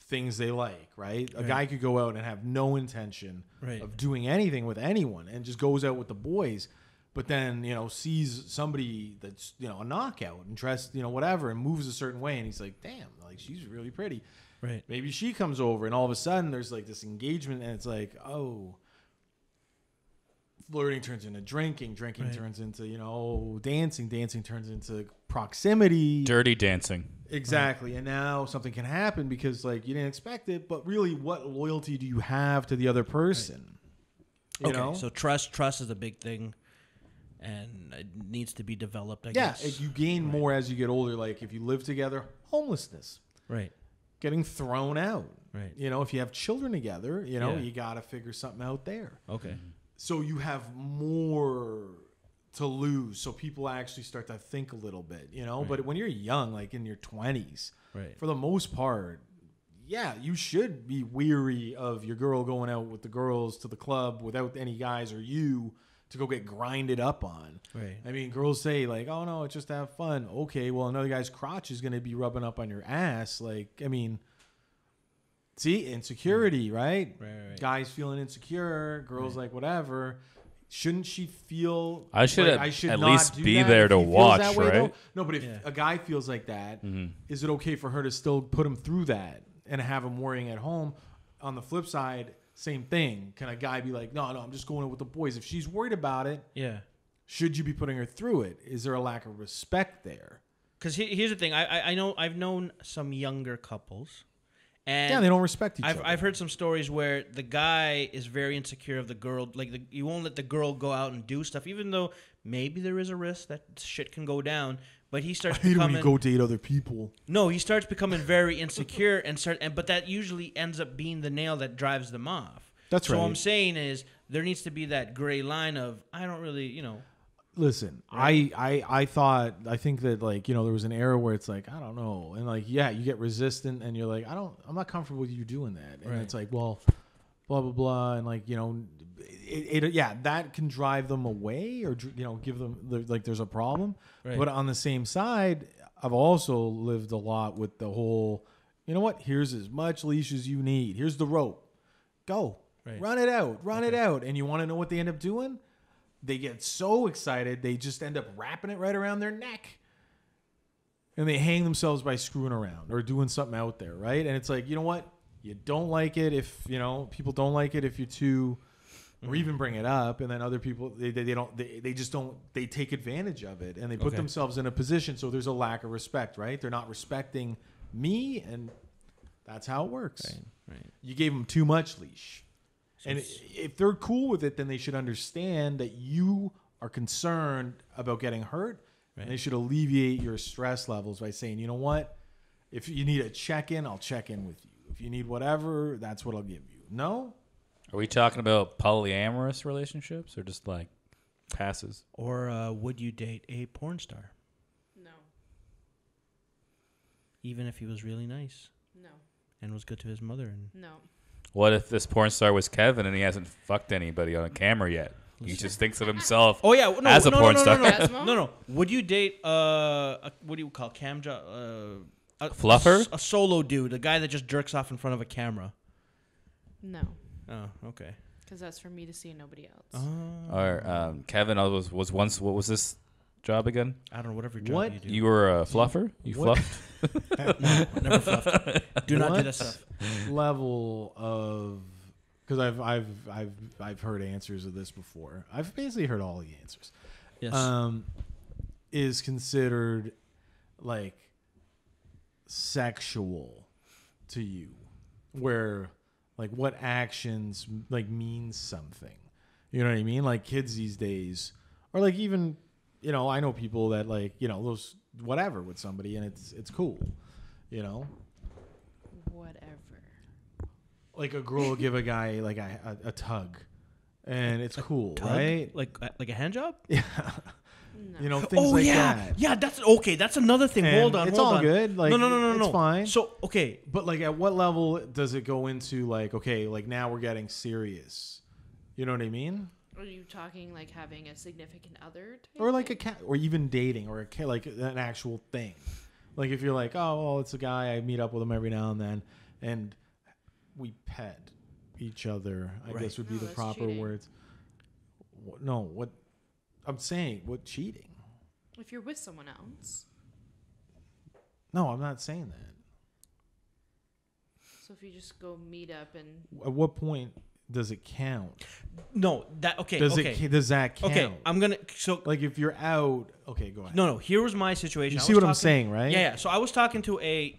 Speaker 2: things they like, right? A guy could go out and have no intention of doing anything with anyone and just goes out with the boys, but then, sees somebody that's, a knockout and dressed, whatever, and moves a certain way, and he's like, damn, like she's really pretty.
Speaker 1: Right.
Speaker 2: Maybe she comes over and all of a sudden there's like this engagement and it's like, oh, flirting turns into drinking turns into, dancing turns into proximity.
Speaker 3: Dirty dancing.
Speaker 2: Exactly. And now something can happen because you didn't expect it, but really what loyalty do you have to the other person? You know?
Speaker 1: So trust is a big thing and it needs to be developed, I guess.
Speaker 2: Yeah, you gain more as you get older. Like if you live together, homelessness.
Speaker 1: Right.
Speaker 2: Getting thrown out.
Speaker 1: Right.
Speaker 2: If you have children together, you got to figure something out there.
Speaker 1: Okay.
Speaker 2: So you have more to lose, so people actually start to think a little bit, But when you're young, like in your 20s, for the most part, you should be weary of your girl going out with the girls to the club without any guys or you to go get grinded up on.
Speaker 1: Right.
Speaker 2: I mean, girls say like, "Oh no, it's just to have fun." Okay, well, another guy's crotch is going to be rubbing up on your ass. See, insecurity, right?
Speaker 1: Right.
Speaker 2: Guys feeling insecure, girls like whatever. Shouldn't she feel?
Speaker 3: I should at least be
Speaker 2: that
Speaker 3: there
Speaker 2: if
Speaker 3: to
Speaker 2: he feels
Speaker 3: watch,
Speaker 2: that way,
Speaker 3: right?
Speaker 2: though? No, but if a guy feels like that, is it okay for her to still put him through that and have him worrying at home? On the flip side, same thing. Can a guy be like, no, I'm just going out with the boys? If she's worried about it, should you be putting her through it? Is there a lack of respect there?
Speaker 1: Because here's the thing. I know I've known some younger couples. And
Speaker 2: they don't respect each other.
Speaker 1: I've heard some stories where the guy is very insecure of the girl. You won't let the girl go out and do stuff, even though maybe there is a risk that shit can go down. But he starts becoming.
Speaker 2: When you go date other people.
Speaker 1: No, he starts becoming very insecure but that usually ends up being the nail that drives them off.
Speaker 2: That's right.
Speaker 1: So what I'm saying is there needs to be that gray line of I don't really,
Speaker 2: Listen, right? I think that there was an era where it's like, I don't know. And you get resistant and you're like, I'm not comfortable with you doing that. And it's like, well, blah, blah, blah. And that can drive them away or, give them there's a problem. Right. But on the same side, I've also lived a lot with the whole, you know what? Here's as much leash as you need. Here's the rope. Go. Right. Run it out. Run it out. And you want to know what they end up doing? they get so excited they just end up wrapping it right around their neck. And they hang themselves by screwing around or doing something out there, right? And it's like, you know what? You don't like it if, people don't like it if you're too, or even bring it up, and then other people, they just don't, they take advantage of it, and they put themselves in a position, so there's a lack of respect, right? They're not respecting me, and that's how it works.
Speaker 1: Right.
Speaker 2: You gave them too much leash. And if they're cool with it, then they should understand that you are concerned about getting hurt. Right. And they should alleviate your stress levels by saying, you know what? If you need a check-in, I'll check in with you. If you need whatever, that's what I'll give you. No?
Speaker 3: Are we talking about polyamorous relationships or just like passes?
Speaker 1: Or would you date a porn star?
Speaker 4: No.
Speaker 1: Even if he was really nice?
Speaker 4: No.
Speaker 1: And was good to his mother?
Speaker 4: No.
Speaker 3: What if this porn star was Kevin and he hasn't fucked anybody on camera yet? He just thinks of himself as a porn star.
Speaker 1: No. Would you date what do you call cam job? A
Speaker 3: fluffer?
Speaker 1: A solo dude, a guy that just jerks off in front of a camera.
Speaker 4: No.
Speaker 1: Oh, okay.
Speaker 4: Because that's for me to see and nobody else.
Speaker 3: Or Kevin was once. What was this job again?
Speaker 1: I don't know. Whatever job you do.
Speaker 3: You were a fluffer. You fluffed.
Speaker 1: No, never fluffed. Do not do that stuff.
Speaker 2: Level of, because I've heard answers of this before. I've basically heard all the answers.
Speaker 1: Yes.
Speaker 2: Is considered like sexual to you, where like what actions like means something. You know what I mean? Like kids these days, or like even I know people that like those whatever with somebody and it's cool,
Speaker 4: Whatever.
Speaker 2: Like a girl will give a guy like a tug, and it's cool,
Speaker 1: Tug?
Speaker 2: right?
Speaker 1: Like a hand job?
Speaker 2: Yeah.
Speaker 4: No.
Speaker 2: Things like that.
Speaker 1: Yeah, that's okay. That's another thing.
Speaker 2: And
Speaker 1: hold on.
Speaker 2: It's all good. Like,
Speaker 1: no.
Speaker 2: It's fine.
Speaker 1: So, okay.
Speaker 2: But like at what level does it go into like, okay, like now we're getting serious? You know what I mean?
Speaker 4: Are you talking like having a significant other?
Speaker 2: Or like a cat, or even dating, or like an actual thing. Like if you're like, oh, well, it's a guy, I meet up with him every now and then, and we pet each other, I guess would be the proper
Speaker 4: cheating.
Speaker 2: words. No, what I'm saying, what cheating?
Speaker 4: If you're with someone else.
Speaker 2: No, I'm not saying that.
Speaker 4: So if you just go meet up and.
Speaker 2: At what point does it count?
Speaker 1: No, that okay.
Speaker 2: Does that count?
Speaker 1: Okay, I'm gonna
Speaker 2: like if you're out. Okay, go ahead.
Speaker 1: No. Here was my situation.
Speaker 2: You see what I'm saying, right?
Speaker 1: Yeah. So I was talking to a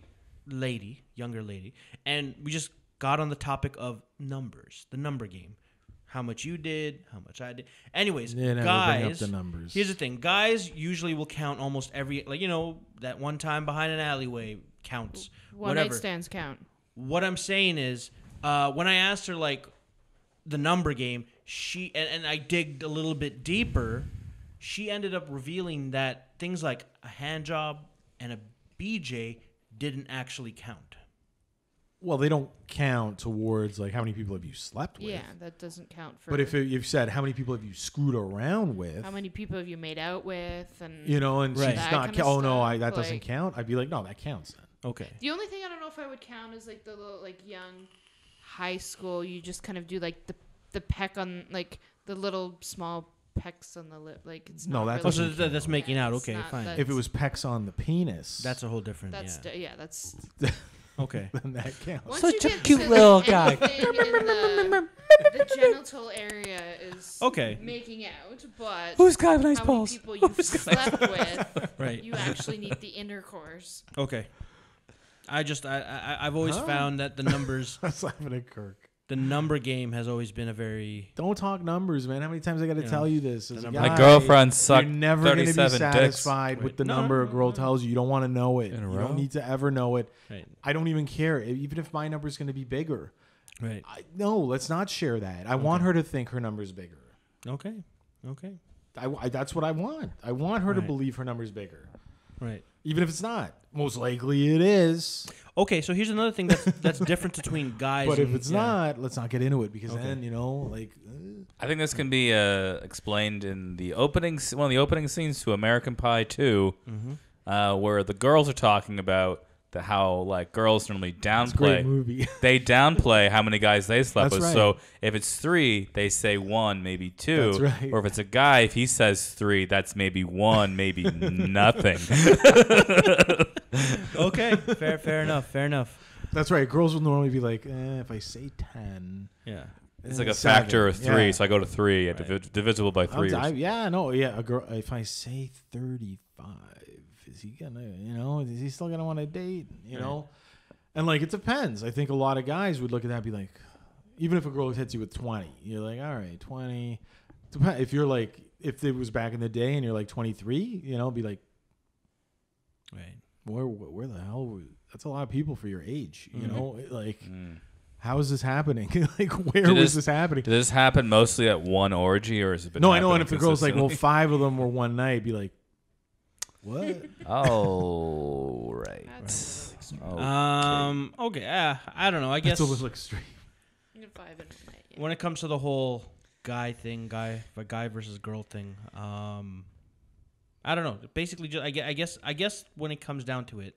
Speaker 1: younger lady, and we just got on the topic of numbers, the number game. How much you did, how much I did. Anyways, guys,
Speaker 2: bring up the numbers.
Speaker 1: Here's the thing. Guys usually will count almost every, that one time behind an alleyway counts.
Speaker 4: One night stands count.
Speaker 1: What I'm saying is, when I asked her, the number game, she, and I digged a little bit deeper, she ended up revealing that things like a hand job and a BJ didn't actually count.
Speaker 2: Well, they don't count towards like how many people have you slept with.
Speaker 4: Yeah, that doesn't count for.
Speaker 2: But if you've said how many people have you screwed around with,
Speaker 4: how many people have you made out with, and
Speaker 2: and
Speaker 1: Right.
Speaker 2: she's not.
Speaker 4: That
Speaker 2: That doesn't count. I'd be like, no, that counts then.
Speaker 1: Okay.
Speaker 4: The only thing I don't know if I would count is like the little young high school. You just kind of do like the peck on like the little small pecks on the lip. Like it's
Speaker 2: No,
Speaker 4: not
Speaker 2: that
Speaker 4: really
Speaker 2: doesn't
Speaker 1: that's making out.
Speaker 4: it's
Speaker 1: Okay,
Speaker 4: not-
Speaker 1: fine.
Speaker 2: If it was pecs on the penis,
Speaker 1: That's a whole different.
Speaker 4: That's
Speaker 1: yeah.
Speaker 4: that's.
Speaker 1: Okay.
Speaker 2: then that counts.
Speaker 4: Once
Speaker 3: Such
Speaker 4: you
Speaker 3: a
Speaker 4: get
Speaker 3: cute
Speaker 4: to,
Speaker 3: little
Speaker 4: like,
Speaker 3: guy.
Speaker 4: anything in the genital area is
Speaker 1: Okay.
Speaker 4: making out, but
Speaker 3: Who's got nice
Speaker 4: how
Speaker 3: balls?
Speaker 4: many people you've slept with,
Speaker 1: Right.
Speaker 4: you actually need the intercourse.
Speaker 1: Okay. I've always found that the numbers,
Speaker 2: That's laughing at Kirk.
Speaker 1: the number game has always been a very.
Speaker 2: Don't talk numbers, man. How many times I got to tell you this? As a
Speaker 1: number-
Speaker 2: guy,
Speaker 3: My girlfriend sucked
Speaker 2: You're never going to be
Speaker 3: 37 dicks.
Speaker 2: satisfied with
Speaker 1: Right.
Speaker 2: the
Speaker 1: No,
Speaker 2: number
Speaker 1: no,
Speaker 2: a girl tells you. You don't want to know it.
Speaker 3: In a
Speaker 2: You
Speaker 3: row?
Speaker 2: don't need to ever know it.
Speaker 1: Right.
Speaker 2: I don't even care, even if my number is going to be bigger.
Speaker 1: Right.
Speaker 2: No, let's not share that. I want her to think her number's bigger.
Speaker 1: Okay. Okay.
Speaker 2: That's what I want. I want her to
Speaker 1: Right.
Speaker 2: believe her number's bigger,
Speaker 1: Right.
Speaker 2: even if it's not. Most likely it is.
Speaker 1: Okay. So here's another thing that's different between guys.
Speaker 2: But if
Speaker 1: and-
Speaker 2: it's
Speaker 1: yeah.
Speaker 2: not, let's not get into it because
Speaker 1: Okay.
Speaker 2: then
Speaker 3: I think this can be explained in the one of the opening scenes to American Pie 2, where the girls are talking about how like girls normally
Speaker 2: It's a great
Speaker 3: downplay.
Speaker 2: movie.
Speaker 3: They downplay how many guys they slept
Speaker 2: That's
Speaker 3: with.
Speaker 2: right.
Speaker 3: So if it's 3, they say 1, maybe 2.
Speaker 2: That's right.
Speaker 3: Or if it's a guy, if he says 3, that's maybe 1, maybe nothing.
Speaker 1: Okay, fair enough.
Speaker 2: That's right. Girls will normally be like, if I say 10.
Speaker 1: Yeah.
Speaker 3: It's like a
Speaker 2: 7.
Speaker 3: factor of 3,
Speaker 2: Yeah.
Speaker 3: so I go to 3,
Speaker 1: Right.
Speaker 3: divisible by 3.
Speaker 2: A girl. If I say 35, is he gonna? Is he still gonna want to date? You know, and like it depends. I think a lot of guys would look at that and be like, even if a girl hits you with 20, you're like, all right, 20. If you're like, if it was back in the day and you're like 23, be like,
Speaker 1: Right.
Speaker 2: where the hell? That's a lot of people for your age. Like.
Speaker 3: Mm.
Speaker 2: How is this happening? Like, where
Speaker 3: Did
Speaker 2: was
Speaker 3: this-
Speaker 2: this happening?
Speaker 3: Did this happen mostly at one orgy, or has it been?
Speaker 2: No, I know. And
Speaker 3: happening
Speaker 2: if the girl's like, well,
Speaker 3: consistently?
Speaker 2: 5 of them were one night, be like, what?
Speaker 3: Oh, right.
Speaker 4: That's a little extreme.
Speaker 3: Okay.
Speaker 1: I don't know. I guess
Speaker 2: That's a little extreme.
Speaker 4: 5 and a night, yeah.
Speaker 1: when it comes to the whole guy versus girl thing, I don't know. Basically, just I guess when it comes down to it,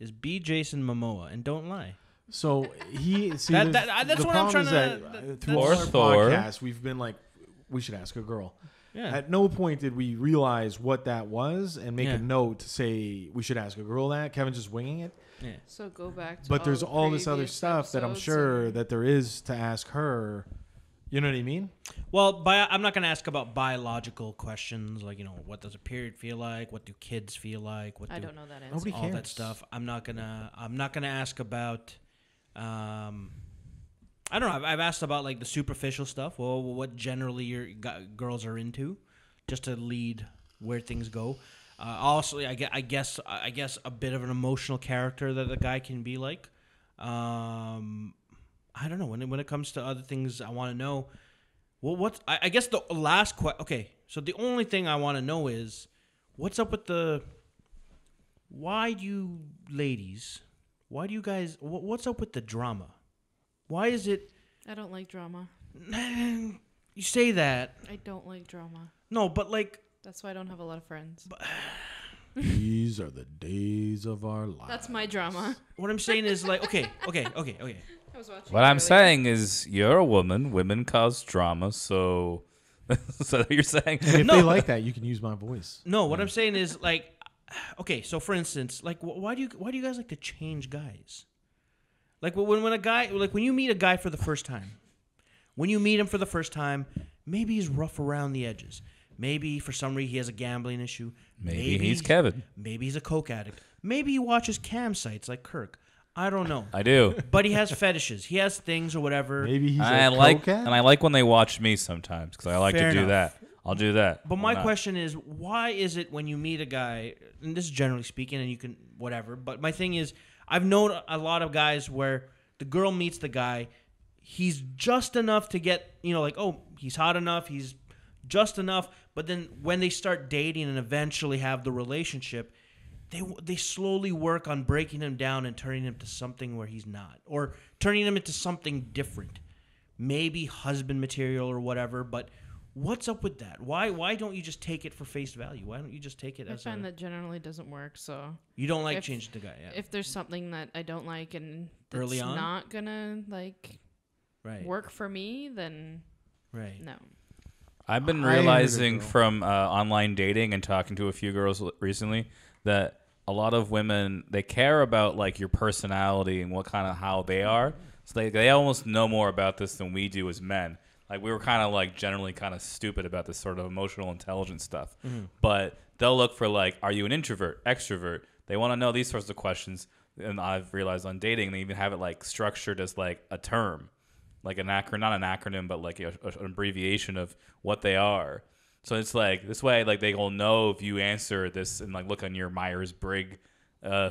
Speaker 1: is be Jason Momoa and don't lie.
Speaker 2: So that's
Speaker 1: That's
Speaker 2: the
Speaker 1: what I'm
Speaker 2: problem
Speaker 1: trying
Speaker 2: is
Speaker 1: to-
Speaker 2: that through
Speaker 3: Or
Speaker 2: all our
Speaker 3: Thor.
Speaker 2: podcasts, we've been like, we should ask a girl.
Speaker 1: Yeah.
Speaker 2: At no point did we realize what that was and make
Speaker 1: Yeah.
Speaker 2: a note to say we should ask a girl that. Kevin's just winging it.
Speaker 1: Yeah.
Speaker 4: So go back to
Speaker 2: But there's
Speaker 4: the
Speaker 2: all this other
Speaker 4: previous
Speaker 2: stuff that I'm
Speaker 4: episodes
Speaker 2: sure
Speaker 4: and-
Speaker 2: that there is to ask her. You know what I mean?
Speaker 1: Well, I'm not going to ask about biological questions like what does a period feel like? What do kids feel like? What
Speaker 4: I
Speaker 1: do
Speaker 4: don't know that answer.
Speaker 2: Nobody
Speaker 1: all that
Speaker 2: cares.
Speaker 1: stuff. I'm not gonna ask about. I don't know. I've asked about like the superficial stuff. Well, what generally your girls are into, just to lead where things go. Also, I guess a bit of an emotional character that the guy can be like. I don't know when it comes to other things. I want to know. Well, I guess the last question. Okay, so the only thing I want to know is what's up with the. Why do you ladies? Why do you guys? What's up with the drama? Why is it?
Speaker 4: I don't like drama.
Speaker 1: You say that.
Speaker 4: I don't like drama.
Speaker 1: No, but like.
Speaker 4: That's why I don't have a lot of friends.
Speaker 2: These are the days of our lives.
Speaker 4: That's my drama.
Speaker 1: What I'm saying is like, okay.
Speaker 4: I was watching.
Speaker 3: What I'm
Speaker 4: earlier.
Speaker 3: saying is, you're a woman. Women cause drama, so. So you're saying?
Speaker 2: And if
Speaker 1: No.
Speaker 2: they like that, you can use my voice.
Speaker 1: No, what I'm saying is like, okay. So for instance, like, why do you guys like to change guys? Like when a guy, like when you meet a guy for the first time, maybe he's rough around the edges. Maybe for some reason he has a gambling issue.
Speaker 3: Maybe he's Kevin.
Speaker 1: Maybe he's a coke addict. Maybe he watches cam sites like Kirk. I don't know.
Speaker 3: I do.
Speaker 1: But he has fetishes. He has things or whatever.
Speaker 2: Maybe he's
Speaker 3: I
Speaker 2: a
Speaker 3: like,
Speaker 2: cokehead?
Speaker 3: and I like when they watch me sometimes because I like
Speaker 1: Fair
Speaker 3: to do
Speaker 1: enough.
Speaker 3: that. I'll do that.
Speaker 1: But
Speaker 3: Why
Speaker 1: my
Speaker 3: not?
Speaker 1: question is, why is it when you meet a guy, and this is generally speaking, and you can whatever, but my thing is, I've known a lot of guys where the girl meets the guy, he's just enough to get, like, oh, he's hot enough, he's just enough, but then when they start dating and eventually have the relationship, they slowly work on breaking him down and turning him to something where he's not, or turning him into something different, maybe husband material or whatever, but what's up with that? Why don't you just take it for face value? Why don't you just take it
Speaker 4: I
Speaker 1: as
Speaker 4: find that generally doesn't work. So
Speaker 1: you don't like
Speaker 4: if-
Speaker 1: changing the guy? Yeah.
Speaker 4: if there's something that I don't like and that's
Speaker 1: Early on?
Speaker 4: not gonna like
Speaker 1: Right.
Speaker 4: work for me, then
Speaker 1: Right.
Speaker 4: no.
Speaker 3: I've been
Speaker 2: I hated a
Speaker 3: realizing
Speaker 2: girl.
Speaker 3: from online dating and talking to a few girls recently that a lot of women, they care about like your personality and what kind of how they are. So they almost know more about this than we do as men. Like we were kind of like generally kind of stupid about this sort of emotional intelligence stuff. But they'll look for like, are you an introvert, extrovert? They want to know these sorts of questions. And I've realized on dating, they even have it like structured as like a term. Like an acronym, not an acronym, but like an abbreviation of what they are. So it's like this way, like they will know if you answer this and like look on your Myers-Briggs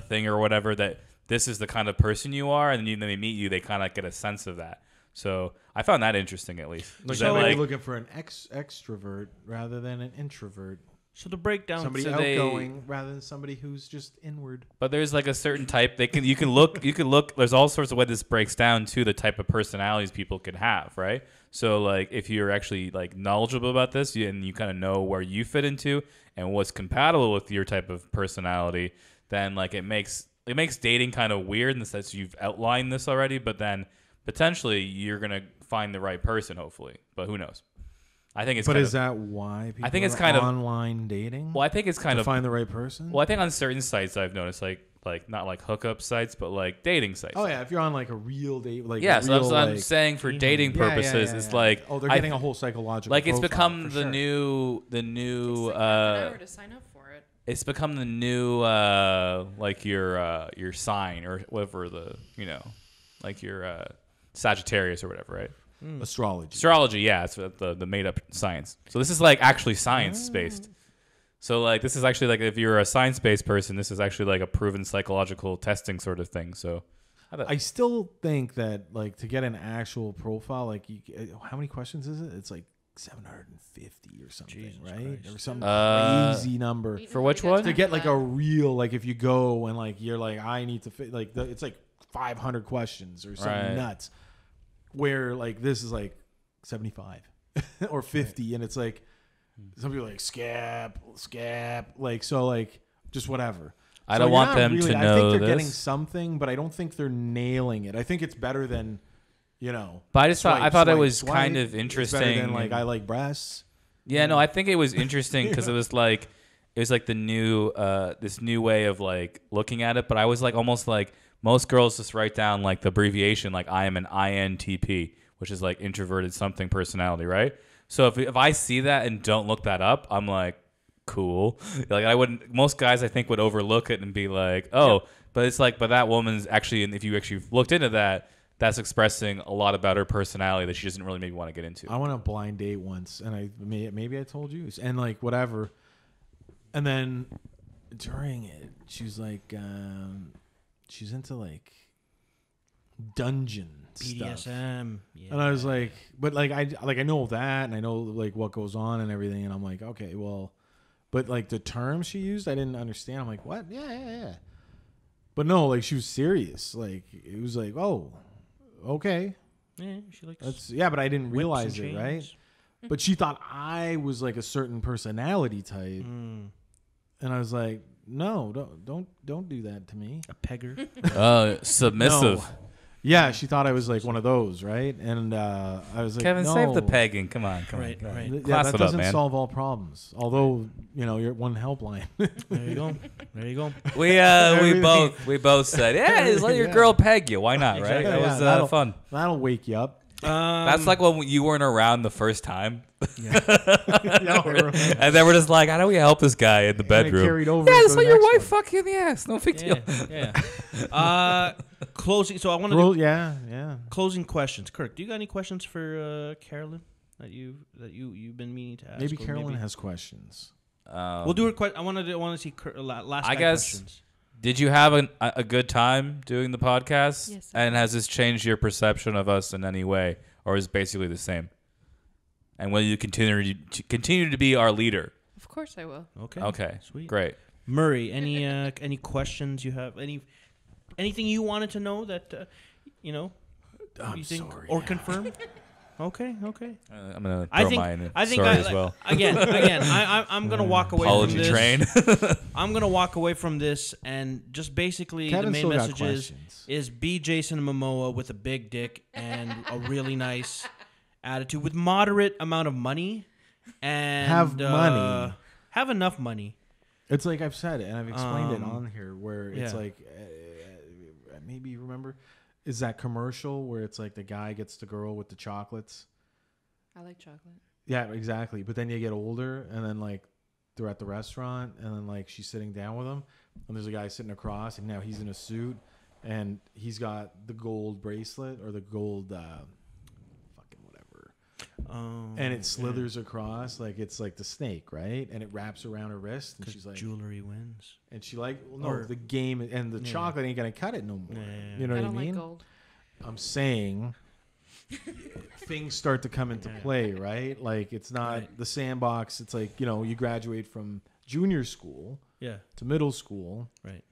Speaker 3: thing or whatever that this is the kind of person you are, and then they meet you, they kind of get a sense of that. So I found that interesting at least.
Speaker 2: Like
Speaker 3: Is
Speaker 2: you
Speaker 3: that,
Speaker 2: might be
Speaker 3: like-
Speaker 2: looking for an extrovert rather than an introvert.
Speaker 1: So the breakdown.
Speaker 2: Somebody
Speaker 3: so they-
Speaker 2: outgoing rather than somebody who's just inward.
Speaker 3: But there's like a certain type you can look. There's all sorts of way this breaks down to the type of personalities people can have, right? So like if you're actually like knowledgeable about this and you kind of know where you fit into and what's compatible with your type of personality, then like it makes it makes dating kind of weird in the sense you've outlined this already, but then potentially you're gonna find the right person, hopefully. But who knows? I think it's.
Speaker 2: But
Speaker 3: kind
Speaker 2: is that why people
Speaker 3: I think it's
Speaker 2: are
Speaker 3: kind of
Speaker 2: online dating?
Speaker 3: Well, I think it's kind
Speaker 2: to
Speaker 3: of
Speaker 2: find the right person.
Speaker 3: Well, I think on certain sites I've noticed, like not like hookup sites, but like dating sites.
Speaker 2: Oh yeah, if you're on like a real date, like
Speaker 3: yeah.
Speaker 2: a
Speaker 3: So
Speaker 2: real,
Speaker 3: that's what I'm
Speaker 2: like,
Speaker 3: saying for dating purposes. It's like
Speaker 2: they're getting a whole psychological.
Speaker 3: Like it's
Speaker 2: profile,
Speaker 3: become
Speaker 2: for
Speaker 3: the
Speaker 2: sure.
Speaker 3: new
Speaker 4: Takes like half an hour to sign up for it.
Speaker 3: It's become the new like your sign or whatever like your Sagittarius or whatever, right? Astrology, yeah, it's the made up science. So this is like actually science based. So like this is actually like if you're a science based person, this is actually like a proven psychological testing sort of thing. So
Speaker 2: I still think that like to get an actual profile, like how many questions is it? It's like 750 or something,
Speaker 1: Jesus
Speaker 2: right?
Speaker 1: Christ.
Speaker 2: Or some crazy number.
Speaker 3: For which one?
Speaker 2: To get like a real, like if you go and like you're like I need to fit like it's like 500 questions or something nuts. Where like this is like 75 or 50, and it's like some people are like scap, like so like just whatever.
Speaker 3: I don't want them to know
Speaker 2: I think they're
Speaker 3: this.
Speaker 2: getting something, but I don't think they're nailing it. I think it's better than,
Speaker 3: But I just I thought it was kind of interesting.
Speaker 2: It's better than like I like breasts.
Speaker 3: Yeah, no, I think it was interesting because it was like the new this new way of like looking at it. But I was like almost like most girls just write down like the abbreviation like I am an INTP, which is like introverted something personality, right? So if I see that and don't look that up, I'm like, cool. Like I wouldn't. Most guys I think would overlook it and be like, oh, but it's like, but that woman's actually, and if you actually looked into that, that's expressing a lot about her personality that she doesn't really maybe want to get into.
Speaker 2: I went on a blind date once, and maybe I told you, and like whatever, and then during it, she was like, she's into like dungeon stuff.
Speaker 1: BDSM. Yeah.
Speaker 2: And I was like, but like I know that, and I know like what goes on and everything, and I'm like, okay, well, but like the terms she used, I didn't understand. I'm like, what? Yeah. But no, like she was serious. Like it was like, oh, okay.
Speaker 1: Yeah, she likes.
Speaker 2: But I didn't
Speaker 1: whips
Speaker 2: realize
Speaker 1: and
Speaker 2: it, right?
Speaker 1: chains.
Speaker 2: But she thought I was like a certain personality type, and I was like, no, don't do that to me.
Speaker 1: A pegger.
Speaker 3: Submissive.
Speaker 2: No. Yeah, she thought I was like one of those, right? And I was like,
Speaker 3: Kevin,
Speaker 2: no.
Speaker 3: save the pegging. Come on.
Speaker 1: Right.
Speaker 2: Yeah,
Speaker 3: Class
Speaker 2: that
Speaker 3: it up,
Speaker 2: doesn't
Speaker 3: man.
Speaker 2: solve all problems. Although, you're one helpline.
Speaker 1: There you go.
Speaker 3: We both said, yeah, just let your girl peg you. Why not, right?
Speaker 1: Exactly.
Speaker 3: That was fun.
Speaker 2: That'll wake you up.
Speaker 3: That's like when you weren't around the first time.
Speaker 2: Yeah,
Speaker 3: And then we're just like, how do we help this guy in the bedroom?
Speaker 2: carried over
Speaker 3: Yeah,
Speaker 2: to
Speaker 3: just
Speaker 2: the
Speaker 3: let your
Speaker 2: next
Speaker 3: wife
Speaker 2: one.
Speaker 3: fuck you in the ass. No big deal.
Speaker 1: Yeah. Closing. So I want to do
Speaker 2: Yeah.
Speaker 1: closing questions. Kirk, do you got any questions for Carolyn that you've been meaning to ask?
Speaker 2: Maybe
Speaker 1: or
Speaker 2: Carolyn has questions.
Speaker 1: We'll do it. I want to see last.
Speaker 3: I
Speaker 1: guy
Speaker 3: guess.
Speaker 1: questions.
Speaker 3: Did you have a good time doing the podcast?
Speaker 4: Yes, I
Speaker 3: And
Speaker 4: did.
Speaker 3: has this changed your perception of us in any way, or is it basically the same? And will you continue to be our leader?
Speaker 4: Of course I will.
Speaker 3: Okay,
Speaker 1: Sweet.
Speaker 3: great.
Speaker 1: Murray, any questions you have? Anything you wanted to know that
Speaker 2: I'm
Speaker 1: you think
Speaker 2: sorry.
Speaker 1: or confirm? Okay.
Speaker 3: I'm gonna
Speaker 1: I
Speaker 3: throw
Speaker 1: think
Speaker 3: mine.
Speaker 1: I think
Speaker 3: Sorry as well.
Speaker 1: Again, I'm gonna walk away
Speaker 3: Apology
Speaker 1: from this.
Speaker 3: train.
Speaker 1: I'm gonna walk away from this and just basically
Speaker 2: Kevin
Speaker 1: the main
Speaker 2: still got
Speaker 1: message
Speaker 2: questions.
Speaker 1: is be Jason Momoa with a big dick and a really nice attitude with moderate amount of money and
Speaker 2: Have money.
Speaker 1: have enough money.
Speaker 2: It's like I've said it, and I've explained it
Speaker 1: Um,
Speaker 2: on here, where it's
Speaker 1: yeah.
Speaker 2: like, maybe you remember, is that commercial where it's like the guy gets the girl with the chocolates?
Speaker 4: I like chocolate.
Speaker 2: Yeah, exactly. But then you get older, and then like they're at the restaurant, and then like she's sitting down with him, and there's a guy sitting across, and now he's in a suit, and he's got the gold bracelet or the gold fucking whatever, and it slithers across like it's like the snake, right? And it wraps around her wrist, and she's like,
Speaker 1: Jewelry wins.
Speaker 2: and she like, well, no,
Speaker 1: Or-
Speaker 2: the game and the
Speaker 1: Yeah.
Speaker 2: chocolate ain't gonna cut it no more.
Speaker 1: Yeah.
Speaker 2: You know
Speaker 4: I
Speaker 2: what
Speaker 4: don't
Speaker 2: I mean?
Speaker 4: like gold.
Speaker 2: I'm saying things start to come into play, right? Like it's not
Speaker 1: Right.
Speaker 2: the sandbox. It's like, you graduate from junior school
Speaker 1: Yeah.
Speaker 2: to middle school.
Speaker 1: Right.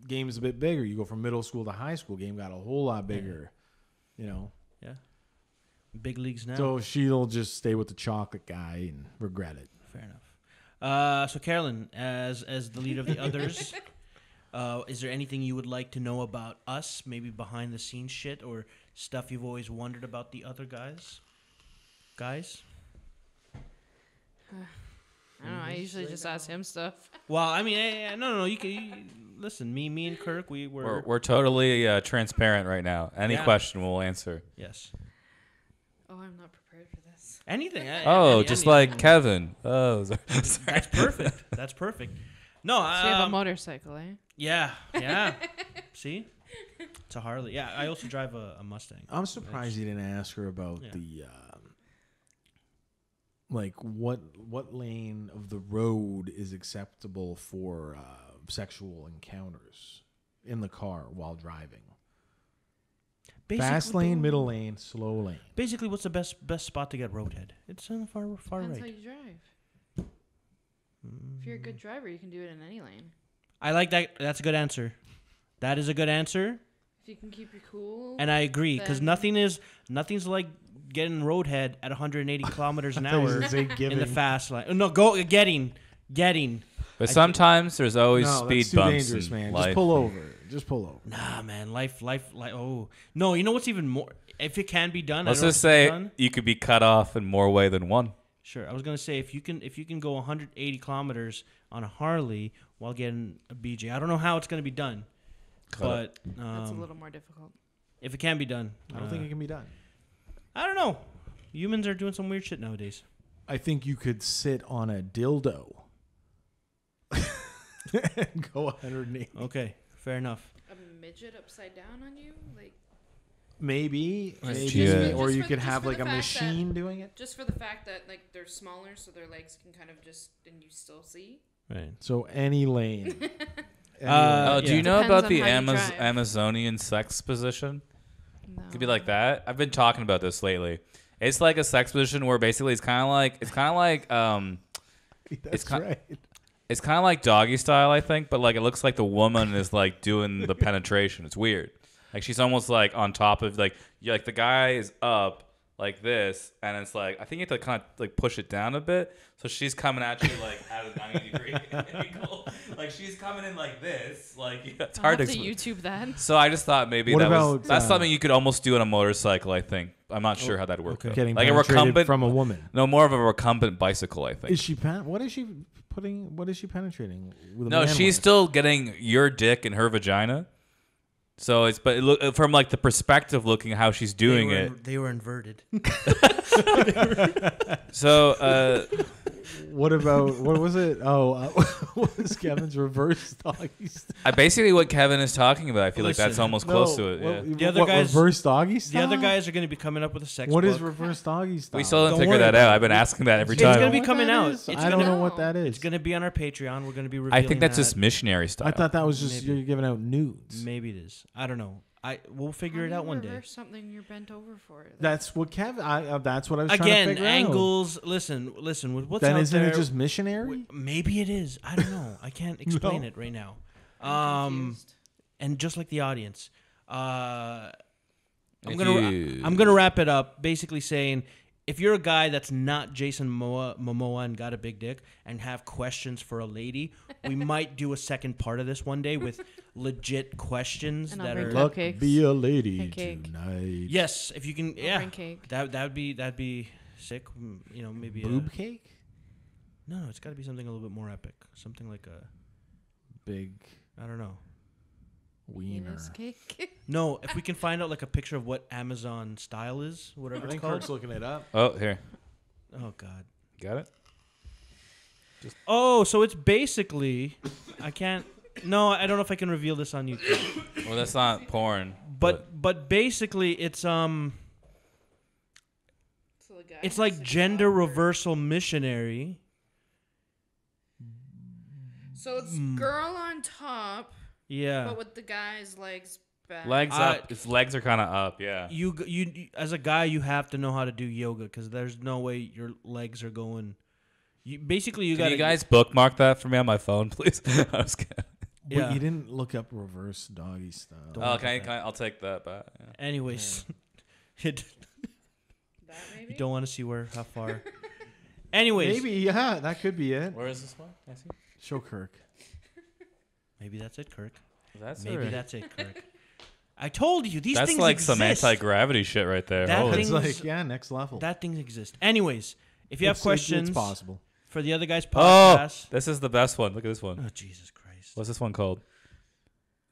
Speaker 2: Game's a bit bigger. You go from middle school to high school, game got a whole lot bigger,
Speaker 1: Yeah. Big leagues now.
Speaker 2: So she'll just stay with the chocolate guy and regret it.
Speaker 1: Fair enough. So Carolyn, as the leader of the others, is there anything you would like to know about us? Maybe behind the scenes shit or stuff you've always wondered about the other guys? Guys?
Speaker 4: I don't know. I usually just ask him stuff.
Speaker 1: Well, I mean, no. You listen. Me and Kirk,
Speaker 3: We're totally transparent right now. Any question we'll answer.
Speaker 1: Yes.
Speaker 4: Oh, I'm not prepared for this.
Speaker 1: Anything.
Speaker 3: Just like Kevin. Oh,
Speaker 1: that's perfect. That's perfect. No,
Speaker 4: So you have a motorcycle, eh?
Speaker 1: Yeah. See, it's a Harley. Yeah, I also drive a Mustang.
Speaker 2: I'm surprised you didn't ask her about the like what lane of the road is acceptable for sexual encounters in the car while driving. Fast lane, middle lane, slow lane.
Speaker 1: Basically, what's the best spot to get roadhead? It's on the far
Speaker 4: Depends
Speaker 1: right.
Speaker 4: how you drive. If you're a good driver, you can do it in any lane.
Speaker 1: I like that. That's a good answer. That is a good answer.
Speaker 4: If you can keep your cool.
Speaker 1: And I agree, because
Speaker 4: then-
Speaker 1: nothing's like getting roadhead at 180 kilometers an
Speaker 2: I thought you
Speaker 1: hour
Speaker 2: were gonna say
Speaker 1: in the
Speaker 2: giving.
Speaker 1: fast lane. No, getting.
Speaker 3: But sometimes there's always
Speaker 2: No,
Speaker 3: speed
Speaker 2: that's too
Speaker 3: bumps
Speaker 2: dangerous,
Speaker 3: in
Speaker 2: man.
Speaker 3: life.
Speaker 2: Just pull over.
Speaker 1: Nah, man. Life. Oh no. You know what's even more? If it can be done,
Speaker 3: Let's
Speaker 1: I don't
Speaker 3: just
Speaker 1: know if it's
Speaker 3: say
Speaker 1: done.
Speaker 3: you could be cut off in more way than one.
Speaker 1: Sure. I was gonna say if you can go 180 kilometers on a Harley while getting a BJ. I don't know how it's gonna be done, but
Speaker 4: That's a little more difficult.
Speaker 1: if it can be done,
Speaker 2: I don't think it can be done.
Speaker 1: I don't know. Humans are doing some weird shit nowadays.
Speaker 2: I think you could sit on a dildo and go 180.
Speaker 1: Okay, fair enough.
Speaker 4: A midget upside down on you? Like,
Speaker 2: Maybe,
Speaker 3: Yeah.
Speaker 2: or
Speaker 4: Just
Speaker 2: you
Speaker 4: for-
Speaker 2: could
Speaker 4: just
Speaker 2: have
Speaker 4: for
Speaker 2: like
Speaker 4: the
Speaker 2: a
Speaker 4: fact that-
Speaker 2: machine doing it.
Speaker 4: just for the fact that, like, they're smaller, so their legs can kind of just, and you still see.
Speaker 1: Right.
Speaker 2: So any lane. Any
Speaker 1: Uh,
Speaker 3: Oh, do you
Speaker 1: yeah.
Speaker 3: know
Speaker 4: Depends
Speaker 3: about
Speaker 4: on
Speaker 3: the
Speaker 4: how you drive.
Speaker 3: Amazonian sex position?
Speaker 4: No.
Speaker 3: Could be like that. I've been talking about this lately. It's like a sex position where basically it's kind of like
Speaker 2: That's
Speaker 3: ki-
Speaker 2: right.
Speaker 3: it's kind of like doggy style, I think, but like it looks like the woman is like doing the penetration. It's weird. Like she's almost like on top of like the guy is up like this, and it's like I think you have to kind of like push it down a bit. So she's coming at you like at a 90-degree angle. Like she's coming in like this. Like it's
Speaker 4: I'll
Speaker 3: hard
Speaker 4: have
Speaker 3: to
Speaker 4: to
Speaker 3: explain.
Speaker 4: YouTube that.
Speaker 3: So I just thought maybe
Speaker 2: What
Speaker 3: that's
Speaker 2: about,
Speaker 3: something you could almost do on a motorcycle. I think I'm not sure how that works.
Speaker 1: okay.
Speaker 2: Getting
Speaker 3: Like a
Speaker 2: penetrated
Speaker 3: recumbent
Speaker 2: from a woman.
Speaker 3: No, more of a recumbent bicycle. I think.
Speaker 2: Is she what is she putting? What is she penetrating? With a
Speaker 3: No,
Speaker 2: man
Speaker 3: she's
Speaker 2: with?
Speaker 3: still getting your dick in her vagina. So it's but it look from like the perspective looking how she's doing it.
Speaker 1: They were inverted.
Speaker 3: So
Speaker 2: What about what was it? Oh, what was Kevin's reverse doggy style?
Speaker 3: basically what Kevin is talking about, I feel like that's
Speaker 1: Listen,
Speaker 3: almost close to it.
Speaker 2: What,
Speaker 3: Yeah.
Speaker 1: The other
Speaker 2: what,
Speaker 1: guys-
Speaker 2: reverse doggy
Speaker 1: The
Speaker 2: style.
Speaker 1: other guys are going to be coming up with a sex
Speaker 2: What
Speaker 1: book.
Speaker 2: is reverse doggy style?
Speaker 3: We still didn't
Speaker 1: Don't
Speaker 3: figure
Speaker 1: worry
Speaker 3: that
Speaker 1: about
Speaker 3: out.
Speaker 1: it.
Speaker 3: I've been asking that every
Speaker 1: It's
Speaker 3: time.
Speaker 1: going to be
Speaker 2: What
Speaker 1: coming
Speaker 2: that
Speaker 1: out.
Speaker 2: is?
Speaker 1: It's
Speaker 2: I don't
Speaker 1: gonna,
Speaker 2: know what that is.
Speaker 1: It's going to be on our Patreon. We're going to be
Speaker 3: I
Speaker 1: revealing
Speaker 3: think that's
Speaker 1: that.
Speaker 3: just missionary style.
Speaker 2: I thought that was just
Speaker 1: Maybe.
Speaker 2: you're giving out nudes.
Speaker 1: Maybe it is. I don't know. We'll figure
Speaker 4: How
Speaker 1: it
Speaker 4: do
Speaker 1: out
Speaker 4: you
Speaker 1: one day.
Speaker 4: reverse something you're bent over for.
Speaker 2: That's what Kevin. That's what I was trying to
Speaker 1: Again,
Speaker 2: figure out.
Speaker 1: angles. Listen. With what's
Speaker 2: Then
Speaker 1: out
Speaker 2: isn't
Speaker 1: there,
Speaker 2: it just missionary?
Speaker 1: Maybe it is. I don't know. I can't explain
Speaker 2: No.
Speaker 1: it right now.
Speaker 4: I'm confused.
Speaker 1: And just like the audience, I'm
Speaker 3: If
Speaker 1: gonna
Speaker 3: you-
Speaker 1: I'm gonna wrap it up. Basically saying, if you're a guy that's not Jason Momoa and got a big dick and have questions for a lady, we might do a second part of this one day with legit questions
Speaker 4: And I'll
Speaker 1: that
Speaker 4: bring
Speaker 1: are.
Speaker 4: cupcakes. Cupcakes
Speaker 2: Be a lady
Speaker 4: and cake.
Speaker 2: tonight.
Speaker 1: Yes, if you can.
Speaker 4: I'll
Speaker 1: Yeah,
Speaker 4: bring cake.
Speaker 1: that'd be sick. You know, maybe
Speaker 2: Boob cake.
Speaker 1: No, it's got to be something a little bit more epic. Something like a.
Speaker 2: Big
Speaker 1: I don't know.
Speaker 2: wiener.
Speaker 4: Penis cake.
Speaker 1: No, if we can find out like a picture of what Amazon style is,
Speaker 2: I
Speaker 1: whatever it's
Speaker 2: think
Speaker 1: called.
Speaker 2: Kirk's looking it up.
Speaker 3: Oh, here.
Speaker 1: Oh God.
Speaker 3: Got it?
Speaker 1: Oh, so it's basically, I can't. No, I don't know if I can reveal this on YouTube.
Speaker 3: Well, that's not porn.
Speaker 1: But basically, it's
Speaker 4: So the guy
Speaker 1: it's
Speaker 4: has
Speaker 1: like
Speaker 4: to be
Speaker 1: gender
Speaker 4: awkward.
Speaker 1: reversal missionary.
Speaker 4: So it's girl on top,
Speaker 1: Yeah.
Speaker 4: but with the guy's legs back.
Speaker 3: Legs up. Its legs are kind of up, yeah.
Speaker 1: You as a guy, you have to know how to do yoga because there's no way your legs are going. You
Speaker 3: Can
Speaker 1: got
Speaker 3: you guys bookmark that for me on my phone, please? I was kidding.
Speaker 1: Yeah.
Speaker 2: Wait, you didn't look up reverse doggy style.
Speaker 1: Don't
Speaker 3: Oh,
Speaker 1: look
Speaker 3: can I,
Speaker 1: at
Speaker 3: can I? I'll take that back. Yeah.
Speaker 1: Anyways,
Speaker 4: That maybe?
Speaker 1: you don't want to see how far. Anyways,
Speaker 2: Maybe, yeah, that could be it.
Speaker 3: Where is this one? I see.
Speaker 2: Show Kirk.
Speaker 1: maybe that's it, Kirk.
Speaker 3: That's
Speaker 1: Maybe that's it, Kirk. I told you these
Speaker 3: That's
Speaker 1: things
Speaker 3: like
Speaker 1: exist.
Speaker 3: some anti-gravity shit right there.
Speaker 1: That
Speaker 3: Holy-
Speaker 2: It's
Speaker 1: things-
Speaker 2: like, yeah, next level.
Speaker 1: That things exist. Anyways, if you have questions
Speaker 2: it's possible.
Speaker 1: for the other guys'
Speaker 3: Oh,
Speaker 1: podcast,
Speaker 3: this is the best one. Look at this one.
Speaker 1: oh Jesus Christ!
Speaker 3: What's this one called?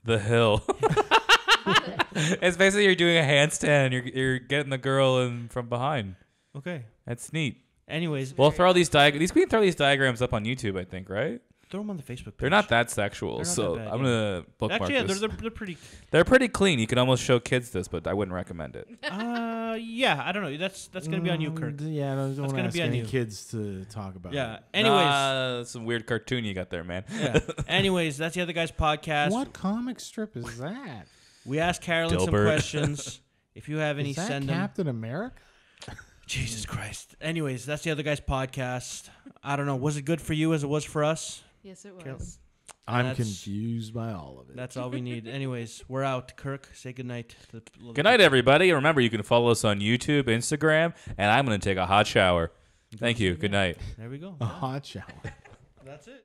Speaker 3: The Hill. It's basically you're doing a handstand. You're getting the girl in from behind.
Speaker 1: Okay.
Speaker 3: That's neat.
Speaker 1: Anyways,
Speaker 3: We'll throw these we can throw these diagrams up on YouTube, I think, right?
Speaker 1: throw them on the Facebook page.
Speaker 3: They're not that sexual,
Speaker 1: They're not
Speaker 3: so
Speaker 1: that bad,
Speaker 3: I'm gonna bookmark
Speaker 1: Actually, yeah,
Speaker 3: this.
Speaker 1: they're pretty.
Speaker 3: They're pretty clean. You can almost show kids this, but I wouldn't recommend it.
Speaker 1: Yeah, I don't know. That's gonna be on you, Kirk.
Speaker 2: Yeah, don't
Speaker 1: gonna
Speaker 2: ask
Speaker 1: be on
Speaker 2: any
Speaker 1: you.
Speaker 2: kids to talk about
Speaker 1: Yeah.
Speaker 2: it.
Speaker 1: Anyways,
Speaker 3: That's some weird cartoon you got there, man.
Speaker 1: yeah. Anyways, that's the other guys' podcast.
Speaker 2: What comic strip is that?
Speaker 1: We asked Carolyn some
Speaker 3: Dilbert.
Speaker 1: questions. If you have any,
Speaker 2: Is that
Speaker 1: send them.
Speaker 2: Captain America?
Speaker 1: Jesus Christ. Anyways, that's the other guys' podcast. I don't know. Was it good for you as it was for us?
Speaker 4: Yes, it was.
Speaker 1: Carolyn.
Speaker 2: I'm
Speaker 1: That's-
Speaker 2: confused by all of it.
Speaker 1: That's all we need. Anyways, we're out. Kirk, say goodnight.
Speaker 3: Good night, everybody. Remember, you can follow us on YouTube, Instagram, and I'm going to take a hot shower. Thank you. Good night.
Speaker 1: There we go.
Speaker 2: A hot shower.
Speaker 1: That's it.